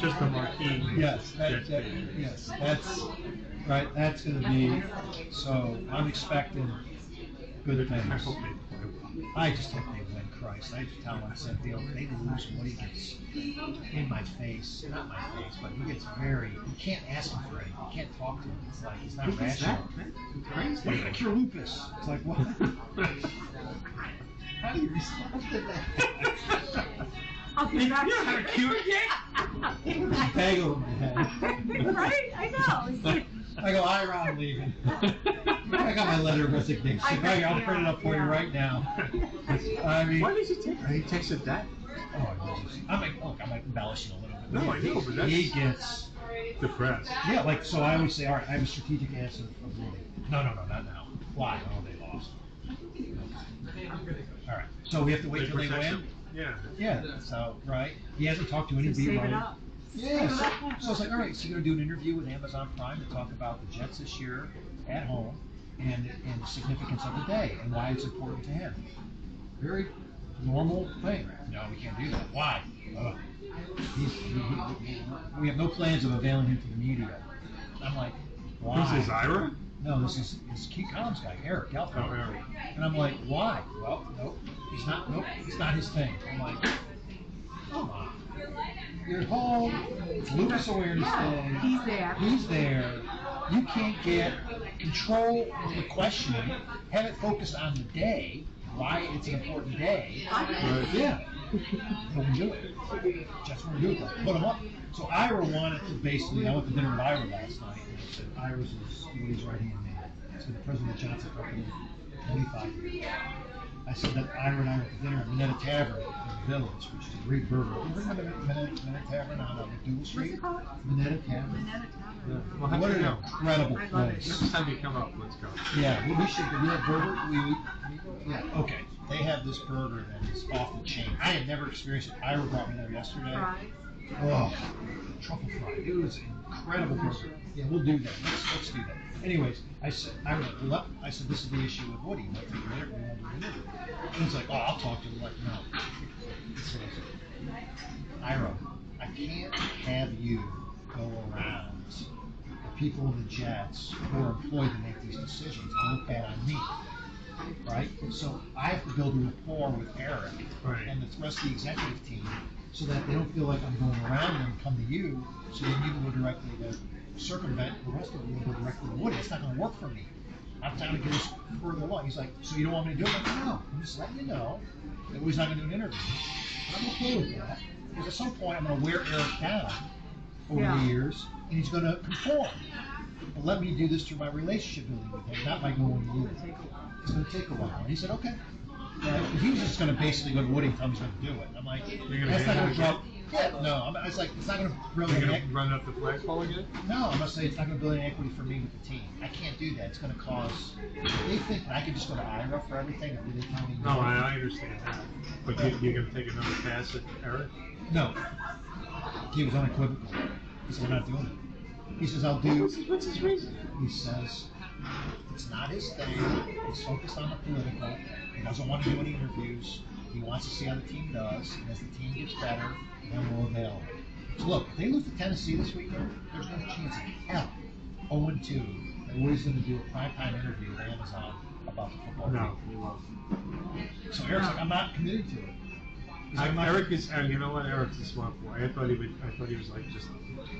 Just a marquee. Yes, that's right. That's going to be. So I'm expecting good things. I just hope they win, Christ. I just tell him, I said, they lose, Woody gets in my face, not my face, but he gets you can't ask him for anything. You can't talk to him. It's like, he's not rational. It's crazy. Like, you're Lucas. It's like, what? How do you respond to that? I'll be back. You don't have a cute yet? Bag over my head. Right? I know. I go, hi, Ron, I'm leaving. I got my letter of resignation. I'll print it up for you right now. I mean, why does he take it? He takes it that? Oh, I might embellish it a little bit. No, I know, but that's... He gets... depressed. Yeah, so I always say, all right, I have a strategic answer of Woody. No, not now. Why? Oh, they lost. Okay. All right. So we have to wait till they win? Yeah. Yeah, so, right. He hasn't talked to any beat writer. Yeah, so I was like, all right, so you're going to do an interview with Amazon Prime to talk about the Jets this year at home and the significance of the day and why it's important to him. Very normal thing. No, we can't do that. Why? We have no plans of availing him to the media. I'm like, why? Who's this, Ira? no, this is Key Collins guy, Eric Galford. Oh, Eric. And I'm like, why? Well, nope, it's not his thing. I'm like, come on. You're home, it's Lupus Awareness Day. He's there. He's there. You can't get control of the questioning, have it focused on the day, why it's an important day. Right. Yeah. Don't do it. Just want to do it. Put them up. So Ira wanted to basically, I went to dinner with Ira last night, and I said, Ira's his right-hand man. He's been the president of Johnson Company 25 years. I said that Ira and I went to dinner at Minetta Tavern in the Village, which is a great burger. You ever heard of Minetta Tavern on McDougal Street? What's it called? Minetta Tavern. Minetta Yeah. Tavern. Well, how What do an you know? incredible I love it. place. Next time you come up, let's go. Yeah, we should. You have burger? Yeah, okay. They have this burger that is off the chain. I had never experienced it. Ira brought me there yesterday. Fries. Oh, truffle fry. It was an incredible burger. Yeah, we'll do that. Let's do that. Anyways, I said, I said, this is the issue with Woody. Like, we want to do an interview. And he's like, oh, I'll talk to him. Like, no. So I said, Ira, I can't have you go around the people in the Jets who are employed to make these decisions and look bad on me. Right? So I have to build a rapport with Eric and the rest of the executive team so that they don't feel like I'm going around them and come to you, so then you can go directly to circumvent the rest of them and go directly to Woody. It's not going to work for me. I'm trying to get us further along. He's like, so you don't want me to do it? I'm like, no. I'm just letting you know that Woody's not going to do an interview. And I'm okay with that. Because at some point I'm going to wear Eric down over the years, and he's going to conform. But let me do this through my relationship building with him, not by going to you. It's going to take a while. And he said, okay. Right? He was just going to basically go to Woody and tell him he's going to do it. I'm like, that's not going to drop. Yeah, no, it's like, it's not going to really. You're going to run up the flagpole again? No, I'm going to say it's not going to build any equity for me with the team. I can't do that. It's going to cause. They think that I can just go to Ira for everything if they tell me. No, I understand that. But you're going to take another pass at Eric? No. He was unequivocal. He said, I'm not doing it. He says, I'll do. What's his reason? He says, it's not his thing. He's focused on the political. He doesn't want to do any interviews. He wants to see how the team does. And as the team gets better, then we'll avail. So look, if they lose to Tennessee this weekend, there's no chance in hell. 0-2. That Woody's going to do a primetime interview with Amazon about the football No, team. he won't. So Eric's like, I'm not committed to it. He's like, Eric is, you know what? Eric's a smart boy. I thought he was like just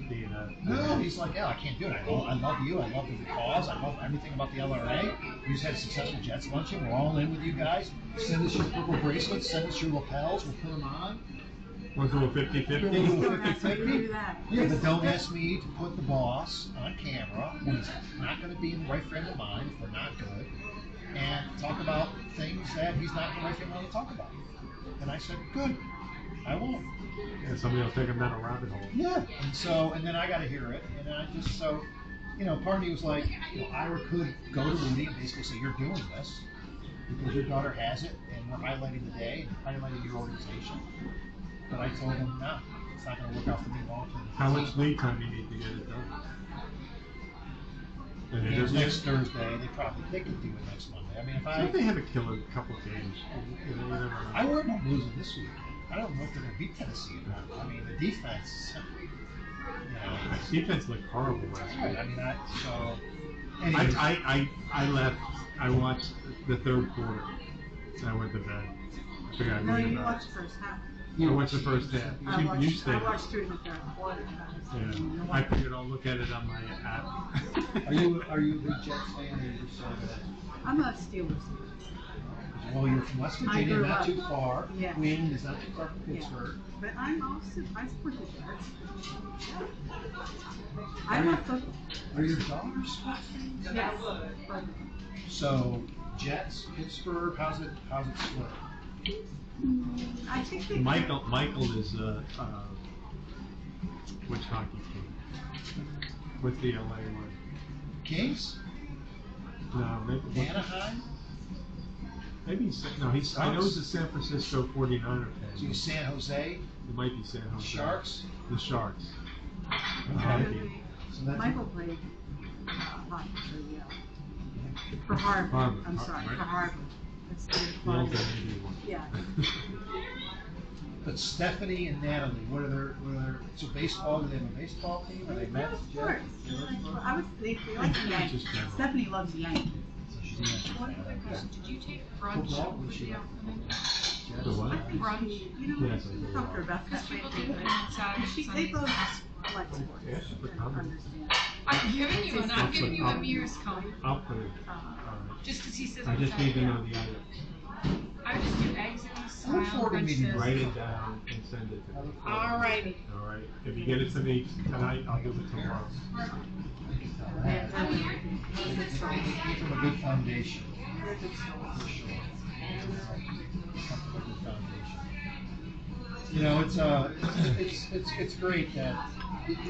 being a. No, he's like, yeah, I can't do it. I love you. I love the cause. I love everything about the LRA. We just had a successful Jets luncheon. We're all in with you guys. Send us your purple bracelets. Send us your lapels. We'll put them on. Want to do a 50-50? We'll do a 50-50. that. Yeah, but don't ask me to put the boss on camera when he's not going to be in the right frame of mind if we're not good, and talk about things that he's not in the right frame of mind to talk about. And I said, good, I won't. Yeah, somebody will take him down a rabbit hole. Yeah, and then I got to hear it, and then I just, so, part of me was like, Ira could go to Woody and basically say, you're doing this because your daughter has it, and we're highlighting the day, and highlighting your organization. But I told him, no, it's not going to work out for me long term. How much lead time do you need to get it done? And It was next Thursday. They could do it next Monday. I mean, if they have a killer couple of games, you never know. I worry about losing this week. I don't know if they're going to beat Tennessee or not. I mean, the defense. Defense looked horrible last week. I mean, I left. I watched the third quarter. And I went to bed. I forgot. No, you watched the first half. I watched the first half. I stayed. watched through the third quarter. Yeah. I figured I'll look at it on my app. Are you a big Jets fan or are you just I'm a Steelers fan. Well, you're from West Virginia, grew not up. too far. Yeah. Queen is not too far from Pittsburgh. But I support the Jets. I love football. Are your daughters sports fans? Yes. So, Jets, Pittsburgh, how's it split? I think they Michael is which hockey team? What's the LA one? Kings? No, maybe Anaheim? Maybe he's I know he's a San Francisco 49er fan. So you San Jose? It might be San Jose. Sharks? The Sharks. Okay. So that's Michael played hockey for Harvard. I'm sorry, right? for Harvard. That's the The old Navy one. Yeah. But Stephanie and Natalie, what are their, so baseball, do they have a baseball team? Are they Mets? Of course. I would say they like the Yankees. Stephanie loves the Yankees. One quick question, did you take brunch over the afternoon? The what? Brunch? You know, Yes, I it's up to her best. Because people take them on Saturday, They both Sunday. like sports. Yeah, but Understand. I'm giving you Amir's code. I'll put it. Just because he says I on just need to Saturday. know the items. I would just do eggs and look forward to French meeting you. toast. Write it down and send it to me. Alrighty. All right. If you get it to me tonight, I'll do it tomorrow. It's from a good foundation. For sure. Come from a good foundation. You know, it's great that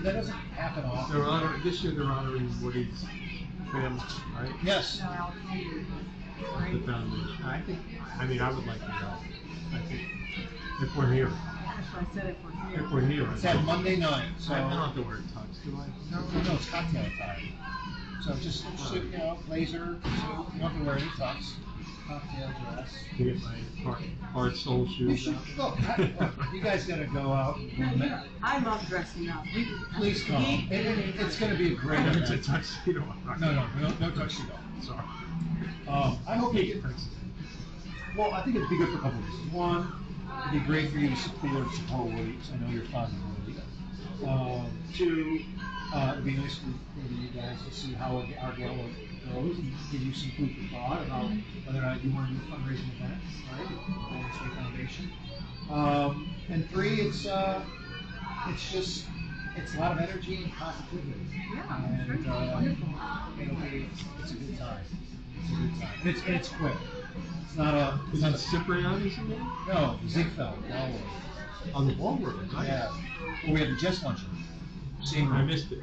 doesn't happen often. This year they're honoring Woody's family, right? Yes. The foundation. I mean, I would like to go. I think if we're here. That's why I said if we're here. If we're here. It's that Monday night, so. I don't have to wear a tux, do I? No, it's cocktail time. So just, you know, blazer, so you don't have to wear any tux, cocktail dress. To get my hard sole shoes out. Look, you guys gotta go out. I love dressing up. Please come. It's gonna be a great event. It's a tuxedo. No tuxedo. Sorry. I hope you get. Well, I think it'd be good for a couple of reasons. One, it'd be great for you to support Woody, because I know you're fond of Woody. Two, it'd be nice for you guys to see how our gala goes and give you some food for thought about whether or not you want to do a fundraising event, right? Golden State Foundation. And three, it's just it's a lot of energy and positivity. Yeah, And it's a good time. It's a good time. And it's quick. It's not a. Is that Cipriani's in there? No, Ziegfeld. On the ballroom, nice. Yeah. Well, we had the Jets luncheon. Same I room. missed it.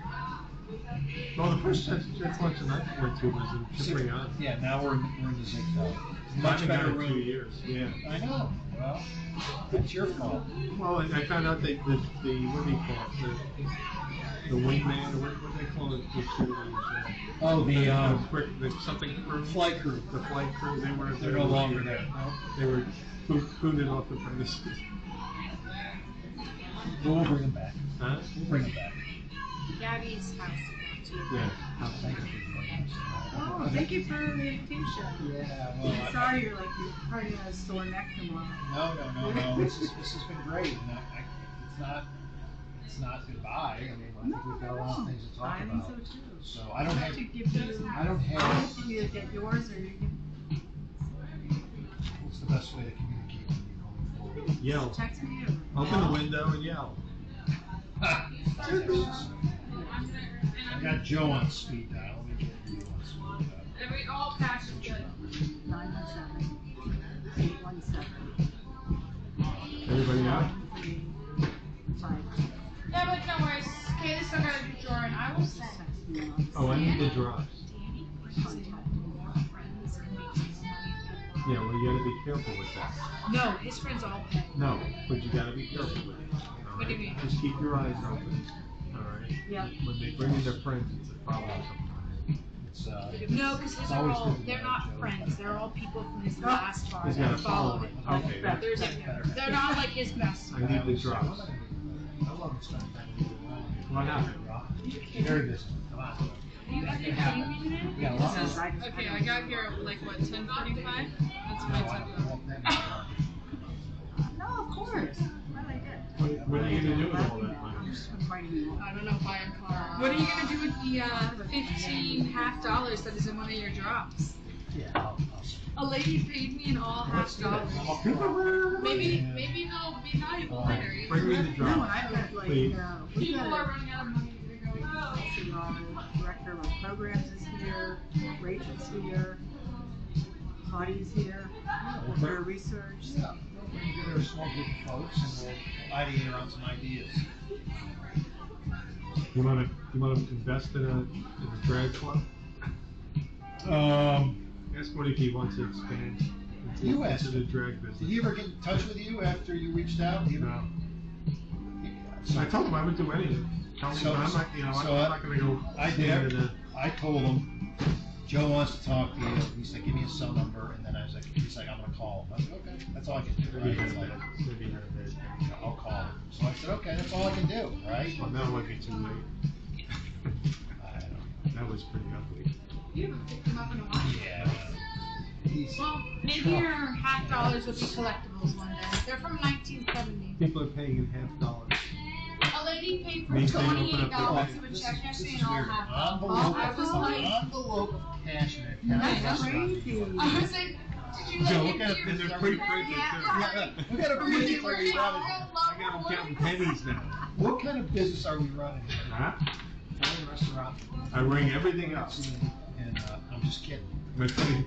Well, the first Jets luncheon I went to was in Cipriani. Yeah, now we're in the Ziegfeld. Much Much better in 2 room. years. Yeah. I know. Well, that's your fault. Well, I found out that the what do you call it? The wingman, or what do they call it? The cheerleaders. Oh, the something crew. flight crew. The flight crew. They're no longer there. No, they were booted off the premises. We'll bring them back. Huh? We'll bring them back. Gabby's house too. Yeah. Thank you for joining us. Oh, thank you for the invitation. Yeah, well, Sorry you're probably gonna have a sore neck tomorrow. No. This has been great, and it's not goodbye. I mean, I think we've got a lot of things to talk I think about. so too. So I don't have. to give you. I don't have. You either get yours or you can What's the best way to communicate with you going forward? Yell. text me. Open the window and yell. I got Joe on speed dial. Let me get you on speed dial. And we all pass it good. 917-817. Everybody out? 5. Yeah, but no worries. Kaylee still got a drawer and I will send. Oh, I need the drops. Yeah, well, you gotta be careful with that. No, his friends all pay. No, but you gotta be careful with it. What do you mean? Just keep your eyes open. All right. Yeah. When they bring in their friends, it's a problem sometimes. No, because these are always all, good to they're know, not Joe. friends. They're all people from his last bar He's got a that follow following. him. Okay, There's that's they're not like his best I need the drops. I love spending time with you. Why not? Very busy. Come on. You have your meeting today? Yeah, a lot. Okay, I got here at like what, 10:45? That's my time. No, of course. What are you gonna do with all that money? I don't know, buy a car. What are you gonna do with the $15 half dollars that is in one of your drops? Yeah, A lady paid me in all half dollars. Maybe they'll be valuable later. You Bring me know? the No, drops. I've got like, Please. People are running out of money. They're going, oh. our director of programs is here, Rachel's here, Hottie's here, her research. Yeah, we'll bring together a small group of folks and we'll ideate around some ideas. You wanna invest in a drag club? Ask Woody if he wants to expand You asked into the drag business. Did he ever get in touch with you after you reached out? No. I told him I would do anything. Tell me, So- but I'm not, so I'm not gonna go. I stand did. in a- I told him Joe wants to talk to you. He's like, give me a cell number, and then he's like, I'm gonna call him. I said, okay, that's all I can do. Maybe Right? had It's a like, bed. Maybe had a bed. I'll call him. So I said, okay, that's all I can do, right? Well, that might be too late. I don't That was pretty ugly. You haven't picked them up in a while. know. Yeah. He's Well, maybe your $50 will be collectibles one day. They're from 1970. People are paying in $50. A lady paid for Means they open $28 up of their a This check is yesterday weird. and all half. Envelope, I was like, envelope of cash in it. That's crazy. I was like, did you Joe, like what kind of it? And business they're are we pre-printed too. Yeah. What kind of business are we running? I got them counting pennies now. What kind of business are we running? Huh? Fine restaurant. I ring everything up. And I'm just kidding. My penny,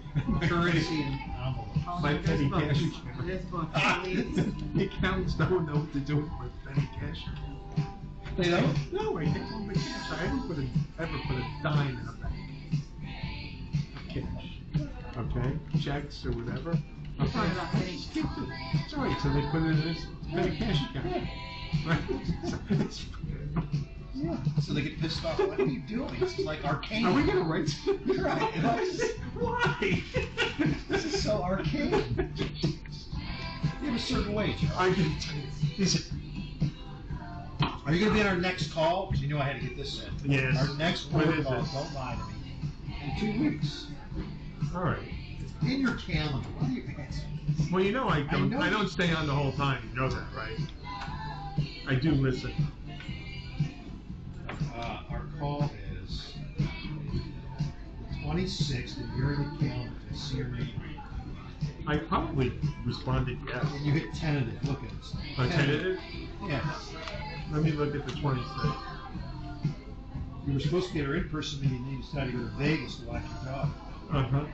Currency and envelope. my penny cash This book. account. The accountants don't know what to do with my penny cash. They don't? No, I take all my cash. I haven't ever put a dime in a bank. Cash. Okay? Checks or whatever. Okay. Talking about penny. It's all right. So they put it in this petty cash account. Right? It's- Yeah. So they get pissed off. What are you doing? This is like arcane. Are we gonna write? Right. Why? This is so arcane. You have a certain wage. I can. Are you going to be on our next call? Because you knew I had to get this in. Yes. Our next When board is call, it? don't lie to me. In 2 weeks. All right. In your calendar. What are you asking? Well, you know I don't. know I don't you- stay on the whole time. You know that, right? I do listen. Our call is the 26th, and you're in the calendar to see your name. I probably responded yes. And you hit tentative. Look at this. Tentative? Yeah. Let me look at the 26th. You were supposed to get her in-person meeting, and you decided to go to Vegas to watch your dog. Uh-huh.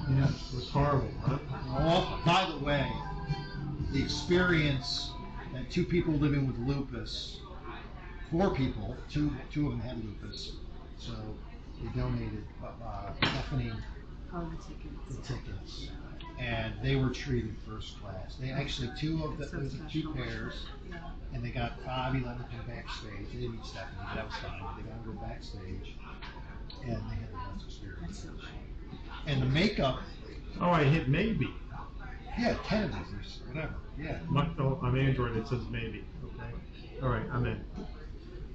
Yes, it was horrible, huh? Oh, by the way, the experience that 2 people living with lupus, 4 people, two of them had lupus, so they donated Bethany Oh, the the tickets. tickets, and they were treated first class. They actually 2 of them, So there was 2 special. pairs, Yeah. and they got Bobby let them come backstage. They didn't meet Stephanie, but that was fine. But they got to go backstage, and they had the best experience. That's so cool. And the makeup, Oh, I hit maybe. yeah, tentative or whatever, yeah. On Android it says maybe. Okay. All right, I'm in.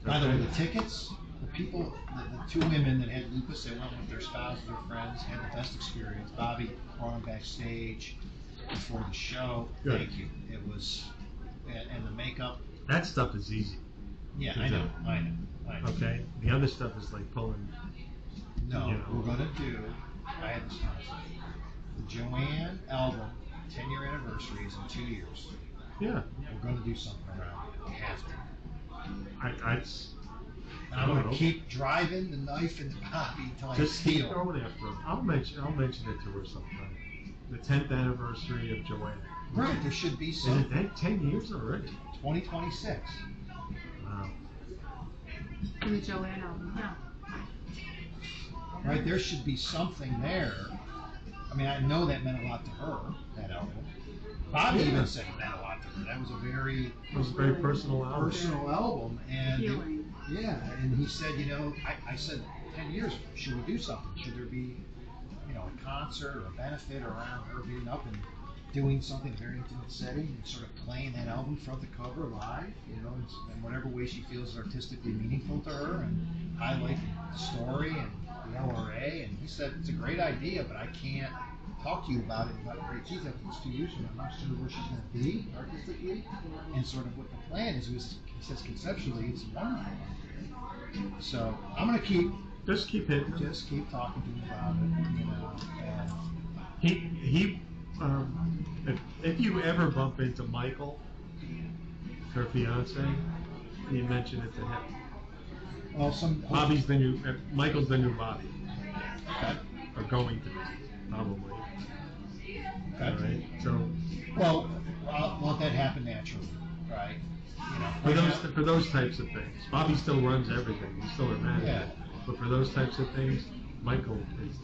By the way, Okay. the tickets, the people, the 2 women that had lupus, they went with their spouses or friends, had the best experience. Bobby brought them backstage before the show. Good. Thank you. It was, and the makeup, That stuff is easy. yeah, Good I know, job. I know, I know. Okay. The other stuff is like pulling. No, You know. we're gonna do, I had this concept. The Joanne album 10-year anniversary is in 2 years. Yeah. We're gonna do something around it. It has to. I And I'm don't gonna know. keep driving the knife into Bobby until I just keep steal. going after him. I'll mention it to her sometime. The 10th anniversary of Joanne. Right, there should be Is it something. that 10 years already? 2026. Wow. For the Joanne album. Yeah. Right, there should be something there. I mean, I know that meant a lot to her, that album. Bobby Yeah. even said it meant a lot to her. That was a very It was a very personal album. personal album. And Healing. yeah, and he said, I said 10 years, should we do something? Should there be, a concert or a benefit around her being up and doing something in a very intimate setting and sort of playing that album front to cover live, in whatever way she feels is artistically meaningful to her and highlight the story and the LRA. And he said, it's a great idea, but I can't talk to you about it without great detail because it's 2 years from now. I'm not sure where she's going to be artistically and sort of what the plan is. He says conceptually it's wonderful. So I'm going to keep hitting. just keep talking to him about it, and He if you ever bump into Michael, her fiance, you mention it to him. well, Bobby's the new, Michael's the new Bobby, okay. or going to be, probably. Okay. All right. So Well, I'll let that happen naturally, right? for those types of things, Bobby still runs everything. He's still a manager. Yeah. But for those types of things, Michael is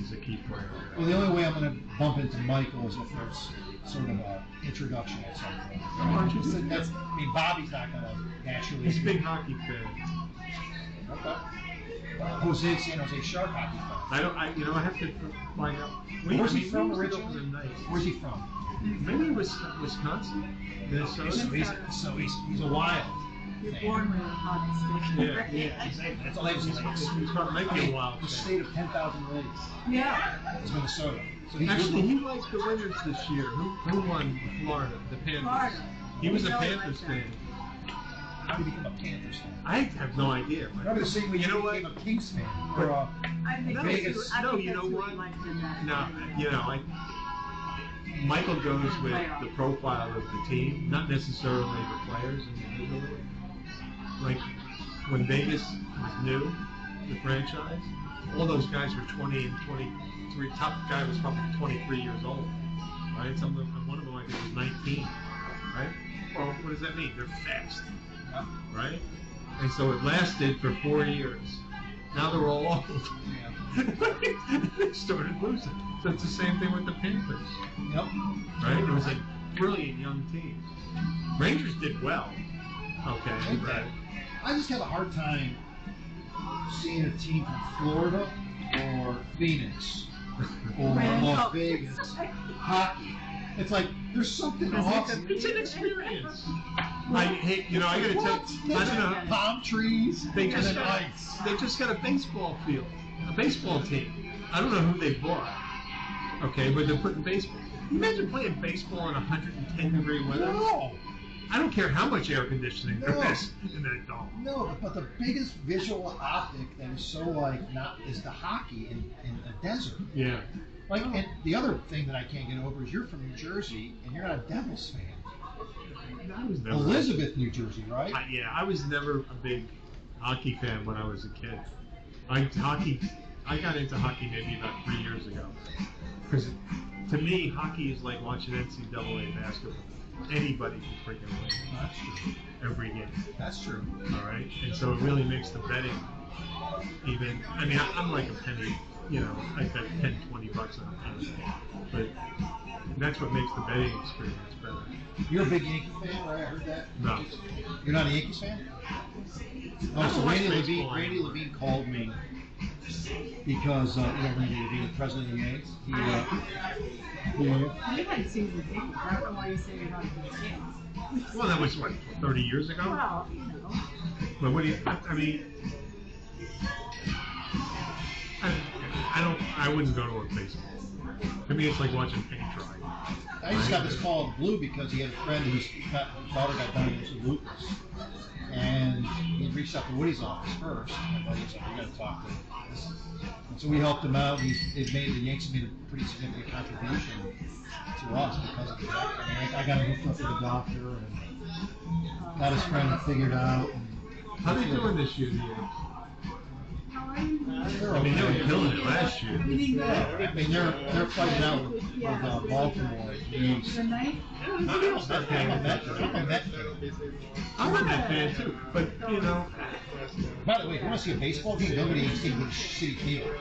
the key player. Well, the only way I'm going to bump into Michael is if there's sort of an introduction at some point. Why don't you do that? Bobby's not going to naturally. He's a big hockey fan. Okay. Jose San Jose Shark hockey club. I have to find out. Where's he from we originally? opened nice. Where's he from? Maybe it was Wisconsin, Minnesota. So he's a wild. You're born with a hot stick. Yeah. That's all I was saying. It's about making a wild The thing. state of 10,000 lakes. Yeah. It's Minnesota. So he's Actually, he likes the winners this year. Who won Florida? The Panthers. Florida. He was a You know he Panthers likes fan. How did he become a Panthers fan? I have no idea. Probably the same way You know you what? became a Kings fan. Or I think Vegas. that's who, I No, think you that's know who what? he liked in that. No, Michael goes with the profile of the team, not necessarily the players individually. Like when Vegas was new, the franchise, all those guys were 20 and 23. Top guy was probably 23 years old, right? One of them I think was 19, right? Well, what does that mean? They're fast, right? And so it lasted for 4 years. Now they're all old. They started losing. So it's the same thing with the Panthers. Yep. Right? It was a brilliant young team. Rangers did well. Okay. Okay. I just have a hard time seeing a team from Florida or Phoenix or Las Vegas hockey. It's like there's something off. It's an experience. I gotta tell you, I don't know. Palm trees They and just then got, ice. they just got a baseball field, a baseball team. I don't know who they bought. Okay, but they're putting baseball. Imagine playing baseball in 110-degree weather. No. I don't care how much air conditioning there No. is in that dome. No, but the biggest visual optic that is so is the hockey in a desert. Yeah. Like, and the other thing that I can't get over is you're from New Jersey and you're not a Devils fan. I was never, Elizabeth, New Jersey, right? I was never a big hockey fan when I was a kid. I got into hockey maybe about 3 years ago. Because to me, hockey is like watching NCAA basketball. Anybody can freaking win. That's true. Every game. That's true. All right? And so it really makes the betting even. I mean, I'm like a penny, I bet 10, 20 bucks on a game. But that's what makes the betting experience better. You're a big Yankee fan, right? I heard that. No. You're not a Yankees fan? I Oh, so don't watch Randy baseball Levine anymore. called me because Randy Levine, the president of the Yankees, You had season tickets. I don't know why you say you're not a big fan. Well, that was, what, 30 years ago? Well, But what do you, I mean, I wouldn't go to a baseball. To me, it's like watching paint dry. I just got this call out of the blue because he had a friend whose daughter got diagnosed with lupus. And he reached out to Woody's office first. And I was like, we got to talk to him. And so we helped him out. The Yankees made a pretty significant contribution to us because of that. I mean, I got him hooked up with a doctor and got his friend figured out. How are they doing this year, the Yankees? I mean, they were killing it last year. I mean, they're fighting out with Baltimore. tonight? I'm a Met fan. I'm a Met fan too, but By the way, if you want to see a baseball game, go to the City Field.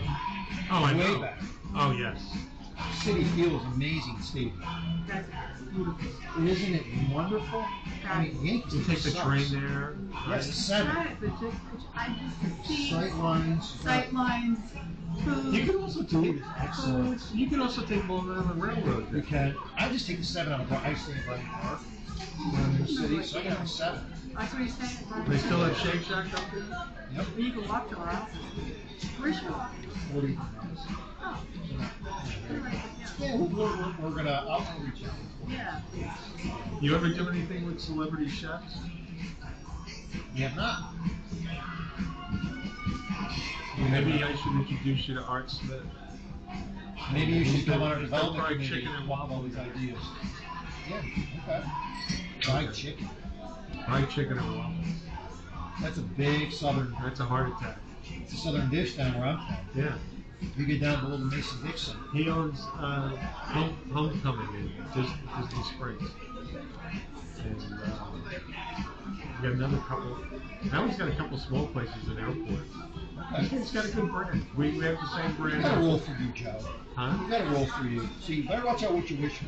Oh, I Way know. back. Oh, yes. City Field is an amazing stadium. That's beautiful. Isn't it wonderful? I mean, Yankees You take the sucks. train there. Yes, right? 7. Right, but I just see Sight lines. sightlines, food. You can also take Excellent. You can also take Long Island Railroad. You can. I just take the 7 on the I stay in Brighton Park. In the city, so I can have a 7. That's what he's saying. They still have Shake Shack up there? Yep. You can walk to our houses. Where's your office? 40 miles. Oh, Yeah, we're gonna. I'll reach out. yeah. You ever do anything with celebrity chefs? We have not. Maybe I should introduce you to Art Smith. Maybe you should come on our He's development fried committee chicken and and all these ideas. Yeah, okay. Fried chicken. Fried chicken and waffles. That's a big southern. That's a heart attack. It's a southern dish down where I'm from. Yeah. You get down below the Mason-Dixon. He owns Homecoming in Disney Springs. And we got another couple. Now he's got a couple small places in airports. Okay. He's got a good brand. We have the same We brand. got a role for you, Joe. Huh? We got a role for you. So you better watch out what you wish for.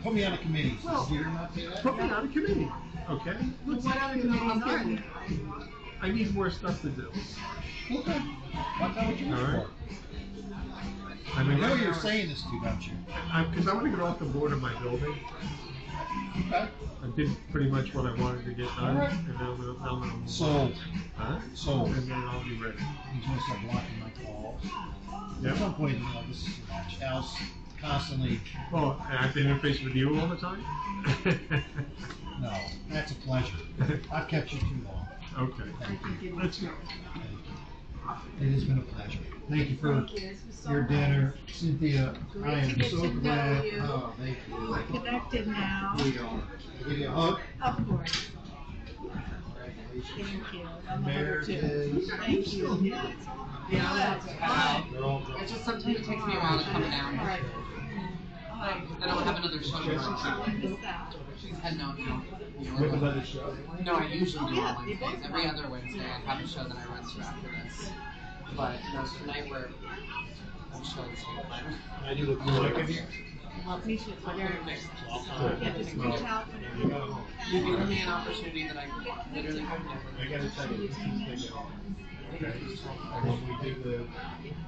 Put me on a committee. Well, Did you hear about that? Put me on a committee. Okay? What other committees are there? I need more stuff to do. Okay. That's not what you All wish right. for. I mean, You know right who you're now, saying this to, don't you? because I want to get off the board of my building. Okay. I did pretty much what I wanted to get done, Alright. and now I'm gonna move Sold. on. Huh? Sold. And then I'll be ready. He's gonna start blocking my calls. Yeah. At some point, you know, this is a match house, constantly. Well, and I've been interfaced with you all the time? No, that's a pleasure. I've kept you too long. Okay. Thank you. Let's go. It has been a pleasure. Thank you for your dinner, Cynthia. I am get so to know glad. you. Oh, thank you. We're connected now. We are. Can I give you a hug? Of course. Congratulations. Thank you. I'm a hugger too. Marriages. Thank you. Yeah, They're all it just sometimes it takes me a while to come down. Right. I don't have another show tomorrow. Missed out. She's heading out now. We have another show. No, I usually do Yeah, on they both Wednesdays. Every other Wednesday I have a show that I run through after this. But no, tonight we're shows. I do look like it here. Me too. Very nice. Yeah, just reach out whenever You got home. You've given me an opportunity that I literally could never. I gotta tell you, this is big. Okay. And when we do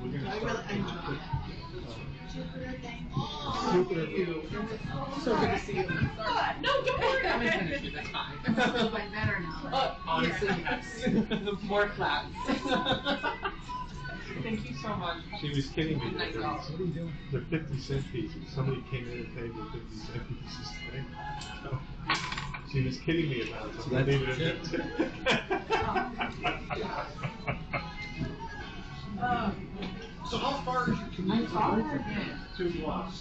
we're gonna start. Jupiter Field. So good to see you. No, don't worry. I'm finished with this time. Like better now. Honestly, yes. More class. Thank you so much. She was kidding me. Nice job. They're 50-cent pieces. Somebody came in and paid me 50-cent pieces today. So, she was kidding me about it. So I leave it at that. So how far is your commute? 2 blocks.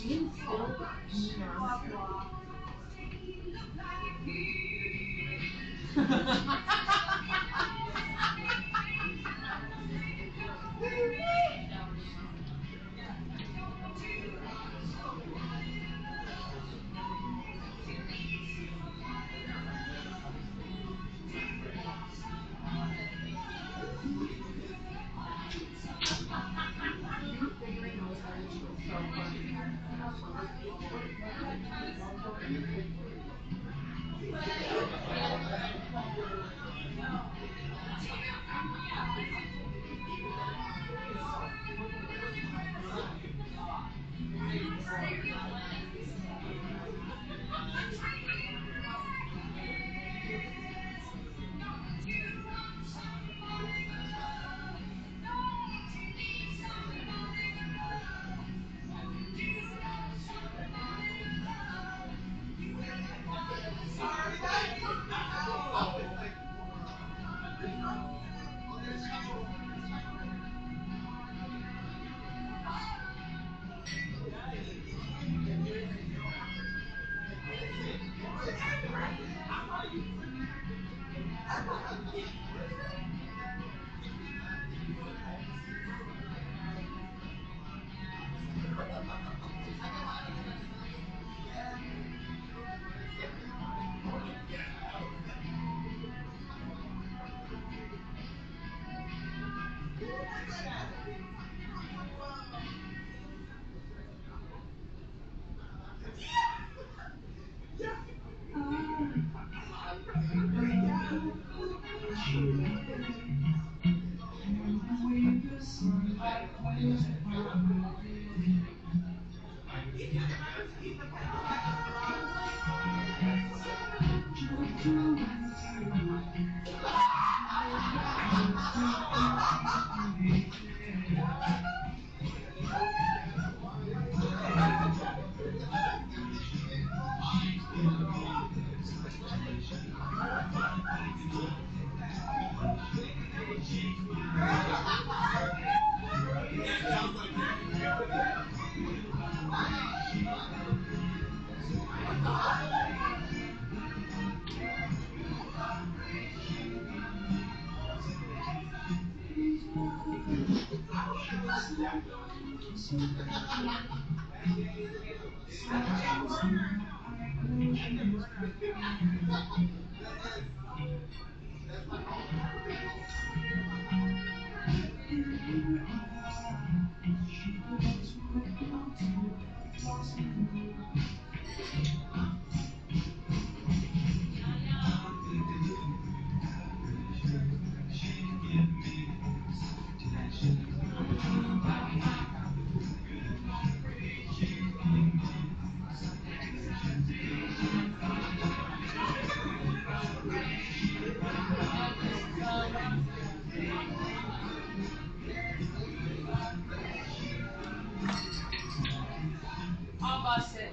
I'll bust it.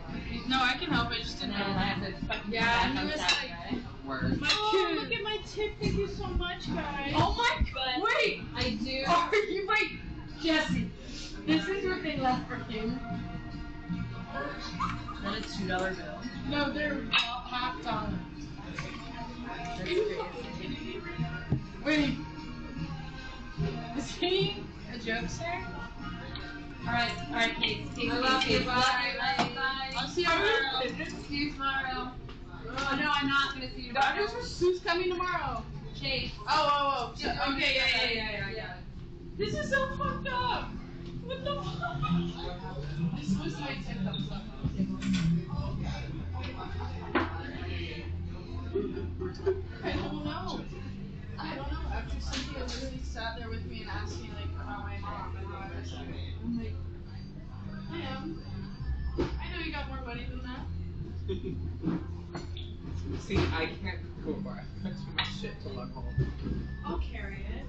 No, I can help. I just didn't know. Yeah, and he was like, Word. oh, look at my tip. Thank you so much, guys. Oh my god! Wait! I do. Are you wait, Jesse? This is what they left for him. Is that a $2 bill? No, they're $half. That's crazy. Wait. Is he a jokester? Alright, Kate. I love you. Bye. I'll see you tomorrow. See you tomorrow. Oh, no, I'm not going to see you tomorrow. Who's coming tomorrow? Chase. Oh. Okay, yeah. This is so fucked up. What the fuck? This was my TikTok stuff. I don't know. After Cynthia literally sat there with me and asked me like about my mom and how I was like, I'm like, I am. I know you got more money than that. See, I can't go by. I got too much shit to lug home. I'll carry it.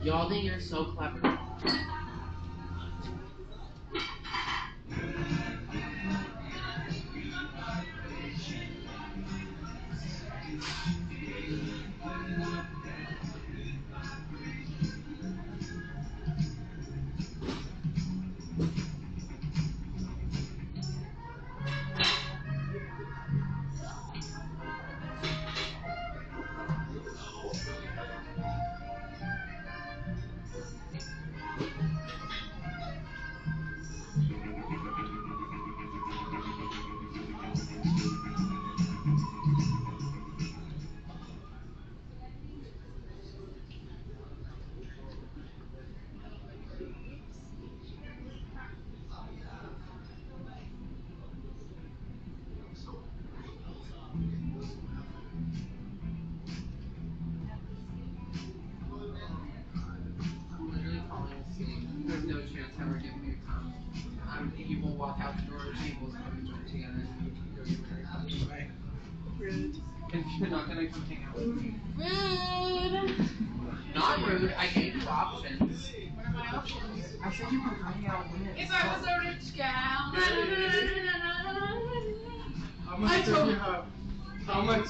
Y'all think you're so clever. There's no chance ever giving me a comment. You will walk out the door, tables put join together, and you can go your very fucking way. Rude. And you're not gonna come hang out with me. Rude. Not rude, I gave you options. What are my options? I said you were hanging out with me. If I was a rich gal. How much do you have? How much?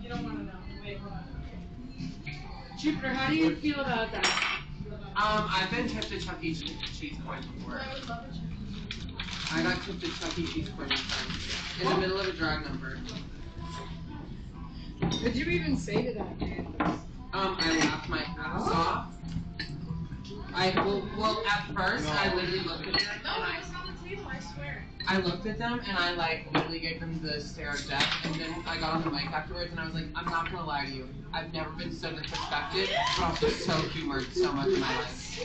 You don't want to know. Wait, hold on. Jupiter, how do you feel about that? I've been tipped a Chuck E. Cheese coin before. I would love a chicken. I got tipped a Chuck E. Cheese coin one time. In the middle of a drag number. What'd you even say to that man? I laughed my ass off. Well, at first, I literally looked at them No, and it was on the table, I swear. I looked at them and I literally gave them the stare of death, and then I got on the mic afterwards and I was like, I'm not gonna lie to you. I've never been so disrespected, but also so humored so much in my life.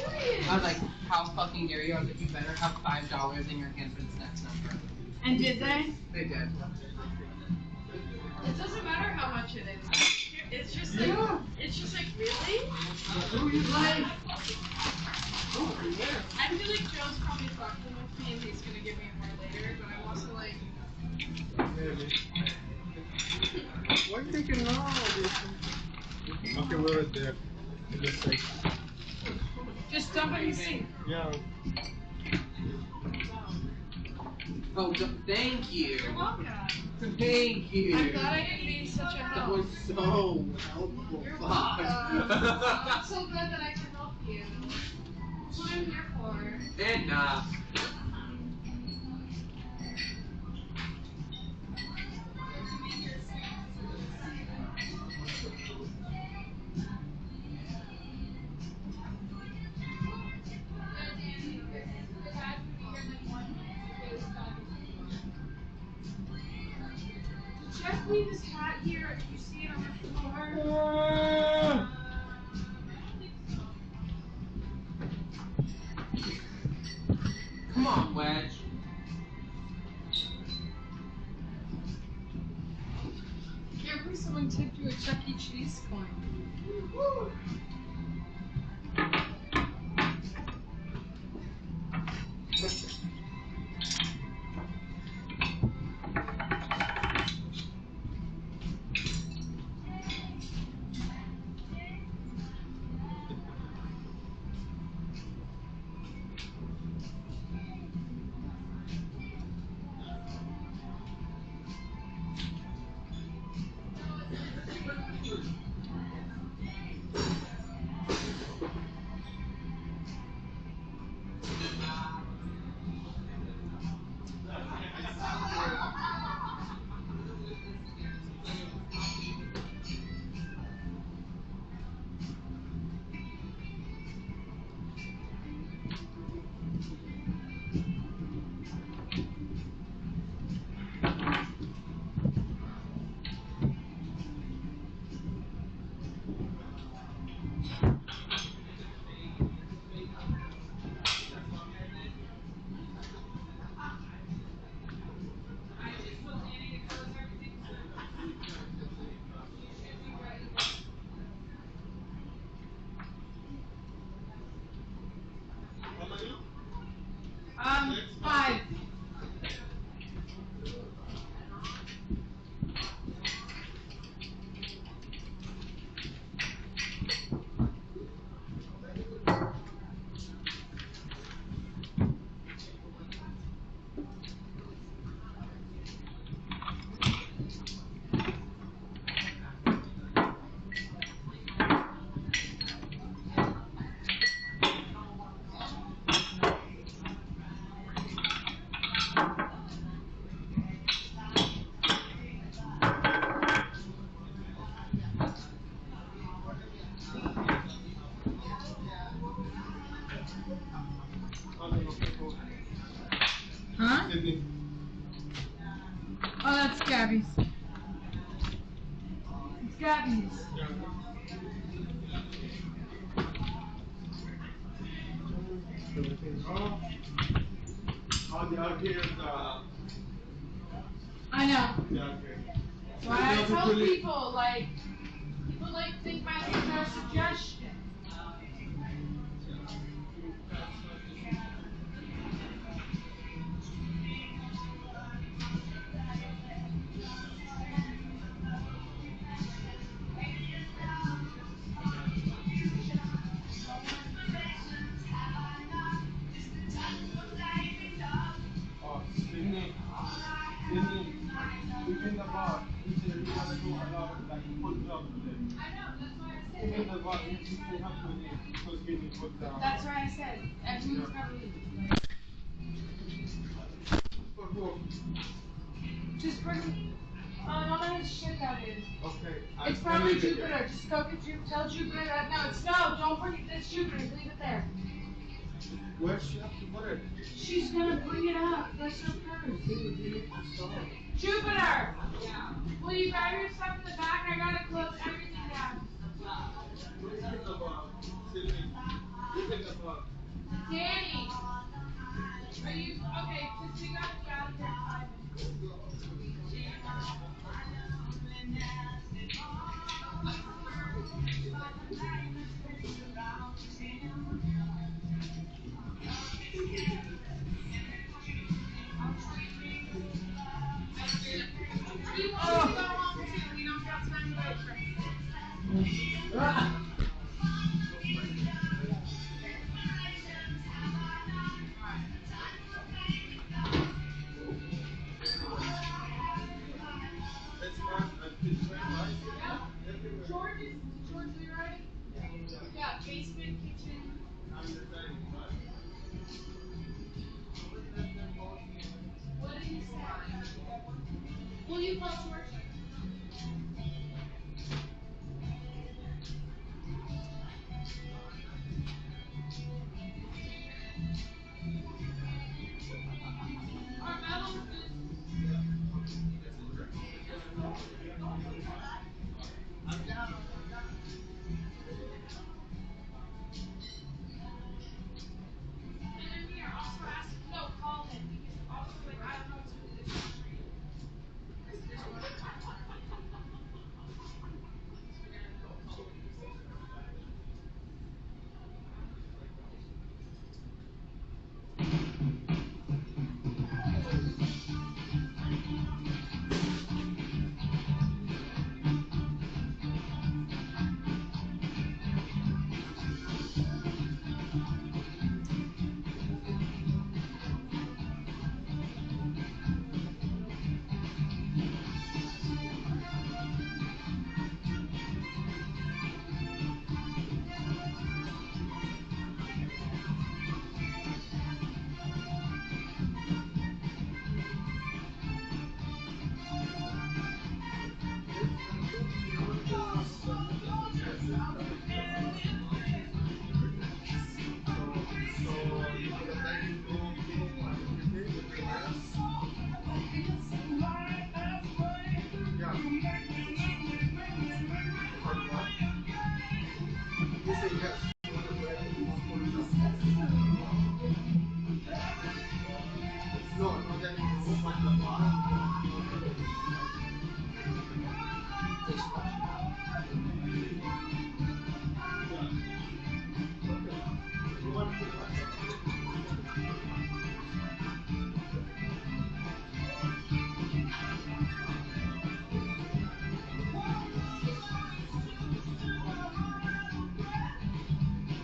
I was like, how fucking dare you? I was like, you better have $5 in your hand for this next number. And did they? They did. It doesn't matter how much it is. It's just like, really? Who you like? I feel like Joe's probably fucking with me and he's gonna give me more later, but I'm also like, Maybe. Why are you thinking no? Okay, we're right there. Just like, just dump it in the sink. yeah. Oh, thank you. You're welcome. Thank you. I'm glad I didn't be such a That help. was so helpful. You're Fuck. welcome. I'm so glad that I can help you. That's what I'm here for. Enough. Jeff leave his hat here. Did you see it on the floor? Come on, Wedge. Can't believe someone tipped you a Chuck E. Cheese coin. Gabby's. I know. So I tell people, like, think my things are a suggestion. In the bar, you say we gotta do a lot of like full job today. I know, that's why I said. In the bar, you have to leave because Kenny put down. That's why I said everyone's gotta leave. Just bring. Don't let his shit down here. Okay. It's probably Jupiter. Just go get Jupiter. Tell Jupiter that. No, don't bring it. It's Jupiter. Leave it there. Where she have to put it? She's gonna bring it up. That's her purse. Jupiter! Will you grab your stuff in the back? I gotta close everything down. Danny! Are you okay? Because we gotta be out of here in 5 We want to go home too. We don't got time to wait for George, are you ready? Yeah, basement, kitchen. What did he say? Will you call George? Call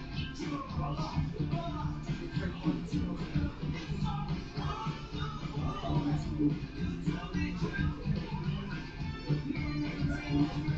him because also like I don't know what's with this street.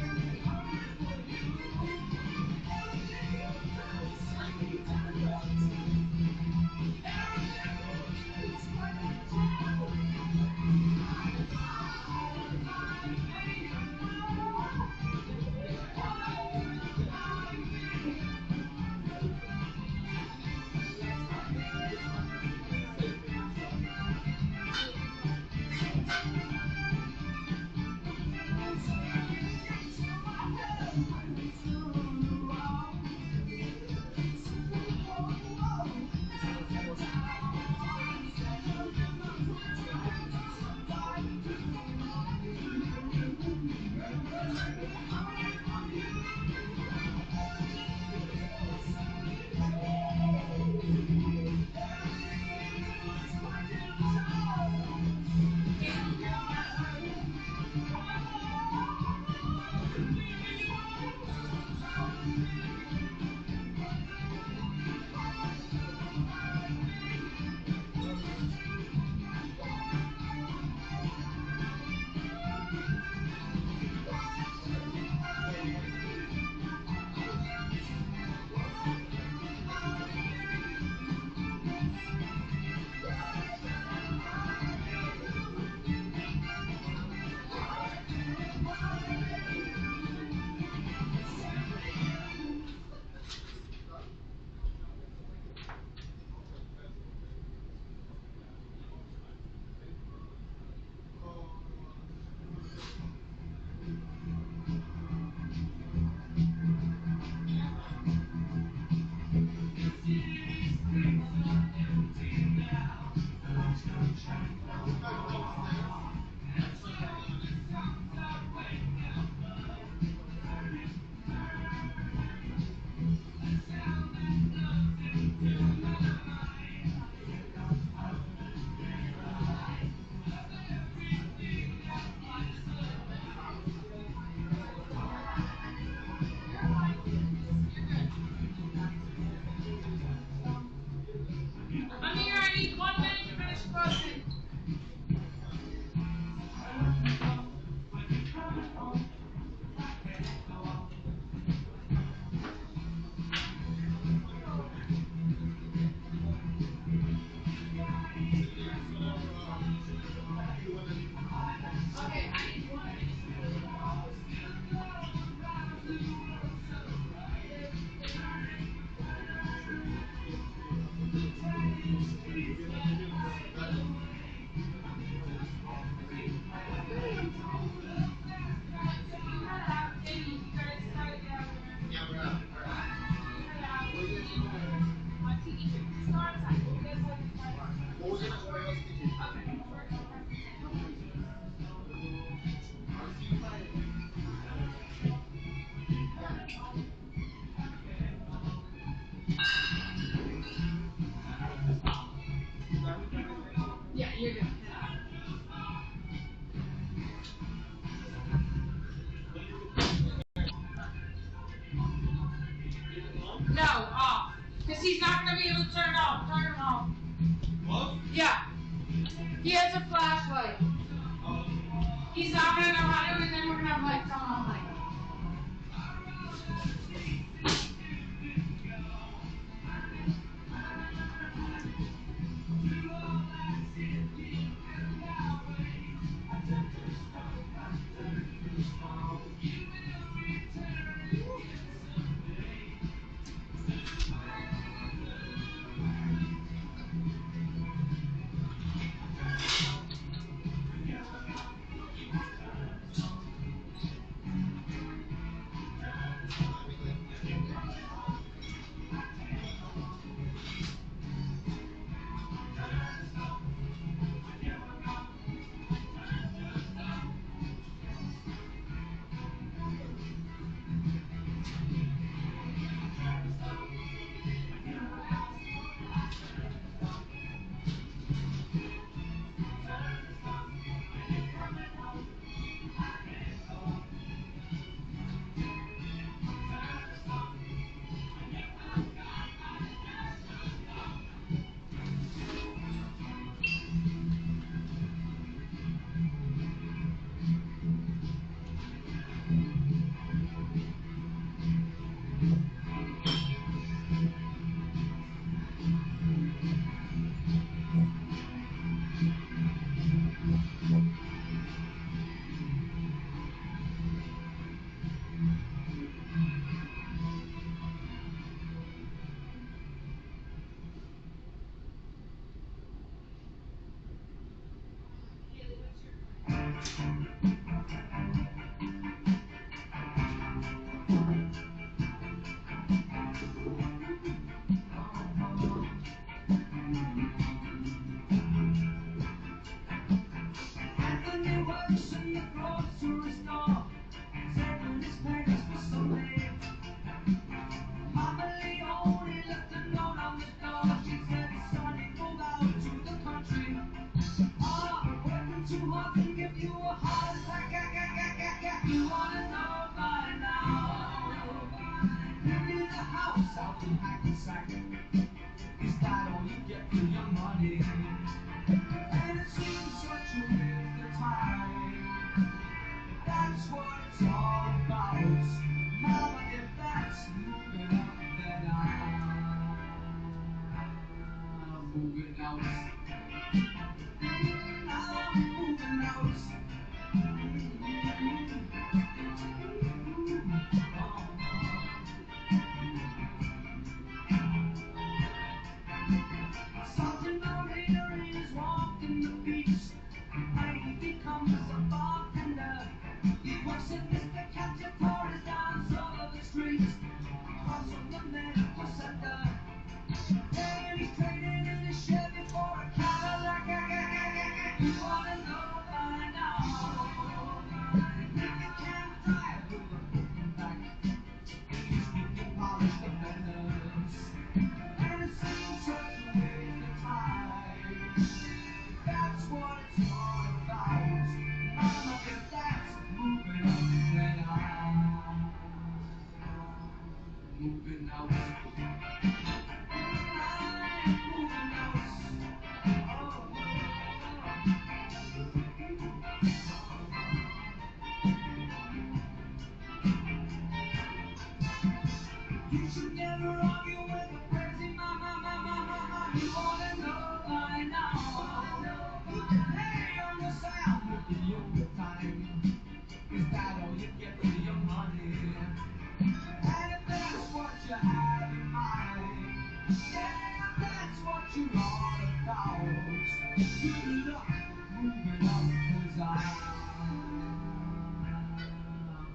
he's not going to be able to turn it off. Turn it off. What? Yeah. He has a flashlight. He's not going to know how to, and then we're going to have lights on all night.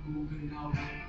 Moving out.